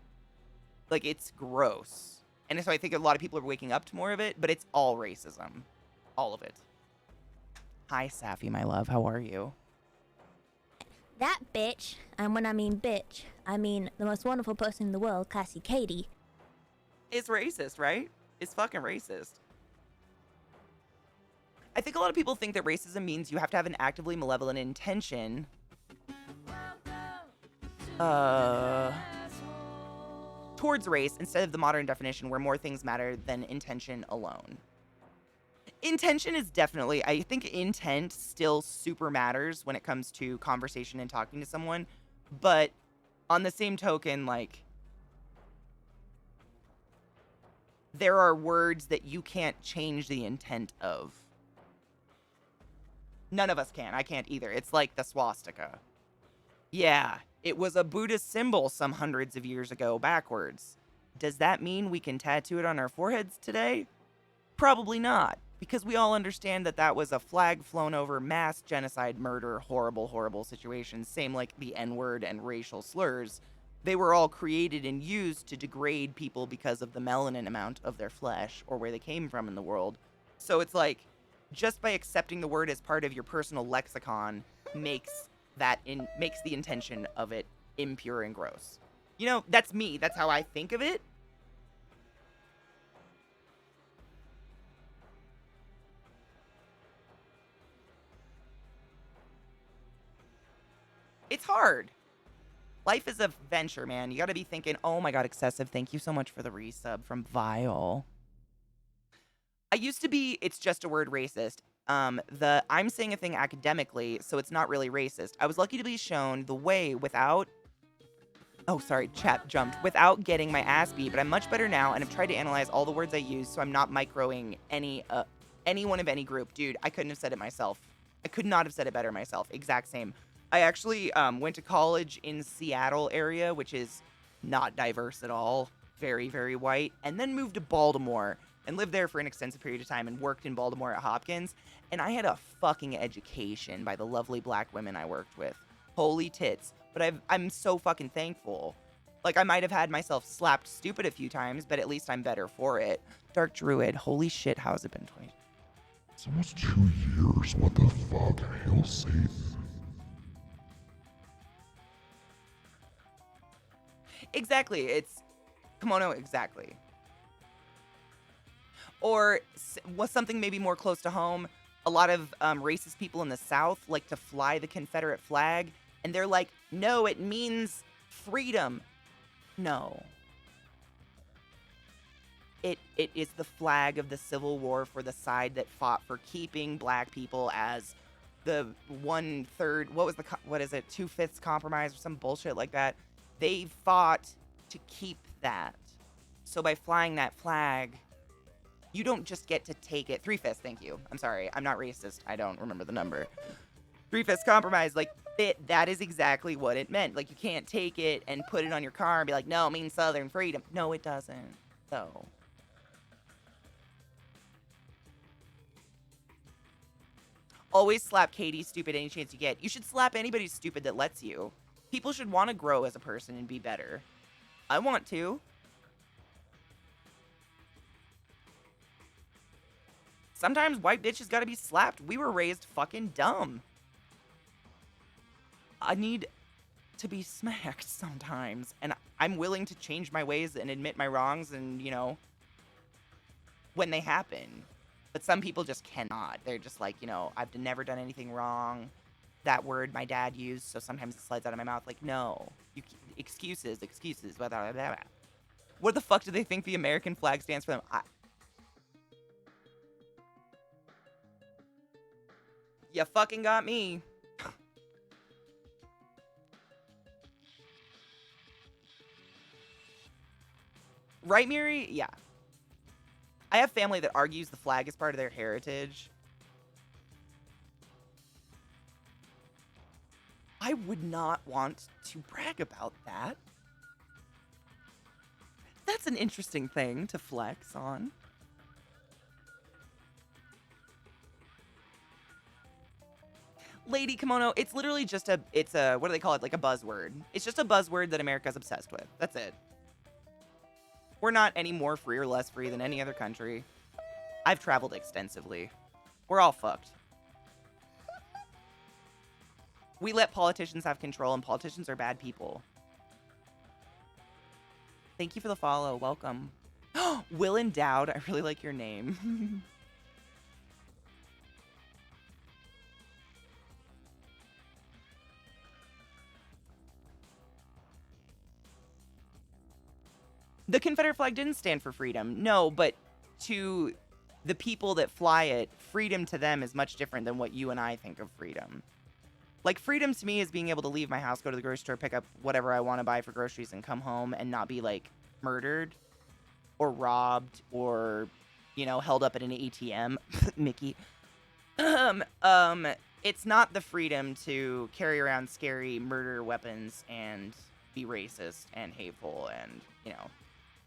Like, it's gross. And so I think a lot of people are waking up to more of it, but it's all racism. All of it. Hi, Safi, my love. How are you? That bitch, and when I mean bitch, I mean the most wonderful person in the world, ClassyKatie. It's racist, right? It's fucking racist. I think a lot of people think that racism means you have to have an actively malevolent intention. Towards race instead of the modern definition where more things matter than intention alone. Intention is definitely, I think intent still super matters when it comes to conversation and talking to someone. But on the same token, like, there are words that you can't change the intent of. None of us can. I can't either. It's like the swastika. Yeah, it was a Buddhist symbol some hundreds of years ago backwards. Does that mean we can tattoo it on our foreheads today? Probably not, because we all understand that that was a flag flown over mass genocide, murder, horrible, horrible situations. Same like the N-word and racial slurs. They were all created and used to degrade people because of the melanin amount of their flesh or where they came from in the world. So it's like, just by accepting the word as part of your personal lexicon makes the intention of it impure and gross. You know, that's me. That's how I think of it. It's hard. Life is a venture, man. You gotta be thinking, oh my god, excessive. Thank you so much for the resub from Vile. I used to be, it's just a word racist. I'm saying a thing academically, so it's not really racist. I was lucky to be shown the way without, oh, sorry, chat jumped, without getting my ass beat, but I'm much better now, and I've tried to analyze all the words I use, so I'm not microing anyone of any group. Dude, I couldn't have said it myself. I could not have said it better myself. Exact same. I actually went to college in Seattle area, which is not diverse at all. Very, very white. And then moved to Baltimore and lived there for an extensive period of time and worked in Baltimore at Hopkins. And I had a fucking education by the lovely black women I worked with. Holy tits. But I'm so fucking thankful. Like, I might have had myself slapped stupid a few times, but at least I'm better for it. Dark Druid, holy shit, how has it been 20? It's almost 2 years. What the fuck? Hail Satan. Exactly. It's kimono, exactly. Or was something maybe more close to home. A lot of racist people in the South like to fly the Confederate flag, and they're like, no, it means freedom. No. It is the flag of the Civil War for the side that fought for keeping black people as the 1/3, what is it, 2/5 compromise or some bullshit like that. They fought to keep that. So by flying that flag, You don't just get to take it. 3/5, thank you. I'm sorry. I'm not racist. I don't remember the number. 3/5 compromise, like, that is exactly what it meant. Like, you can't take it and put it on your car and be like, no, it means Southern freedom. No, it doesn't. So. Always slap Katie stupid any chance you get. You should slap anybody stupid that lets you. People should want to grow as a person and be better. I want to. Sometimes white bitches gotta be slapped. We were raised fucking dumb. I need to be smacked sometimes. And I'm willing to change my ways and admit my wrongs and, you know, when they happen. But some people just cannot. They're just like, you know, I've never done anything wrong. That word my dad used, so sometimes it slides out of my mouth. Like, no. Excuses. Blah, blah, blah, blah. What the fuck do they think the American flag stands for them? You fucking got me. Right, Miri? Yeah. I have family that argues the flag is part of their heritage. I would not want to brag about that. That's an interesting thing to flex on. Lady kimono, it's literally just it's a, what do they call it? Like a buzzword. It's just a buzzword that America's obsessed with. That's it. We're not any more free or less free than any other country. I've traveled extensively. We're all fucked. We let politicians have control, and politicians are bad people. Thank you for the follow. Welcome. Will Endowed. I really like your name. The Confederate flag didn't stand for freedom. No, but to the people that fly it, freedom to them is much different than what you and I think of freedom. Like, freedom to me is being able to leave my house, go to the grocery store, pick up whatever I want to buy for groceries, and come home and not be, like, murdered or robbed or, you know, held up at an ATM. Mickey. It's not the freedom to carry around scary murder weapons and be racist and hateful and, you know.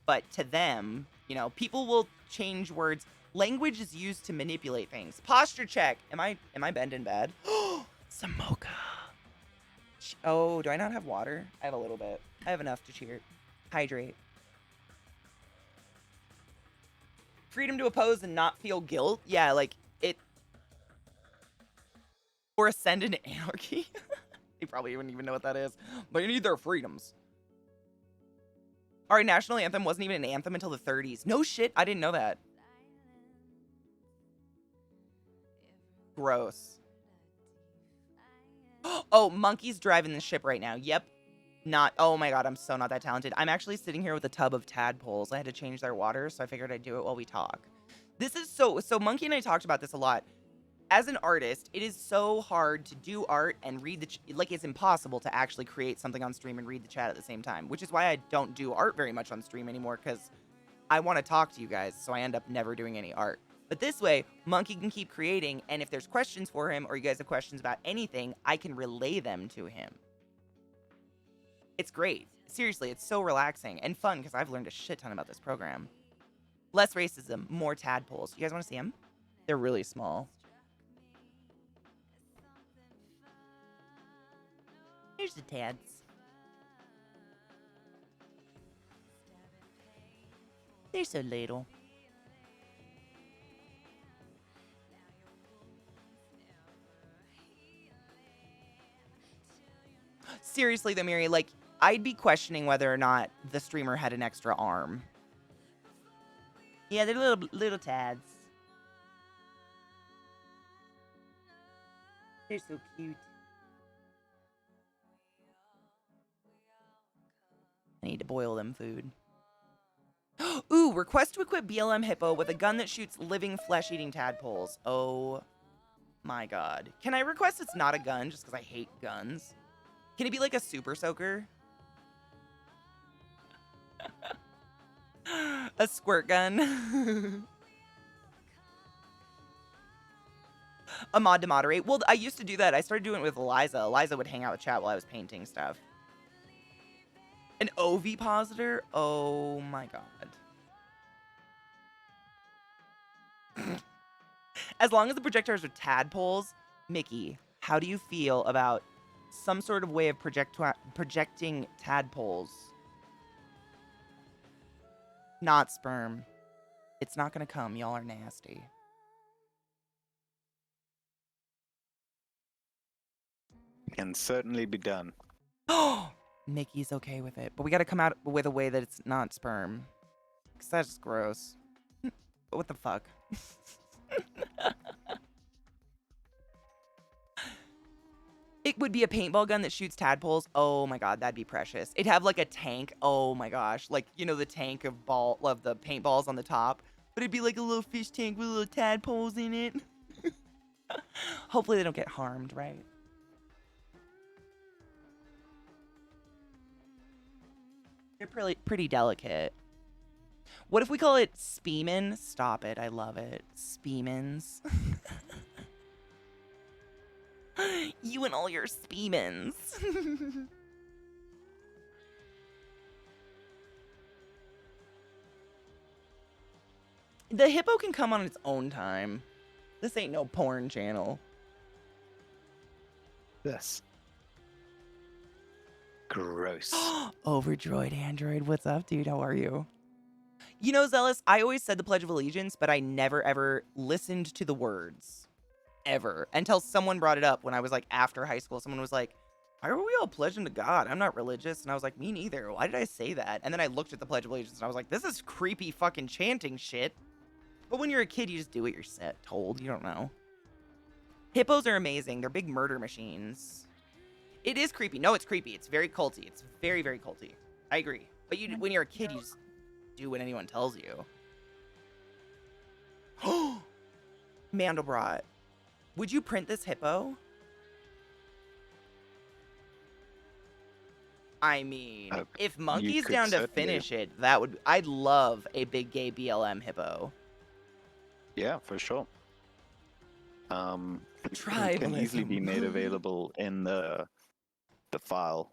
But to them, you know, people will change words. Language is used to manipulate things. Posture check. Am I bending bad? Some mocha. Oh, do I not have water? I have a little bit. I have enough to cheer. Hydrate. Freedom to oppose and not feel guilt. Yeah, like it. Or ascend into anarchy. They probably wouldn't even know what that is. They need their freedoms. Our national anthem wasn't even an anthem until the 30s. No shit, I didn't know that. Gross. Oh, Monkey's driving the ship right now. Yep. Not, oh my god, I'm so not that talented. I'm actually sitting here with a tub of tadpoles. I had to change their water, so I figured I'd do it while we talk. This is so Monkey and I talked about this a lot. As an artist, it is so hard to do art and read like, it's impossible to actually create something on stream and read the chat at the same time, which is why I don't do art very much on stream anymore, because I want to talk to you guys, so I end up never doing any art. But this way, Monkey can keep creating, and if there's questions for him, or you guys have questions about anything, I can relay them to him. It's great. Seriously, it's so relaxing and fun, because I've learned a shit ton about this program. Less racism, more tadpoles. You guys want to see them? They're really small. Here's the tads. They're so little. Seriously though, Miri, like, I'd be questioning whether or not the streamer had an extra arm. Yeah, they're little tads. They're so cute. I need to boil them food. Ooh, request to equip BLM Hippo with a gun that shoots living flesh-eating tadpoles. Oh my god. Can I request it's not a gun just because I hate guns? Can it be like a super soaker? A squirt gun? A mod to moderate. Well, I used to do that. I started doing it with Eliza. Eliza would hang out with chat while I was painting stuff. An ovipositor? Oh my god. As long as the projectors are tadpoles, Mickey, how do you feel about some sort of way of projecting tadpoles? Not sperm. It's not gonna come. Y'all are nasty. Can certainly be done. Mickey's okay with it, but we gotta come out with a way that it's not sperm. Cause that's just gross. What the fuck? It would be a paintball gun that shoots tadpoles. Oh my god, that'd be precious. It'd have like a tank. Oh my gosh, like you know the tank of the paintballs on the top, but it'd be like a little fish tank with little tadpoles in it. Hopefully they don't get harmed, right? They're pretty delicate. What if we call it Speeman? Stop it. I love it. Speemans. You and all your Speemans. The hippo can come on its own time. This ain't no porn channel. Yes. Gross. Overdroid Android, what's up, dude? How are you? You know, Zealous, I always said the Pledge of Allegiance, but I never ever listened to the words. Ever. Until someone brought it up when I was like after high school. Someone was like, why are we all pledging to God? I'm not religious. And I was like, me neither. Why did I say that? And then I looked at the Pledge of Allegiance and I was like, this is creepy fucking chanting shit. But when you're a kid, you just do what you're told. You don't know. Hippos are amazing. They're big murder machines. It is creepy. No, it's creepy. It's very culty. It's very, very culty. I agree. But when you're a kid, you just do what anyone tells you. Mandelbrot. Would you print this hippo? I mean, if Monkey's down to finish it, I'd love a big gay BLM hippo. Yeah, for sure. It can easily be Tribalism. made available in the file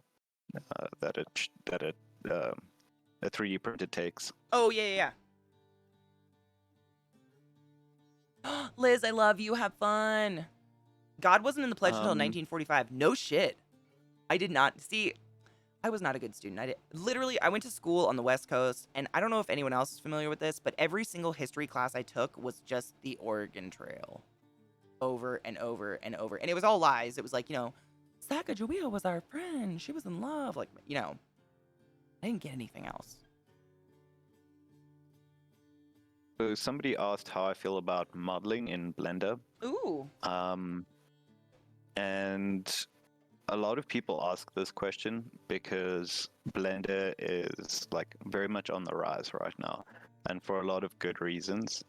that a 3D printer takes. Oh, yeah. Liz, I love you. Have fun. God wasn't in the pledge until 1945. No shit. I did not. See, I was not a good student. I went to school on the West Coast, and I don't know if anyone else is familiar with this, but every single history class I took was just the Oregon Trail. Over and over and over. And it was all lies. It was like, Sacagawea was our friend. She was in love. Like, I didn't get anything else. So somebody asked how I feel about modeling in Blender. Ooh. And a lot of people ask this question because Blender is like very much on the rise right now, and for a lot of good reasons.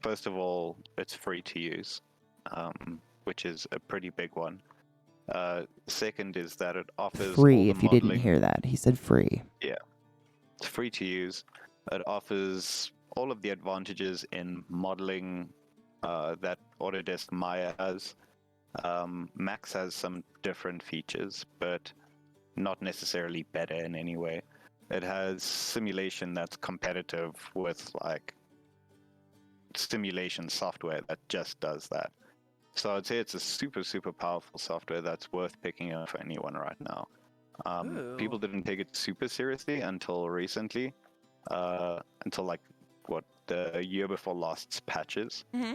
First of all, it's free to use, which is a pretty big one. Second is that it offers Free, all the if you didn't modeling. hear that. He said free. Yeah, it's free to use. It offers all of the advantages in modeling that Autodesk Maya has. Max has some different features, but not necessarily better in any way. It has simulation that's competitive with like simulation software that just does that. So I'd say it's a super, super powerful software that's worth picking up for anyone right now. People didn't take it super seriously until recently, until like the year before last's patches. Mm-hmm.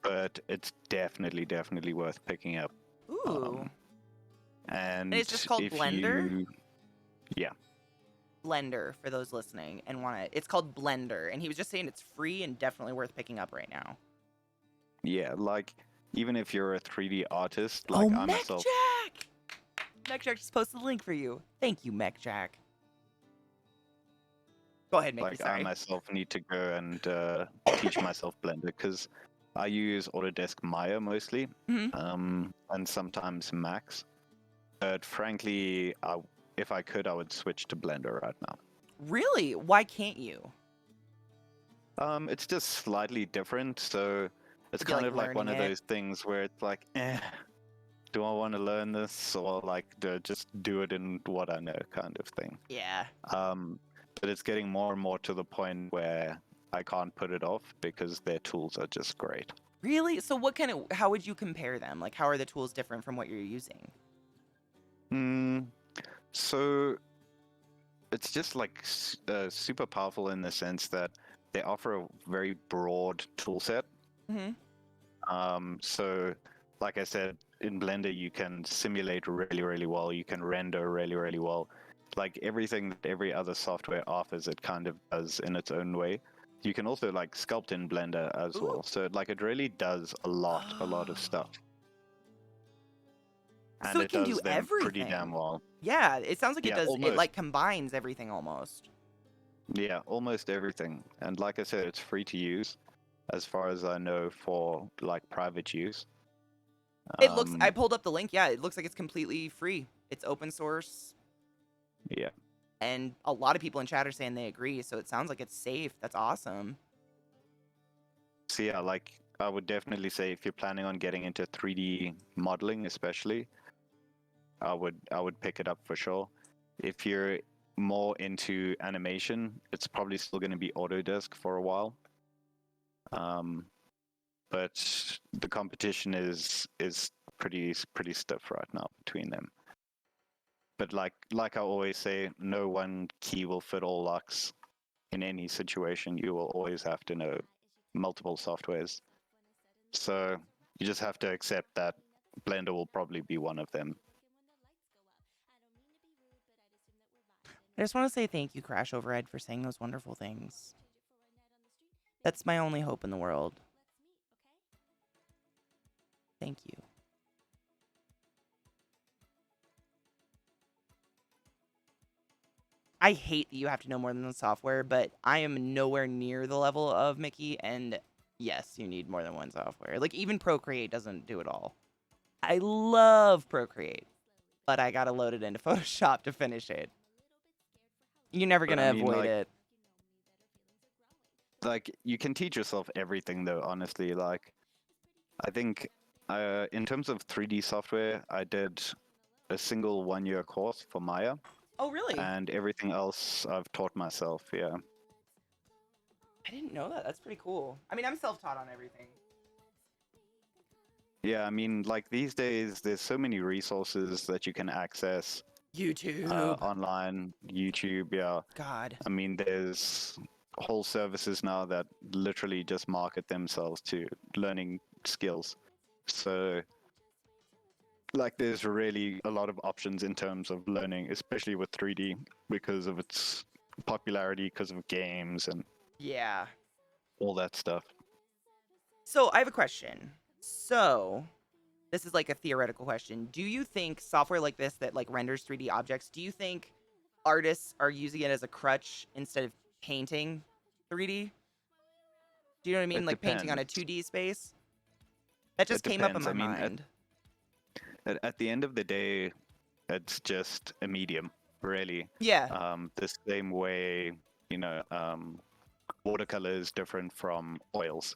But it's definitely worth picking up. Ooh. And it's just called Blender? Yeah. Blender, for those listening and want it. It's called Blender, and he was just saying it's free and definitely worth picking up right now. Yeah, like, even if you're a 3D artist, like I myself... MechJack just posted the link for you. Thank you, MechJack. Go ahead, Mickey, sorry. I myself need to go and teach myself Blender, because I use Autodesk Maya mostly, and sometimes Max. But frankly, if I could, I would switch to Blender right now. Really? Why can't you? It's just slightly different. So It's To be, kind like, of like one of learning it. those things where it's like, do I want to learn this, or like do I just do it in what I know, kind of thing. Yeah. But it's getting more and more to the point where I can't put it off because their tools are just great. Really? So how would you compare them? Like, how are the tools different from what you're using? So it's just like super powerful in the sense that they offer a very broad tool set. So like I said, in Blender you can simulate really, really well. You can render really, really well. Like everything that every other software offers, it kind of does in its own way. You can also like sculpt in Blender as Ooh. well. So like it really does a lot of stuff. And So it it can does do them pretty damn everything. well. Yeah, it sounds like it Yeah, does. It almost. like combines everything almost. Yeah, almost everything. And like I said, it's free to use, as far as I know, for like private use. It looks. I pulled up the link. Yeah, it looks like it's completely free. It's open source, Yeah. and a lot of people in chat are saying they agree. So it sounds like it's safe. That's awesome. So yeah, like I would definitely say if you're planning on getting into 3D modeling, especially, I would pick it up for sure. If you're more into animation, it's probably still going to be Autodesk for a while. But the competition is pretty stiff right now between them. But like I always say, no one key will fit all locks in any situation. You will always have to know multiple softwares. So you just have to accept that Blender will probably be one of them. I just want to say thank you, Crash Overhead, for saying those wonderful things. That's my only hope in the world. Thank you. I hate that you have to know more than the software, but I am nowhere near the level of Mickey, and yes, you need more than one software. Like, even Procreate doesn't do it all. I love Procreate, but I gotta load it into Photoshop to finish it. You're never But gonna I mean, avoid it. like you can teach yourself everything though, honestly. Like I think in terms of 3D software, I did a single 1-year course for Maya, Oh, really? and everything else I've taught myself. Yeah. I didn't know that. That's pretty cool. I mean, I'm self-taught on everything. Yeah, I mean, like these days, there's so many resources that you can access YouTube. online, YouTube. Yeah, God. I mean, there's whole services now that literally just market themselves to learning skills. So, like, there's really a lot of options in terms of learning, especially with 3D because of its popularity, because of games and Yeah. all that stuff. So I have a question. So this is like a theoretical question. Do you think software like this that like renders 3D objects, do you think artists are using it as a crutch instead of painting 3D? Do you know what I mean? It Like painting on a depends. 2D space? That just It came up in depends. my I mean, mind. at the end of the day, it's just a medium, really. Yeah. The same way, watercolor is different from oils.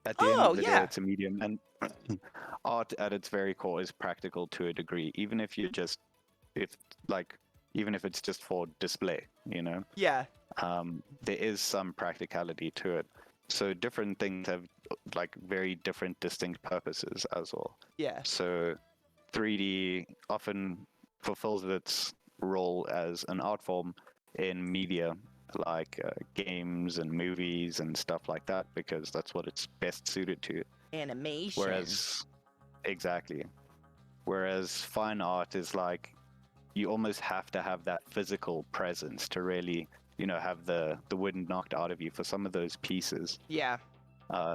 At the end Oh, of the day, yeah. it's a medium, and art at its very core is practical to a degree, even if even if it's just for display, Yeah. there is some practicality to it. So different things have like very different distinct purposes as well. Yeah. So 3D often fulfills its role as an art form in media like games and movies and stuff like that because that's what it's best suited to. Animation. Whereas fine art is like you almost have to have that physical presence to really have the wind knocked out of you for some of those pieces. Yeah.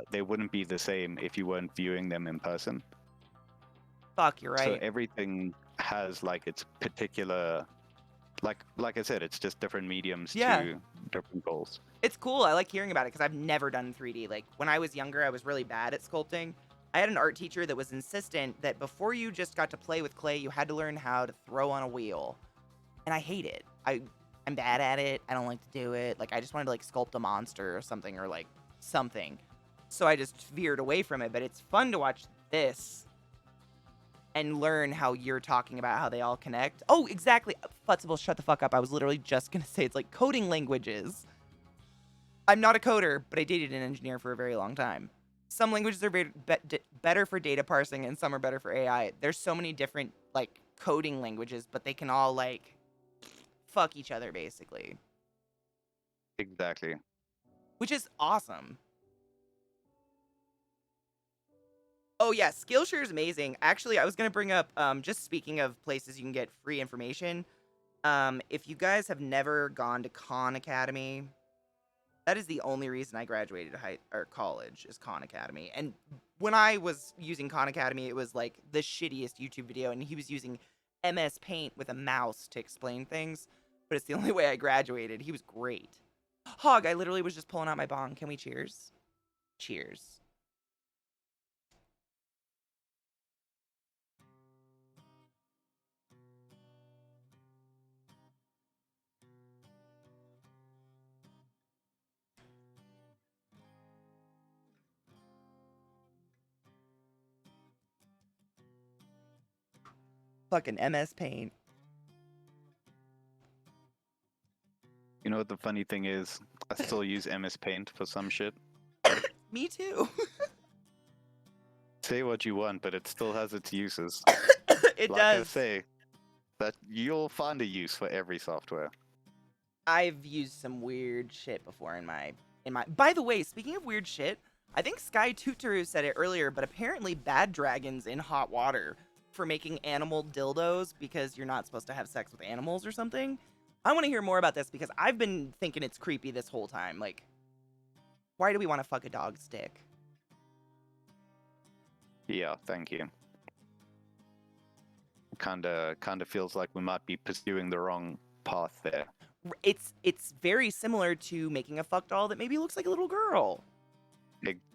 They wouldn't be the same if you weren't viewing them in person. Fuck, you're right. So everything has like its particular, like I said, it's just different mediums to different goals. It's cool. I like hearing about it because I've never done 3D. Like when I was younger, I was really bad at sculpting. I had an art teacher that was insistent that before you just got to play with clay, you had to learn how to throw on a wheel. And I hate it. I'm bad at it. I don't like to do it. Like I just wanted to like sculpt a monster or something. So I just veered away from it, but it's fun to watch this and learn how you're talking about how they all connect. Oh, exactly. Futzible, shut the fuck up. I was literally just going to say it's like coding languages. I'm not a coder, but I dated an engineer for a very long time. Some languages are better for data parsing and some are better for AI. There's so many different like coding languages, but they can all like fuck each other basically, Exactly. which is awesome. Oh yeah, Skillshare is amazing. Actually, I was gonna bring up just speaking of places you can get free information. If you guys have never gone to Khan Academy, that is the only reason I graduated college is Khan Academy. And when I was using Khan Academy, it was like the shittiest YouTube video, and he was using MS Paint with a mouse to explain things. But it's the only way I graduated. He was great. Hog, I literally was just pulling out my bong. Can we cheers? Cheers. Fucking MS Paint. You know what the funny thing is? I still use MS Paint for some shit. Me too. Say what you want, but it still has its uses. It Like I does. say, that you'll find a use for every software. I've used some weird shit before in my. By the way, speaking of weird shit, I think Sky Tutoru said it earlier, but apparently bad dragons in hot water for making animal dildos because you're not supposed to have sex with animals or something. I want to hear more about this because I've been thinking it's creepy this whole time. Like, why do we want to fuck a dog's dick? Yeah, thank you. Kinda feels like we might be pursuing the wrong path there. It's very similar to making a fuck doll that maybe looks like a little girl.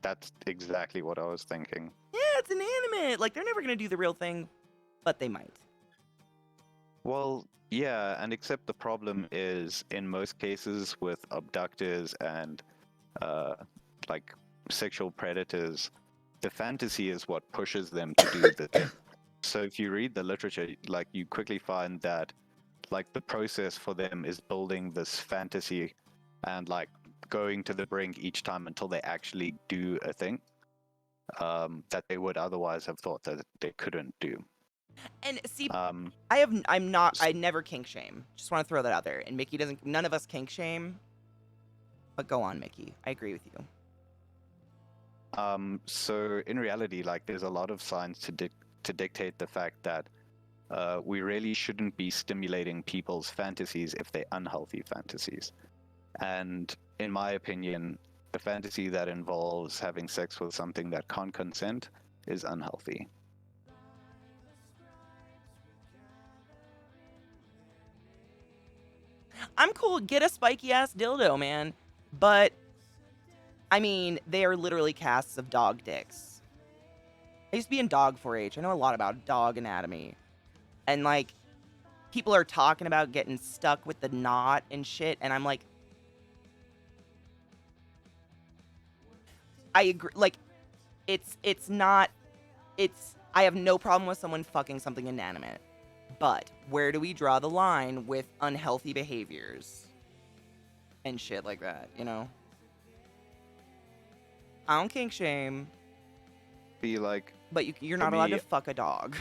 That's exactly what I was thinking. Yeah, it's inanimate. Like, they're never going to do the real thing, but they might. Well, yeah, and except the problem is, in most cases with abductors and like sexual predators, the fantasy is what pushes them to do the thing. So if you read the literature, like you quickly find that like the process for them is building this fantasy and like going to the brink each time until they actually do a thing that they would otherwise have thought that they couldn't do. And see, Um, I never kink shame. Just want to throw that out there. And Mickey doesn't, none of us kink shame. But go on, Mickey. I agree with you. So in reality, like there's a lot of science to dictate the fact that we really shouldn't be stimulating people's fantasies if they're unhealthy fantasies. And in my opinion, the fantasy that involves having sex with something that can't consent is unhealthy. I'm cool. Get a spiky ass dildo, man. But, I mean, they are literally casts of dog dicks. I used to be in dog 4-H. I know a lot about dog anatomy. And, like, people are talking about getting stuck with the knot and shit. And I'm like, I agree. Like, it's not, I have no problem with someone fucking something inanimate. But where do we draw the line with unhealthy behaviors and shit like that, you know? I don't kink shame, Be like, but you're For not allowed me- to fuck a dog.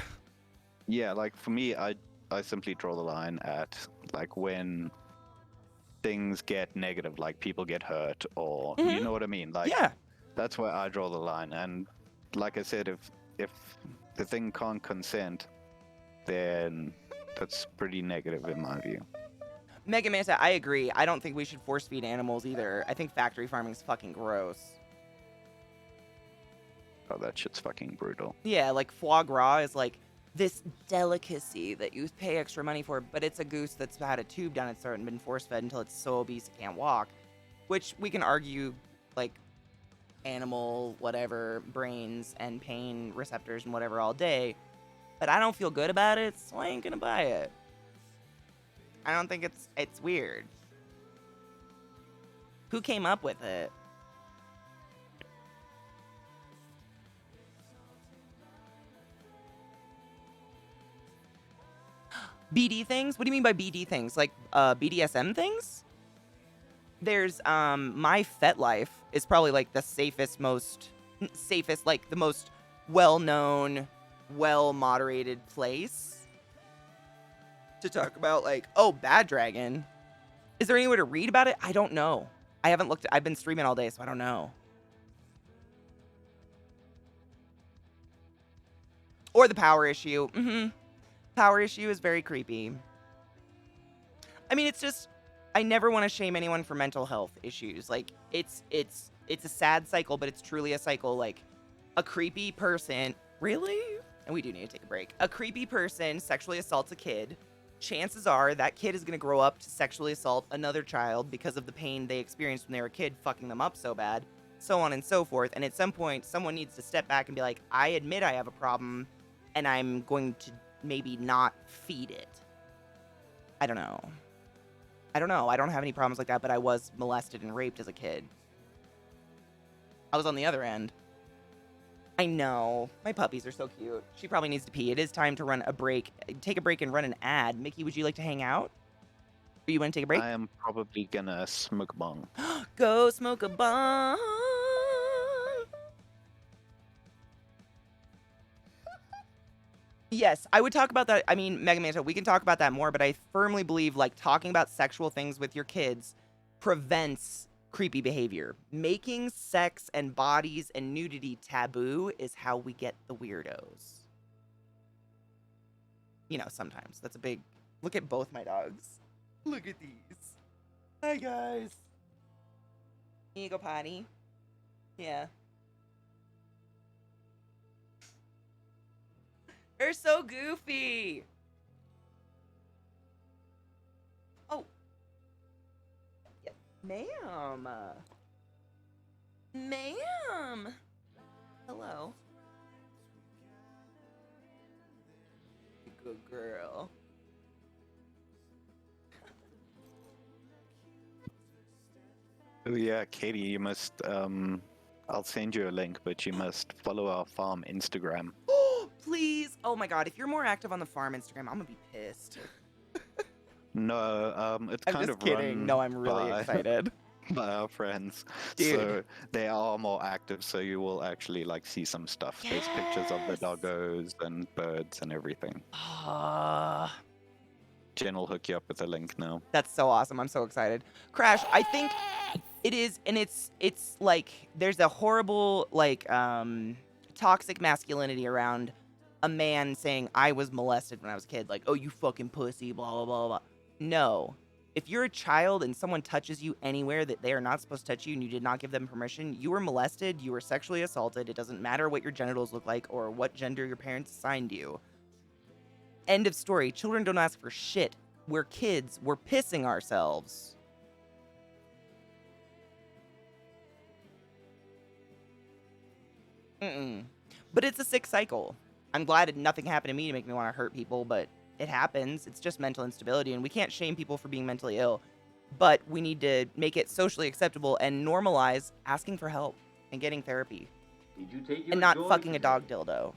yeah, like for me, I simply draw the line at like when things get negative, like people get hurt, or you Mhm. know what I mean. Like Yeah. that's where I draw the line. And like I said, if the thing can't consent, then that's pretty negative in my view. Mega Manta, I agree. I don't think we should force feed animals either. I think factory farming is fucking gross. Oh, that shit's fucking brutal. Yeah, like foie gras is like this delicacy that you pay extra money for, but it's a goose that's had a tube down its throat and been force fed until it's so obese it can't walk. Which we can argue, like, animal, whatever, brains and pain receptors and whatever all day, but I don't feel good about it, so I ain't gonna buy it. I don't think it's weird. Who came up with it? BD things? What do you mean by BD things? Like BDSM things? There's my FetLife is probably like the safest, like the most well-known, well-moderated place to talk about like, oh, Bad Dragon. Is there any way to read about it? I don't know. I haven't looked. I've been streaming all day, so I don't know. Or the power issue. Power issue is very creepy. I mean, it's just, I never want to shame anyone for mental health issues. Like, it's a sad cycle, but it's truly a cycle. Like, a creepy person, really? And we do need to take a break. A creepy person sexually assaults a kid. Chances are that kid is going to grow up to sexually assault another child because of the pain they experienced when they were a kid, fucking them up so bad, so on and so forth. And at some point, someone needs to step back and be like, I admit I have a problem, and I'm going to maybe not feed it. I don't know. I don't have any problems like that, but I was molested and raped as a kid. I was on the other end. I know. My puppies are so cute. She probably needs to pee. It is time to run a break. Take a break and run an ad. Mickey, would you like to hang out? Or you want to take a break? I am probably gonna smoke a bong. Go smoke a bong. Yes, I would talk about that. I mean, Mega Manta, we can talk about that more, but I firmly believe like talking about sexual things with your kids prevents creepy behavior. Making sex and bodies and nudity taboo is how we get the weirdos. You know, sometimes. That's a big... Look at both my dogs. Look at these. Hi, guys. Can you go potty? Yeah. They're so goofy. Oh. Yeah. Ma'am. Ma'am. Hello. Good girl. Oh yeah, Katie, you must, I'll send you a link, but you must follow our farm Instagram. Oh, please. Oh my god, if you're more active on the farm Instagram, I'm gonna be pissed. No, it's I'm kind just of kidding. run No, I'm really by, excited. by our friends. Dude. So they are more active, so you will actually like see some stuff. There's pictures of the Yes. doggos and birds and everything. Ah. Jen will hook you up with a link now. That's so awesome. I'm so excited. Crash, I think it is, and it's like there's a horrible like toxic masculinity around a man saying I was molested when I was a kid, like, oh, you fucking pussy, blah blah blah blah. No. If you're a child and someone touches you anywhere that they are not supposed to touch you and you did not give them permission, you were molested, you were sexually assaulted. It doesn't matter what your genitals look like or what gender your parents assigned you. End of story. Children don't ask for shit. We're kids. We're pissing ourselves. But it's a sick cycle. I'm glad nothing happened to me to make me want to hurt people, but it happens. It's just mental instability, and we can't shame people for being mentally ill. But we need to make it socially acceptable and normalize asking for help and getting therapy. Did you take your And not joy fucking a today? dog dildo.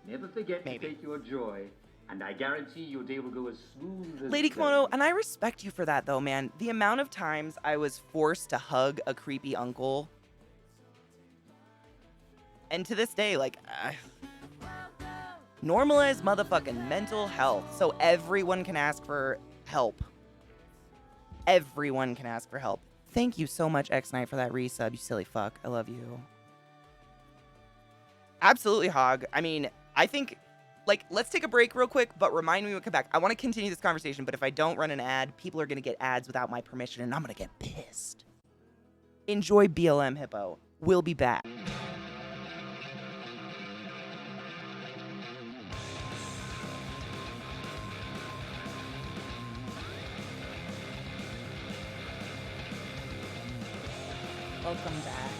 Never forget Maybe. to take your joy, and I guarantee your day will go as smooth as Lady sailing. Kimono, and I respect you for that, though, man. The amount of times I was forced to hug a creepy uncle. And to this day, like, normalize motherfucking mental health so everyone can ask for help. Everyone can ask for help. Thank you so much, X-Knight, for that resub, you silly fuck. I love you. Absolutely, Hog. I mean, I think, like, let's take a break real quick, but remind me when we come back. I want to continue this conversation, but if I don't run an ad, people are going to get ads without my permission, and I'm going to get pissed. Enjoy BLM, Hippo. We'll be back. Welcome back.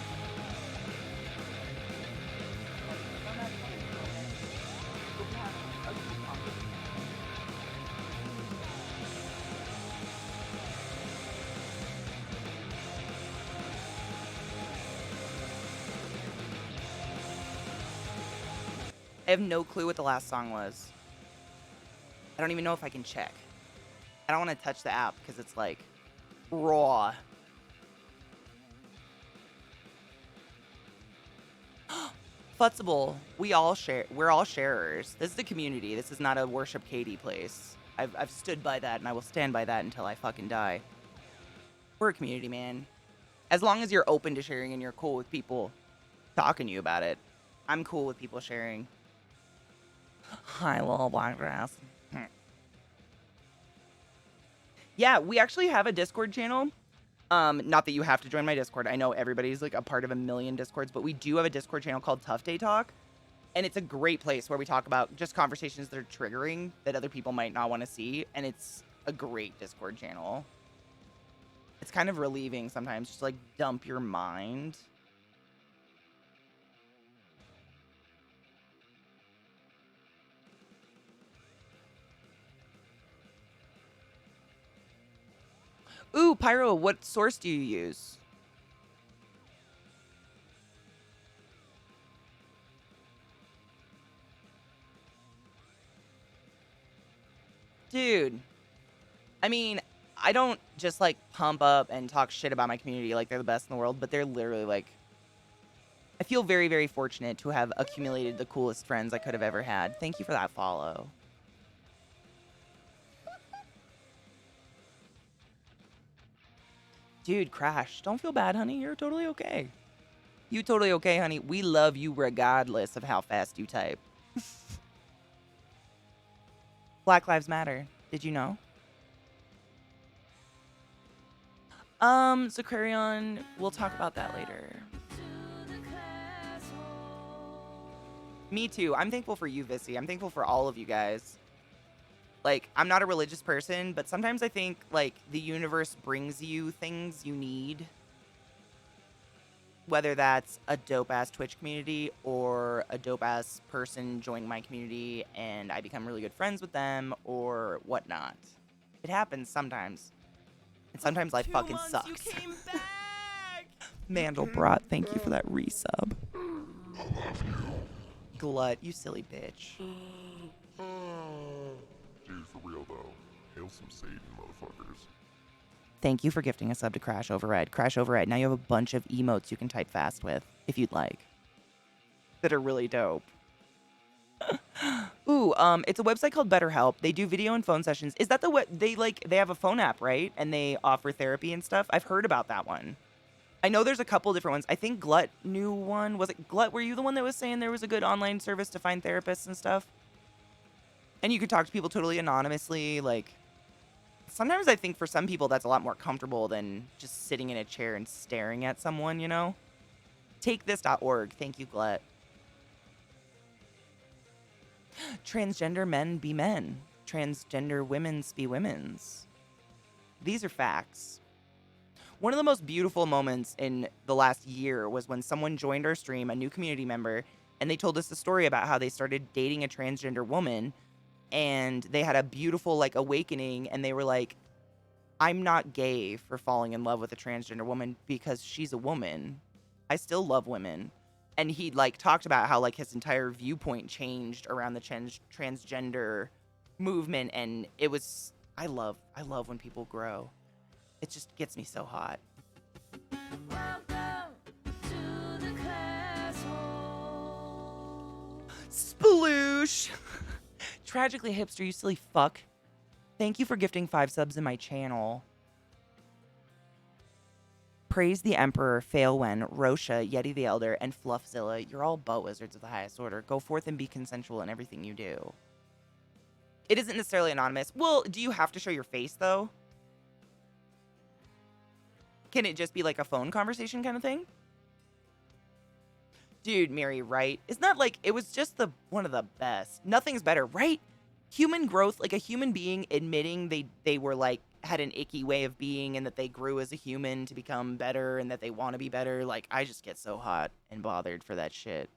I have no clue what the last song was. I don't even know if I can check. I don't want to touch the app because it's like raw. Futsible, we're all sharers. This is the community. This is not a worship Katie place. I've stood by that, and I will stand by that until I fucking die. We're a community, man. As long as you're open to sharing and you're cool with people talking to you about it, I'm cool with people sharing. Hi, little black grass. Yeah, we actually have a Discord channel. Not that you have to join my Discord. I know everybody's like a part of a million Discords, but we do have a Discord channel called Tough Day Talk. And it's a great place where we talk about just conversations that are triggering that other people might not want to see. And it's a great Discord channel. It's kind of relieving sometimes, just like dump your mind. Ooh, Pyro, what source do you use? Dude, I mean, I don't just like pump up and talk shit about my community like they're the best in the world, but they're literally like, I feel very, very fortunate to have accumulated the coolest friends I could have ever had. Thank you for that follow. Dude, Crash, don't feel bad, honey. You're totally okay. You totally okay, honey. We love you regardless of how fast you type. Black Lives Matter. Did you know? Zakarion, we'll talk about that later. Me too. I'm thankful for you, Vissy. I'm thankful for all of you guys. Like, I'm not a religious person, but sometimes I think, like, the universe brings you things you need. Whether that's a dope-ass Twitch community or a dope-ass person joining my community and I become really good friends with them or whatnot. It happens sometimes. And sometimes life fucking sucks. You came back! Mandelbrot, thank you for that resub. I love you. Glut, you silly bitch. Dude, for real though. Hail some Satan, motherfuckers. Thank you for gifting a sub to Crash Overhead. Crash Overhead, now you have a bunch of emotes you can type fast with, if you'd like. That are really dope. Ooh, it's a website called BetterHelp. They do video and phone sessions. Is that the they have a phone app, right? And they offer therapy and stuff? I've heard about that one. I know there's a couple different ones. I think Glut knew one. Was it Glut? Were you the one that was saying there was a good online service to find therapists and stuff? And you could talk to people totally anonymously. Like, sometimes I think for some people that's a lot more comfortable than just sitting in a chair and staring at someone, you know? TakeThis.org. Thank you, Glut. Transgender men be men. Transgender women's be women's. These are facts. One of the most beautiful moments in the last year was when someone joined our stream, a new community member, and they told us a story about how they started dating a transgender woman, and they had a beautiful, like, awakening, and they were like, I'm not gay for falling in love with a transgender woman because she's a woman. I still love women. And he, like, talked about how, like, his entire viewpoint changed around the transgender movement, and it was, I love when people grow. It just gets me so hot. Sploosh! Tragically hipster, you silly fuck. Thank you for gifting 5 subs in my channel. Praise the Emperor, Failwen, Rosha, Yeti the Elder, and Fluffzilla. You're all boat wizards of the highest order. Go forth and be consensual in everything you do. It isn't necessarily anonymous. Well, do you have to show your face, though? Can it just be like a phone conversation kind of thing? Dude, Mary, right? Isn't that like, it was just one of the best. Nothing's better, right? Human growth, like a human being admitting they were like, had an icky way of being and that they grew as a human to become better and that they want to be better. Like, I just get so hot and bothered for that shit.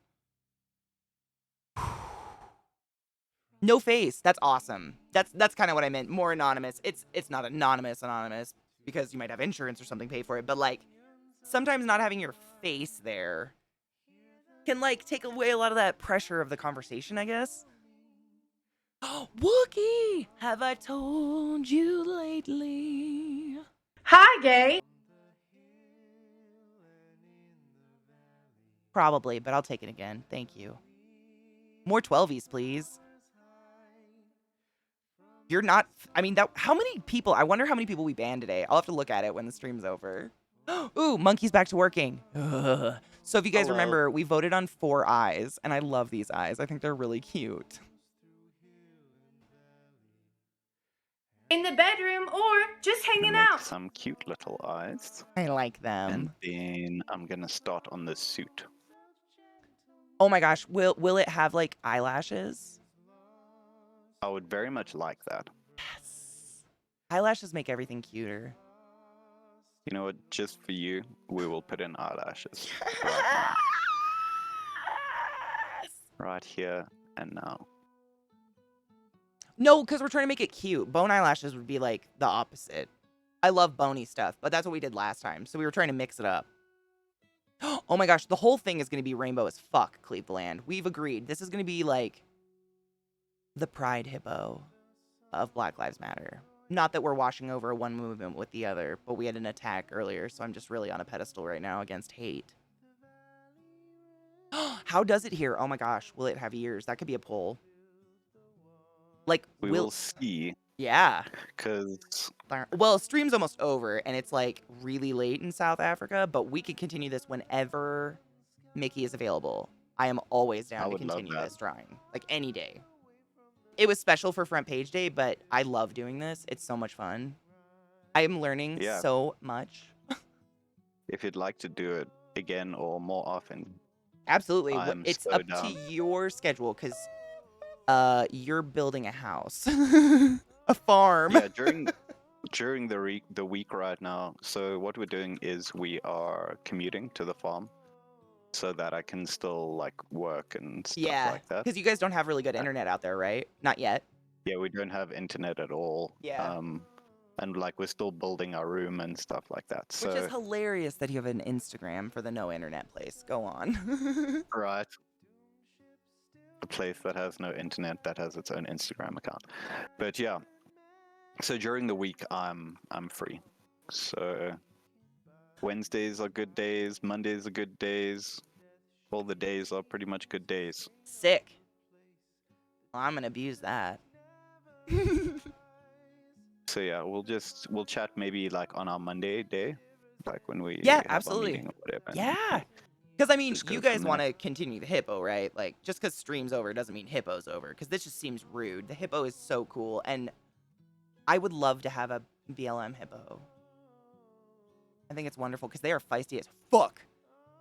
No face. That's awesome. That's kind of what I meant. More anonymous. It's not anonymous because you might have insurance or something pay for it, but like sometimes not having your face there can like take away a lot of that pressure of the conversation, I guess. Wookie, have I told you lately? Hi, gay. Probably, but I'll take it again. Thank you. More 12s, please. You're not. I mean, that. How many people? I wonder how many people we banned today. I'll have to look at it when the stream's over. Ooh, Monkey's back to working. Ugh. So if you guys remember, we voted on 4 eyes, and I love these eyes. I think they're really cute. In the bedroom or just hanging Make out. some cute little eyes. I like And them. then I'm gonna start on the suit. Oh my gosh, will it have like eyelashes? I would very much like that. Yes. Eyelashes make everything cuter. You know what? Just for you, we will put in eyelashes. Right now. Right here and now. No, because we're trying to make it cute. Bone eyelashes would be like the opposite. I love bony stuff, but that's what we did last time. So we were trying to mix it up. Oh my gosh, the whole thing is going to be rainbow as fuck, Cleveland. We've agreed. This is going to be like the pride hippo of Black Lives Matter. Not that we're washing over one movement with the other, but we had an attack earlier, so I'm just really on a pedestal right now against hate. How does it here? Oh my gosh, will it have ears? That could be a poll. Like, We will see. Yeah. Because Well, stream's almost over, and it's like really late in South Africa, but we could continue this whenever Mickey is available. I am always down to would love continue that. this drawing, like any day. It was special for front page day, but I love doing this. It's so much fun. I am learning so much. if you'd like to do it again or more often, Absolutely. I'm It's so up down. to your schedule, because you're building a house. A farm. Yeah, during the week right now. So what we're doing is we are commuting to the farm so that I can still like work and stuff like that. Because you guys don't have really good internet out there, right? Not yet. Yeah, we don't have internet at all. Yeah. And like we're still building our room and stuff like that. So Which is hilarious that you have an Instagram for the no internet place. Go on. right. A place that has no internet that has its own Instagram account. But yeah. So during the week I'm free. So Wednesdays are good days, Mondays are good days. All the days are pretty much good days. Sick. Well, I'm gonna abuse that. So yeah, we'll chat maybe like on our Monday day, like when we Yeah, have our absolutely. meeting or whatever. Yeah. Because, I mean, Just go you guys from want to continue the Hippo, right? Like, just because stream's over doesn't mean Hippo's over. Because this just seems rude. The Hippo is so cool. And I would love to have a BLM Hippo. I think it's wonderful because they are feisty as fuck.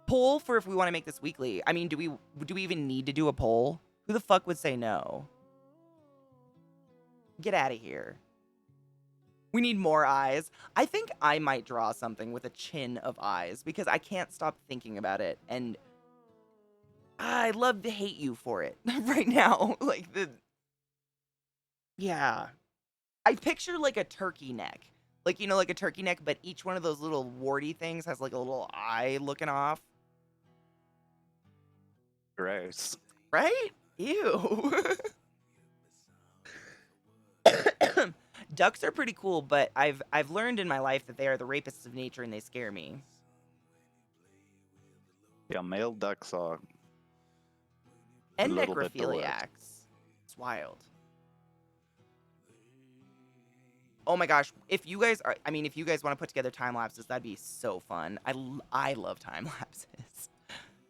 Poll for if we want to make this weekly. I mean, do we even need to do a poll? Who the fuck would say no? Get out of here. We need more eyes. I think I might draw something with a chin of eyes because I can't stop thinking about it. And I'd love to hate you for it right now. Yeah. I picture like a turkey neck. Like, you know, like a turkey neck, but each one of those little warty things has like a little eye looking off. Gross. Right? Ew. Ducks are pretty cool, but I've learned in my life that they are the rapists of nature and they scare me. Yeah, male ducks are And a little bit the worst. necrophiliacs. It's wild. Oh my gosh, if you guys want to put together time lapses, that'd be so fun. I love time lapses.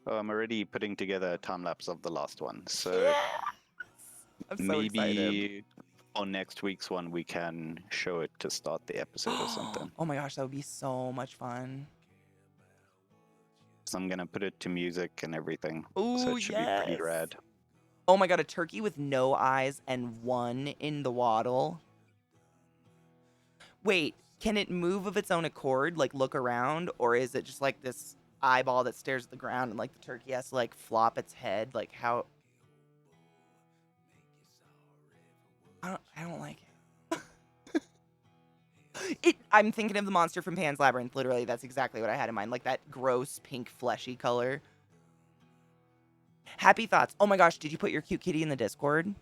Oh, I'm already putting together a time lapse of the last one. So Yes! I'm so maybe excited. on next week's one we can show it to start the episode or something. Oh my gosh, that would be so much fun. So I'm gonna put it to music and everything. Ooh, So it should be pretty yes. rad. Oh my god, a turkey with no eyes and one in the waddle. Wait, can it move of its own accord, like look around, or is it just like this eyeball that stares at the ground and like the turkey has to like flop its head? Like how? I don't like it. I'm thinking of the monster from Pan's Labyrinth. Literally, that's exactly what I had in mind. Like that gross pink fleshy color. Happy thoughts. Oh my gosh, did you put your cute kitty in the Discord?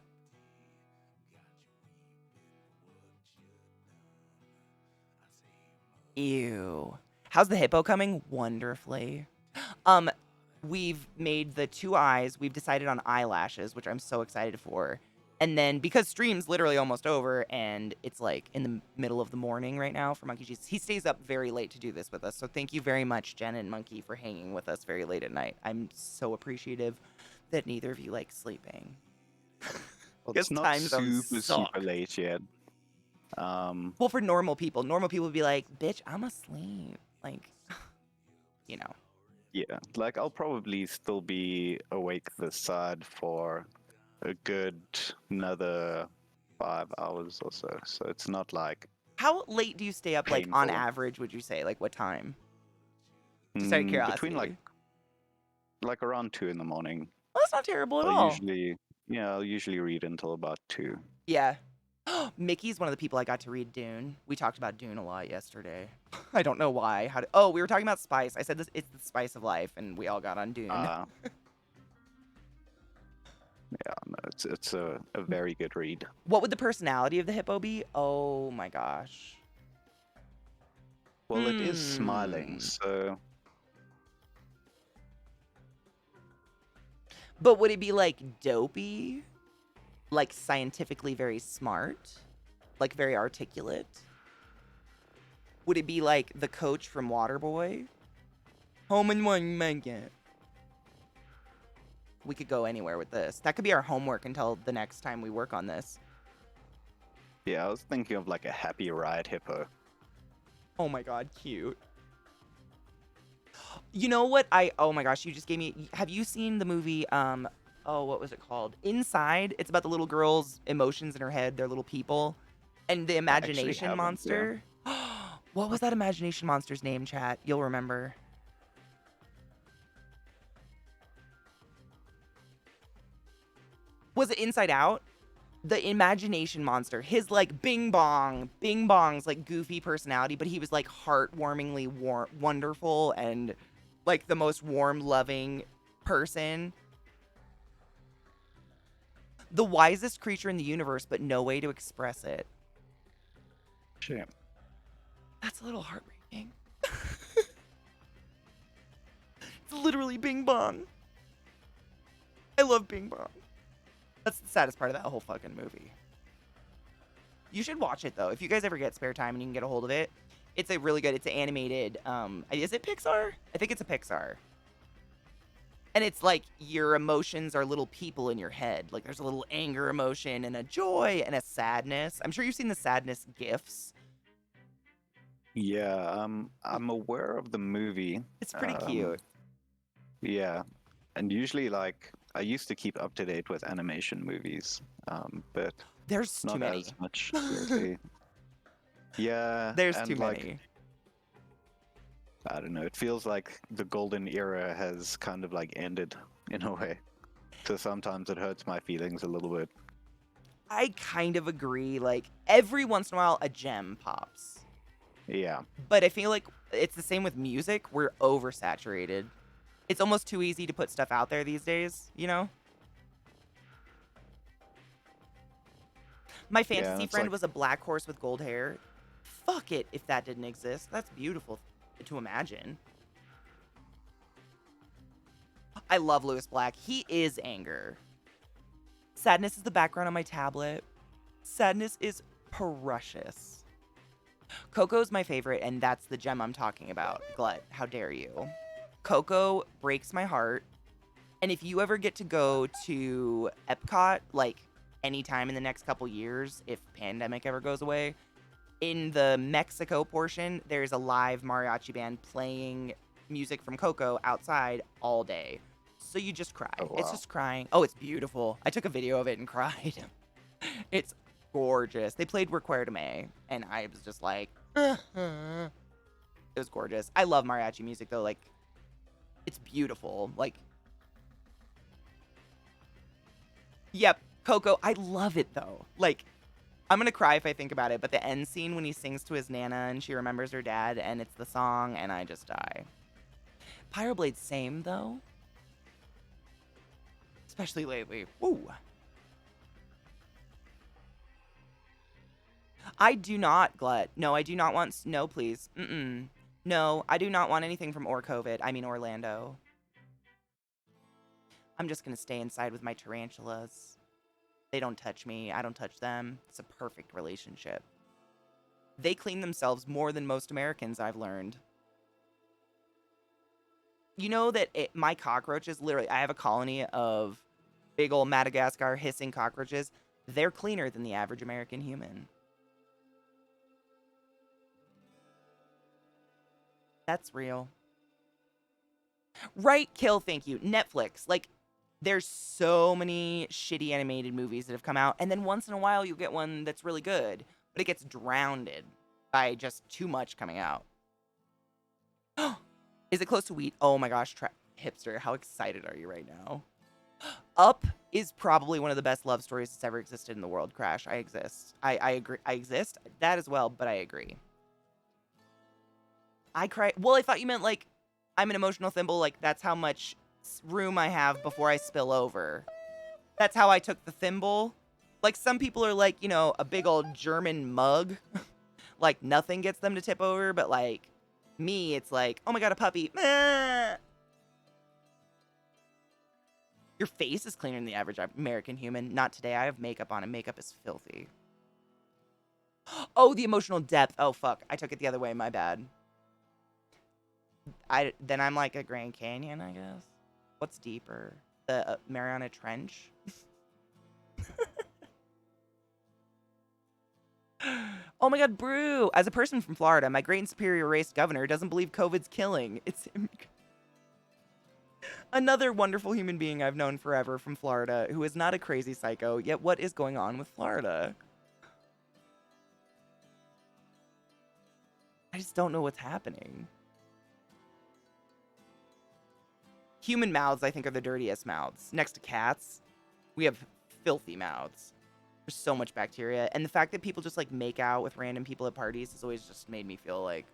Ew. How's the hippo coming? Wonderfully. We've made the 2 eyes. We've decided on eyelashes, which I'm so excited for. And then because stream's literally almost over and it's like in the middle of the morning right now for Monkey Jesus, he stays up very late to do this with us. So thank you very much, Jen and Monkey, for hanging with us very late at night. I'm so appreciative that neither of you like sleeping. Well, Because it's not time zones super suck. late yet. Well, for normal people would be like, bitch, I'm asleep. Like, you know. Yeah, like I'll probably still be awake this side for a good another 5 hours or so. So it's not like How late do you stay up, like, on painful. average, would you say? Like, what time? Just out of curiosity. Between like around 2 in the morning. Well, that's not terrible at I'll all. usually read until about 2. Yeah. Mickey's one of the people I got to read Dune. We talked about Dune a lot yesterday. I don't know why. Oh, we were talking about spice. I said this. It's the spice of life, and we all got on Dune. Yeah, no, it's a very good read. What would the personality of the hippo be? Oh my gosh. Well, it is smiling, so But would it be like dopey? Like scientifically very smart? Like very articulate? Would it be like the coach from Waterboy? Home and one make it. We could go anywhere with this. That could be our homework until the next time we work on this. yeah, I was thinking of like a happy ride hippo. Oh my god, cute. You know what? Oh my gosh, you just gave me. Have you seen the movie? What was it called? Inside. It's about the little girl's emotions in her head. They're little people, and the imagination haven't, monster. What was that imagination monster's name, chat? You'll remember. Was it Inside Out? The imagination monster, his like bing bong's like goofy personality, but he was like heartwarmingly wonderful and like the most warm, loving person. The wisest creature in the universe, but no way to express it. Shame. That's a little heartbreaking. It's literally Bing Bong. I love Bing Bong. That's the saddest part of that whole fucking movie. You should watch it though. If you guys ever get spare time and you can get a hold of it, it's a really good. It's an animated. Is it Pixar? I think it's a Pixar. And it's like your emotions are little people in your head. Like there's a little anger emotion and a joy and a sadness. I'm sure you've seen the sadness gifs. Yeah, I'm aware of the movie. It's pretty cute. Yeah, and usually like I used to keep up to date with animation movies, but There's not too many. as much lately. Yeah, There's and too like, many. I don't know. It feels like the golden era has kind of like ended in a way. So sometimes it hurts my feelings a little bit. I kind of agree. Like every once in a while, a gem pops. Yeah. But I feel like it's the same with music. We're oversaturated. It's almost too easy to put stuff out there these days, you know? My fantasy it's friend like- was a black horse with gold hair. Fuck it if that didn't exist. That's beautiful to imagine. I love Lewis Black. He is anger. Sadness is the background on my tablet. Sadness is precious. Coco's my favorite, and that's the gem I'm talking about. Glut, how dare you? Coco breaks my heart. And if you ever get to go to Epcot, like anytime in the next couple years, if pandemic ever goes away, in the Mexico portion, there's a live mariachi band playing music from Coco outside all day. So you just cry. Oh, wow. It's just crying. Oh, it's beautiful. I took a video of it and cried. It's gorgeous. They played Recuerdame, and I was just like, it was gorgeous. I love mariachi music, though. Like, it's beautiful. Like, yep, Coco. I love it, though. Like, I'm gonna cry if I think about it, but the end scene when he sings to his Nana and she remembers her dad, and it's the song, and I just die. Pyroblade's same, though. Especially lately. Woo. I do not, Glut. No, I do not want... No, please. Mm-mm. No, I do not want anything from COVID. I mean Orlando. I'm just going to stay inside with my tarantulas. They don't touch me. I don't touch them. It's a perfect relationship. They clean themselves more than most Americans, I've learned. You know that my cockroaches, literally, I have a colony of big old Madagascar hissing cockroaches. They're cleaner than the average American human. That's real. Right, Kill, thank you. Netflix. Like, there's so many shitty animated movies that have come out, and then once in a while you'll get one that's really good, but it gets drowned by just too much coming out. Is it close to Wheat? Oh my gosh, hipster, how excited are you right now? Up is probably one of the best love stories that's ever existed in the world, Crash. I exist. I agree. I exist. That as well, but I agree. I cry. Well, I thought you meant, like, I'm an emotional thimble. Like, that's how much room I have before I spill over. That's how I took the thimble. Like, some people are like, you know, a big old German mug. Like, nothing gets them to tip over, but, like, me, it's like, oh my god, a puppy. Your face is cleaner than the average American human. Not today. I have makeup on, and makeup is filthy. Oh, the emotional depth. Oh, fuck. I took it the other way. My bad. Then I'm like a Grand Canyon, I guess. What's deeper? The Mariana Trench? Oh my god, Brew! As a person from Florida, my great and superior race governor doesn't believe COVID's killing. It's another wonderful human being I've known forever from Florida who is not a crazy psycho, yet what is going on with Florida? I just don't know what's happening. Human mouths, I think, are the dirtiest mouths. Next to cats, we have filthy mouths. There's so much bacteria. And the fact that people just, like, make out with random people at parties has always just made me feel like,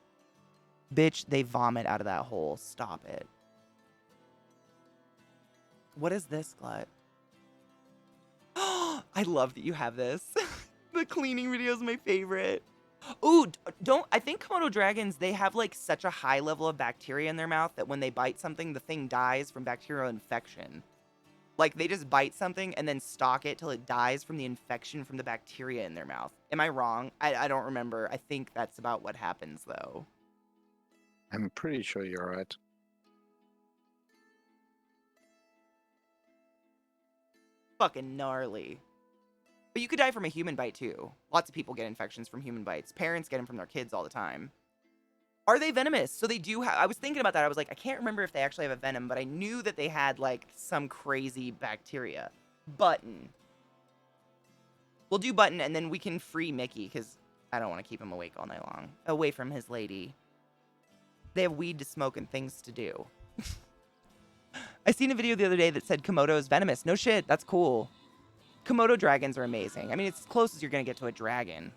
bitch, they vomit out of that hole. Stop it. What is this, Glut? I love that you have this. The cleaning video is my favorite. Ooh, I think Komodo dragons, they have, like, such a high level of bacteria in their mouth that when they bite something, the thing dies from bacterial infection. Like, they just bite something and then stalk it till it dies from the infection from the bacteria in their mouth. Am I wrong? I don't remember. I think that's about what happens, though. I'm pretty sure you're right. Fucking gnarly. But you could die from a human bite, too. Lots of people get infections from human bites. Parents get them from their kids all the time. Are they venomous? So they do have... I was thinking about that. I was like, I can't remember if they actually have a venom, but I knew that they had, like, some crazy bacteria. Button. We'll do Button, and then we can free Mickey, because I don't want to keep him awake all night long. Away from his lady. They have weed to smoke and things to do. I seen a video the other day that said Komodo is venomous. No shit, that's cool. Komodo dragons are amazing. I mean, it's as close as you're going to get to a dragon.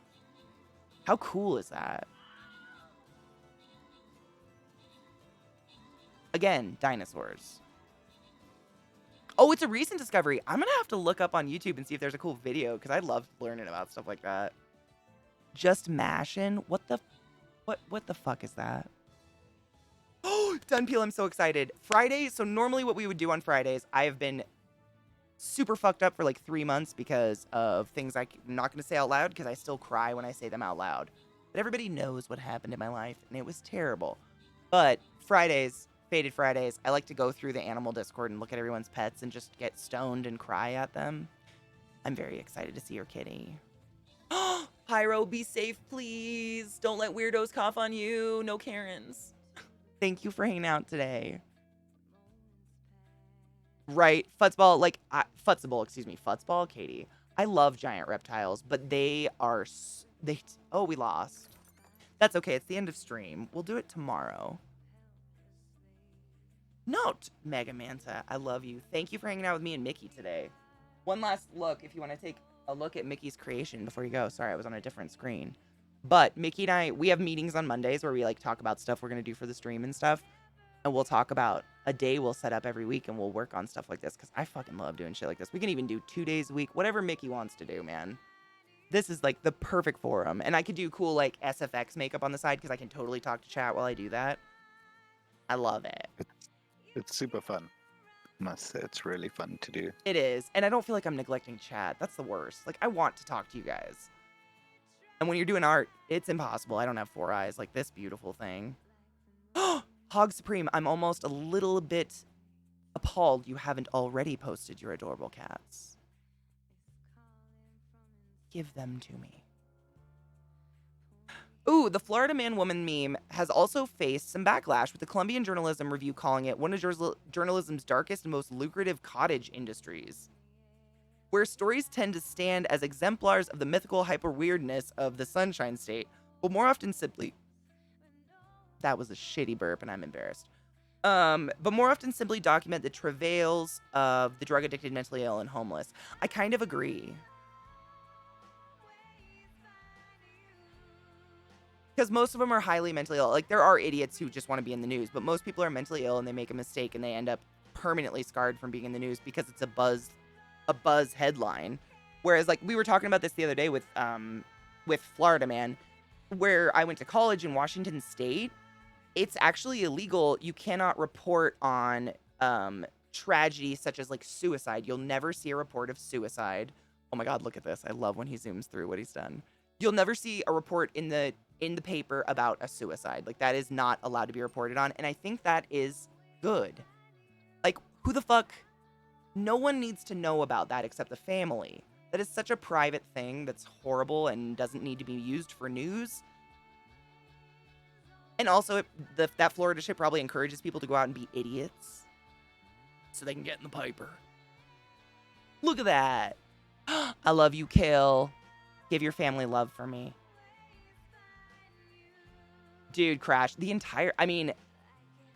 How cool is that? Again, dinosaurs. Oh, it's a recent discovery. I'm going to have to look up on YouTube and see if there's a cool video, because I love learning about stuff like that. Just mashing? What the fuck is that? Oh, Dunpeel, I'm so excited. Fridays, so normally what we would do on Fridays, I have been super fucked up for like 3 months because of things I'm not going to say out loud, because I still cry when I say them out loud. But everybody knows what happened in my life, and it was terrible. But Fridays, Faded Fridays, I like to go through the animal Discord and look at everyone's pets and just get stoned and cry at them. I'm very excited to see your kitty. Pyro, be safe, please. Don't let weirdos cough on you. No Karens. Thank you for hanging out today. Right, Futzball, like, Futzball, Katie. I love giant reptiles, but they are, oh, we lost. That's okay, it's the end of stream. We'll do it tomorrow. Note, Mega Manta, I love you. Thank you for hanging out with me and Mickey today. One last look, if you want to take a look at Mickey's creation before you go. Sorry, I was on a different screen. But Mickey and I, we have meetings on Mondays where we, like, talk about stuff we're going to do for the stream and stuff. And we'll talk about a day we'll set up every week, and we'll work on stuff like this, because I fucking love doing shit like this. We can even do 2 days a week, whatever Mickey wants to do, man. This is like the perfect forum. And I could do cool like SFX makeup on the side because I can totally talk to chat while I do that. I love it. It's super fun. Must say, it's really fun to do. It is. And I don't feel like I'm neglecting chat. That's the worst. Like, I want to talk to you guys. And when you're doing art, it's impossible. I don't have 4 eyes like this beautiful thing. Hog Supreme, I'm almost a little bit appalled you haven't already posted your adorable cats. Give them to me. Ooh, the Florida Man Woman meme has also faced some backlash, with the Columbian Journalism Review calling it one of journalism's darkest and most lucrative cottage industries, where stories tend to stand as exemplars of the mythical hyper-weirdness of the Sunshine State, but more often simply... That was a shitty burp, and I'm embarrassed. But more often simply document the travails of the drug-addicted, mentally ill, and homeless. I kind of agree. Because most of them are highly mentally ill. Like, there are idiots who just want to be in the news, but most people are mentally ill and they make a mistake and they end up permanently scarred from being in the news because it's a buzz headline. Whereas, like, we were talking about this the other day with Florida Man, where I went to college in Washington State. It's actually illegal. You cannot report on tragedies such as, like, suicide. You'll never see a report of suicide. Oh my God, look at this. I love when he zooms through what he's done. You'll never see a report in the paper about a suicide. Like, that is not allowed to be reported on. And I think that is good. Like, who the fuck? No one needs to know about that except the family. That is such a private thing that's horrible and doesn't need to be used for news. And also, that Florida shit probably encourages people to go out and be idiots so they can get in the paper. Look at that. I love you, Kill. Give your family love for me. Dude, Crash. The entire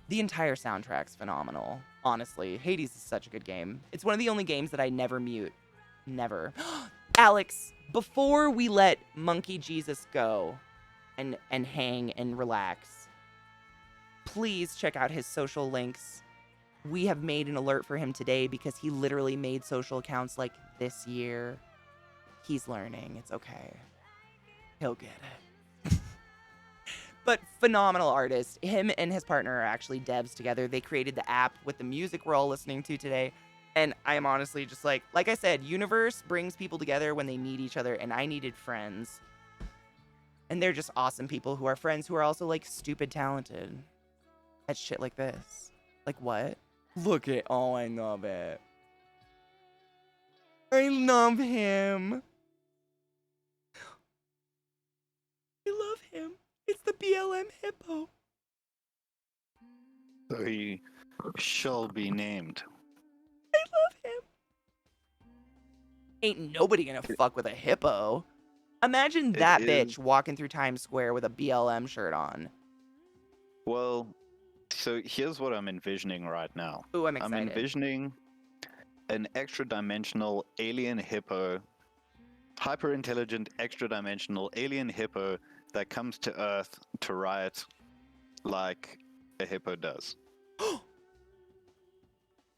soundtrack's phenomenal. Honestly, Hades is such a good game. It's one of the only games that I never mute. Never. Alex, before we let Monkey Jesus go and hang and relax, please check out his social links. We have made an alert for him today because he literally made social accounts like this year. He's learning. It's okay. He'll get it. But phenomenal artist. Him and his partner are actually devs together. They created the app with the music we're all listening to today. And I am honestly just like I said, universe brings people together when they need each other, and I needed friends. And they're just awesome people who are friends who are also, like, stupid talented at shit like this. Like, what? Look at, oh, I love it. I love him. I love him. It's the BLM Hippo. So he shall be named. I love him. Ain't nobody gonna fuck with a hippo. Imagine that bitch walking through Times Square with a BLM shirt on. Well, so here's what I'm envisioning right now. Ooh, I'm excited. I'm envisioning an extra-dimensional alien hippo, hyper-intelligent extra-dimensional alien hippo that comes to Earth to riot like a hippo does.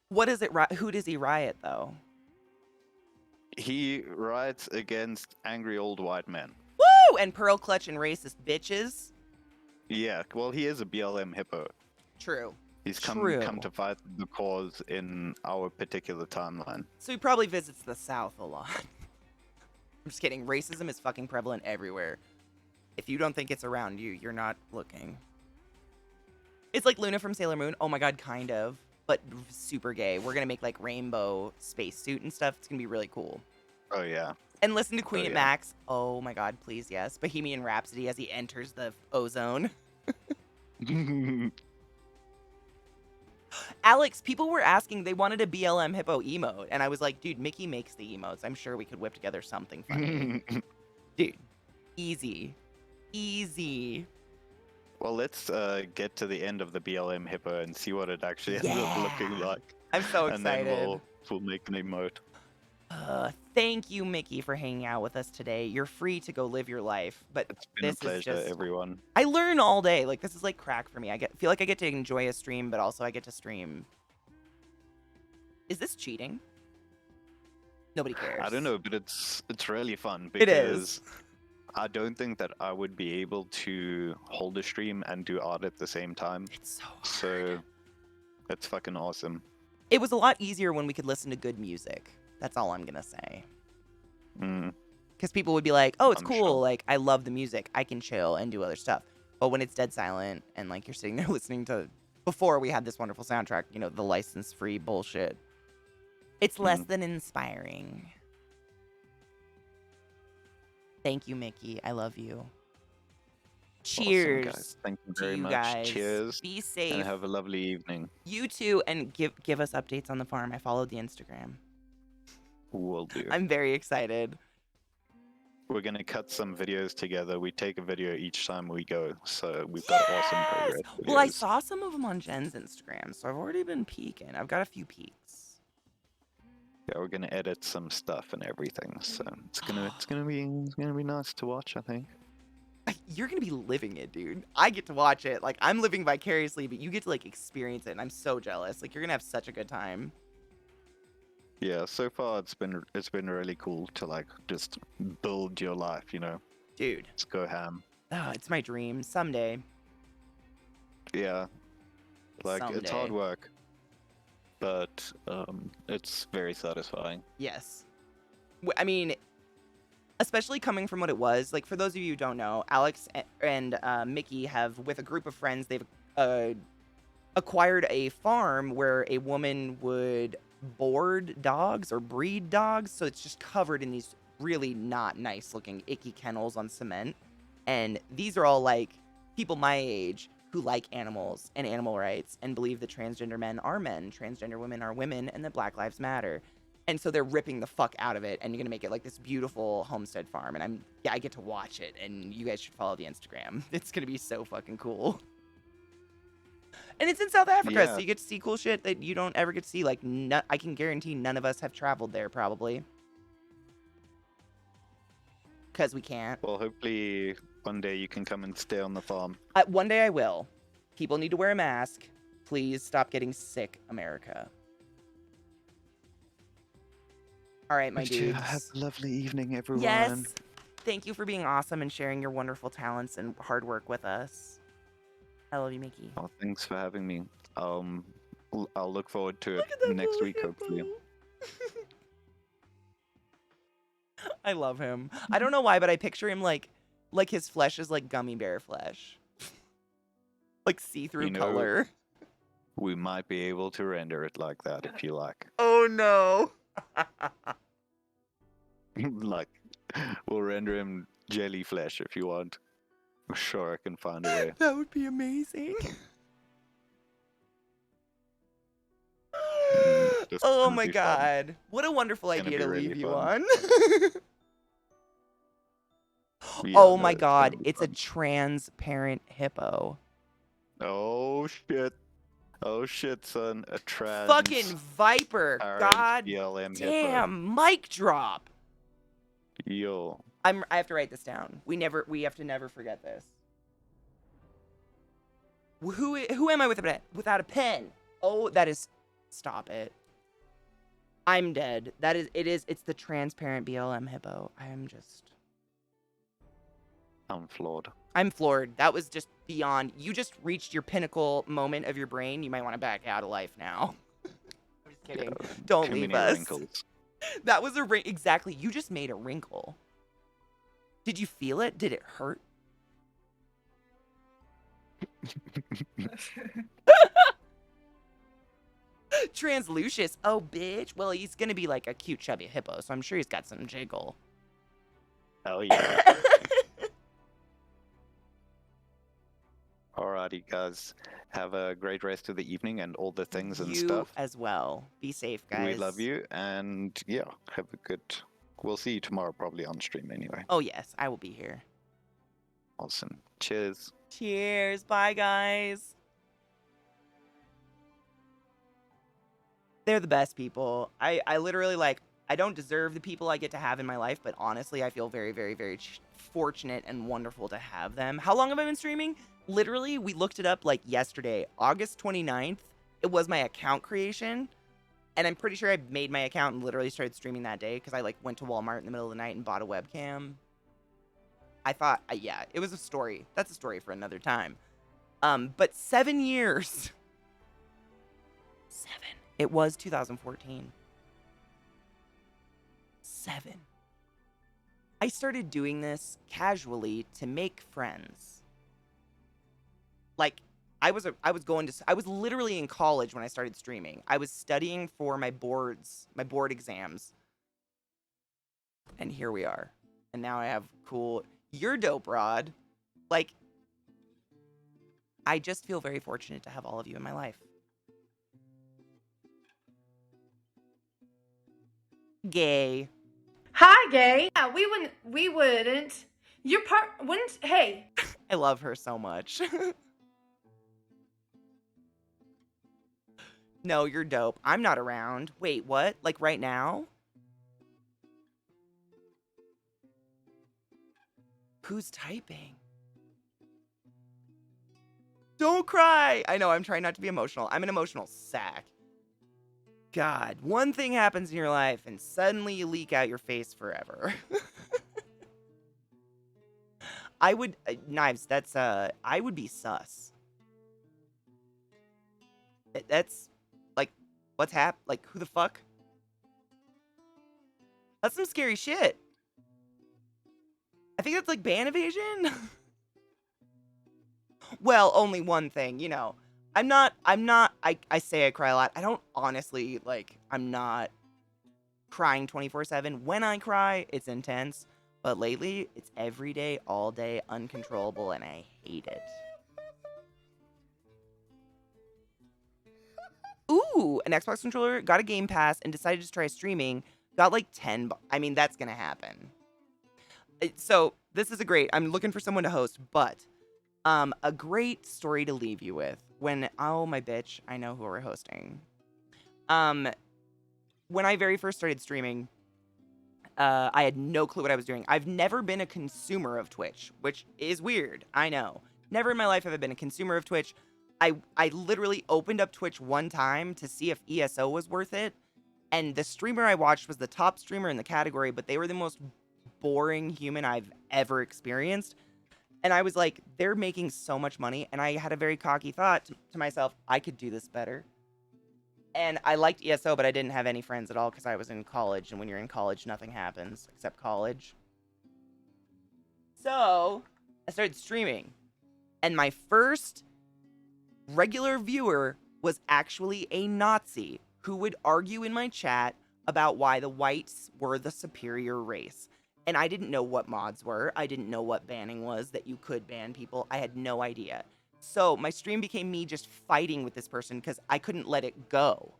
What is it? Who does he riot, though? He riots against angry old white men. Woo! And pearl clutch and racist bitches. Yeah, well, he is a BLM hippo. True. He's come to fight the cause in our particular timeline. So he probably visits the South a lot. I'm just kidding. Racism is fucking prevalent everywhere. If you don't think it's around you, you're not looking. It's like Luna from Sailor Moon. Oh my God, kind of. But super gay. We're going to make, like, rainbow spacesuit and stuff. It's going to be really cool. Oh, yeah. And listen to Queen at Max. Oh my God, please, yes. Bohemian Rhapsody as he enters the ozone. Alex, people were asking, they wanted a BLM Hippo emote. And I was like, dude, Mickey makes the emotes. I'm sure we could whip together something funny. Dude, easy. Easy. Well, let's get to the end of the BLM Hippo and see what it actually ends up looking like. I'm so excited. And then we'll make an emote. Thank you, Mickey, for hanging out with us today. You're free to go live your life, but It's been a pleasure, everyone. I learn all day. Like, this is like crack for me. Feel like I get to enjoy a stream, but also I get to stream. Is this cheating? Nobody cares. I don't know, but it's really fun It because is. I don't think that I would be able to hold a stream and do art at the same time. It's so hard. So it's fucking awesome. It was a lot easier when we could listen to good music. That's all I'm gonna say. Mm. Because people would be like, "Oh, it's I'm cool. sure. Like, I love the music. I can chill and do other stuff." But when it's dead silent and like you're sitting there listening to, before we had this wonderful soundtrack, you know, the license-free bullshit, it's less than inspiring. Thank you, Mickey. I love you. Cheers. Awesome, guys. Thank you to very you much. guys. Cheers. Be safe. And have a lovely evening. You too, and give us updates on the farm. I followed the Instagram. Will do. I'm very excited. We're going to cut some videos together. We take a video each time we go. So we've got awesome progress. Well, I videos. saw some of them on Jen's Instagram, so I've already been peeking. I've got a few peeks. Yeah, we're gonna edit some stuff and everything. So it's gonna be nice to watch, I think. You're gonna be living it, dude. I get to watch it. Like, I'm living vicariously, but you get to like experience it, and I'm so jealous. Like, you're gonna have such a good time. Yeah, so far it's been really cool to like just build your life, you know. Dude. Just go ham. Oh, it's my dream. Someday. Yeah. Like it's hard Someday. work. But it's very satisfying. Yes. I mean, especially coming from what it was. Like, for those of you who don't know, Alex and Mickey have, with a group of friends, they've acquired a farm where a woman would board dogs or breed dogs. So it's just covered in these really not nice looking icky kennels on cement. And these are all like people my age who like animals and animal rights and believe that transgender men are men, transgender women are women, and that Black Lives Matter. And so they're ripping the fuck out of it, and you're gonna make it like this beautiful homestead farm. And I get to watch it, and you guys should follow the Instagram. It's gonna be so fucking cool. And it's in South Africa, so you get to see cool shit that you don't ever get to see. Like, I can guarantee none of us have traveled there, probably. Because we can't. Well, hopefully one day you can come and stay on the farm. One day I will. People need to wear a mask. Please stop getting sick, America. All right, my dudes. Have a lovely evening, everyone. Yes. Thank you for being awesome and sharing your wonderful talents and hard work with us. I love you, Mickey. Oh, thanks for having me. I'll look forward to Look it at that next little week, hopefully. hippo. I love him. I don't know why, but I picture him like his flesh is like gummy bear flesh. Like see-through color. We might be able to render it like that if you like. Oh no. Like, we'll render him jelly flesh if you want. I'm sure I can find a way. That would be amazing. This Oh gonna my be fun. god. What a wonderful It's gonna idea to be leave really you fun. on. Yeah, Oh no, my it's gonna god, be it's a fun. transparent hippo. Oh shit. Oh shit, son. A trans Fucking viper. God BLM damn, mic drop. hippo. Yo. I have to write this down. We have to never forget this. Who am I without a pen? Oh, that is, stop it. I'm dead. It's the transparent BLM hippo. I'm floored. I'm floored. That was just beyond. You just reached your pinnacle moment of your brain. You might want to back out of life now. I'm just kidding. Yeah, Don't too leave many us. wrinkles. That was a ring. Exactly. You just made a wrinkle. Did you feel it? Did it hurt? Translucious. Oh, bitch. Well, he's going to be like a cute, chubby hippo, so I'm sure he's got some jiggle. Oh yeah. Alrighty, guys. Have a great rest of the evening and all the things and You stuff. as well. Be safe, guys. We love you, and yeah, have a good. We'll see you tomorrow, probably on stream anyway. Oh, yes. I will be here. Awesome. Cheers. Cheers. Bye, guys. They're the best people. I literally, like, I don't deserve the people I get to have in my life, but honestly, I feel very, very, very fortunate and wonderful to have them. How long have I been streaming? Literally, we looked it up, like, yesterday. August 29th. It was my account creation. And I'm pretty sure I made my account and literally started streaming that day because I like went to Walmart in the middle of the night and bought a webcam. I thought, yeah, it was a story. That's a story for another time. But 7 years. 7. It was 2014. 7. I started doing this casually to make friends. Like, I was literally in college when I started streaming. I was studying for my board exams. And here we are. And now I have cool, you're dope, Rod. Like, I just feel very fortunate to have all of you in my life. Gay. Hi, gay. Yeah, we wouldn't. Hey. I love her so much. No, you're dope. I'm not around. Wait, what? Like right now? Who's typing? Don't cry. I know, I'm trying not to be emotional. I'm an emotional sack. God, one thing happens in your life and suddenly you leak out your face forever. I would, Knives, that's, I would be sus. That's, like, what's like, who the fuck? That's some scary shit. I think that's, like, ban evasion? Well, only one thing, you know. I say I cry a lot. I don't honestly, like, I'm not crying 24/7. When I cry, it's intense. But lately, it's every day, all day, uncontrollable, and I hate it. Ooh, an Xbox controller, got a Game Pass, and decided to try streaming. Got like 10, I mean, that's gonna happen. So, this is I'm looking for someone to host, but a great story to leave you with. Oh my bitch, I know who we're hosting. When I very first started streaming, I had no clue what I was doing. I've never been a consumer of Twitch, which is weird, I know. Never in my life have I been a consumer of Twitch. I literally opened up Twitch one time to see if ESO was worth it, and the streamer I watched was the top streamer in the category, but they were the most boring human I've ever experienced. And I was like, they're making so much money. And I had a very cocky thought to myself, I could do this better. And I liked ESO, but I didn't have any friends at all because I was in college. And when you're in college, nothing happens except college. So I started streaming. And my first regular viewer was actually a Nazi who would argue in my chat about why the whites were the superior race. And I didn't know what mods were. I didn't know what banning was, that you could ban people. I had no idea. So my stream became me just fighting with this person because I couldn't let it go.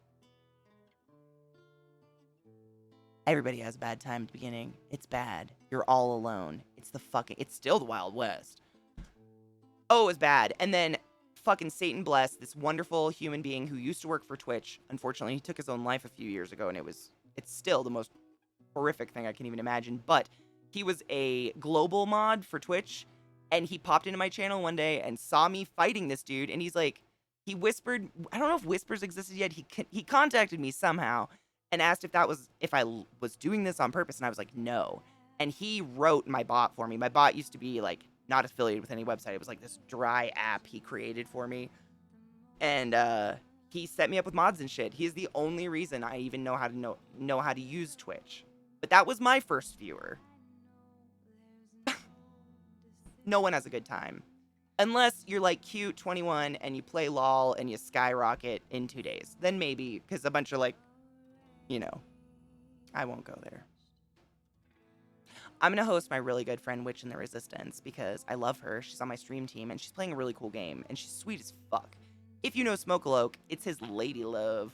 Everybody has a bad time at the beginning. It's bad. You're all alone. It's still the Wild West. Oh, it was bad. And then fucking Satan bless this wonderful human being who used to work for Twitch. Unfortunately, he took his own life a few years ago, and it's still the most horrific thing I can even imagine, but he was a global mod for Twitch, and he popped into my channel one day and saw me fighting this dude, and he's like, he whispered, I don't know if whispers existed yet, he contacted me somehow and asked if I was doing this on purpose, and I was like, no, and he wrote my bot for me. My bot used to be like not affiliated with any website. It was like this dry app he created for me, and he set me up with mods and shit. He's the only reason I even know how to use Twitch. But that was my first viewer. No one has a good time. Unless you're like cute, 21, and you play LOL and you skyrocket in 2 days. Then maybe, because a bunch of like, you know, I won't go there. I'm going to host my really good friend Witch in the Resistance because I love her. She's on my stream team and she's playing a really cool game and she's sweet as fuck. If you know Smokaloke, it's his lady love.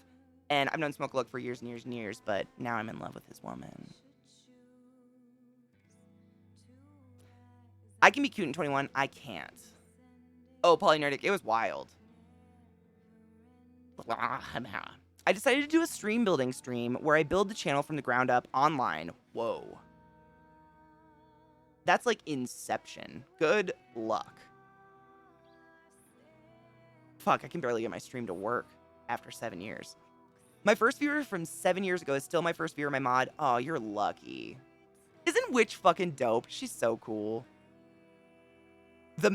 And I've known Smokaloke for years and years and years, but now I'm in love with his woman. I can be cute in 21. I can't. Oh, Polynerdic, it was wild. I decided to do a stream building stream where I build the channel from the ground up online. Whoa. That's like Inception. Good luck. Fuck, I can barely get my stream to work after 7 years. My first viewer from 7 years ago is still my first viewer, my mod. Oh, you're lucky. Isn't Witch fucking dope? She's so cool.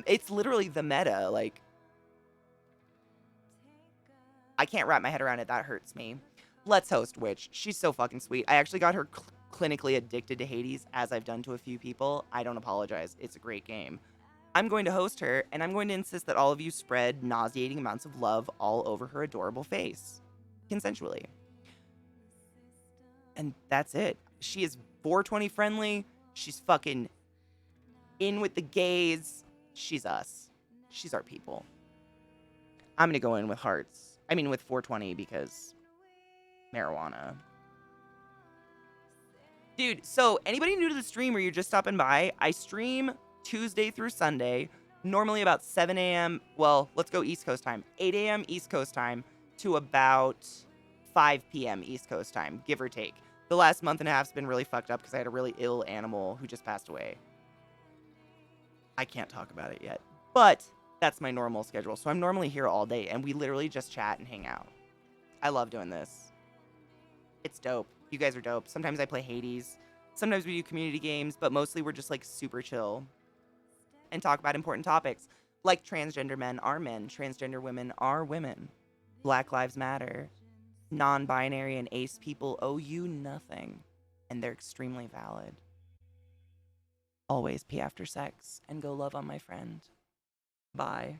It's literally the meta. Like, I can't wrap my head around it. That hurts me. Let's host Witch. She's so fucking sweet. I actually got her clinically addicted to Hades, as I've done to a few people. I don't apologize. It's a great game. I'm going to host her, and I'm going to insist that all of you spread nauseating amounts of love all over her adorable face. Consensually. And that's it. She is 420 friendly. She's fucking in with the gays. She's us. She's our people. I'm going to go in with hearts. I mean with 420 because marijuana. Dude, so anybody new to the stream or you're just stopping by, I stream Tuesday through Sunday, normally about 7 a.m. Well, let's go East Coast time. 8 a.m. East Coast time to about 5 p.m. East Coast time, give or take. The last month and a half's been really fucked up because I had a really ill animal who just passed away. I can't talk about it yet, but that's my normal schedule. So I'm normally here all day, and we literally just chat and hang out. I love doing this. It's dope. You guys are dope. Sometimes I play Hades. Sometimes we do community games, but mostly we're just like super chill and talk about important topics like transgender men are men, transgender women are women, Black Lives Matter, non-binary and ace people owe you nothing, and they're extremely valid. Always pee after sex and go love on my friend. Bye.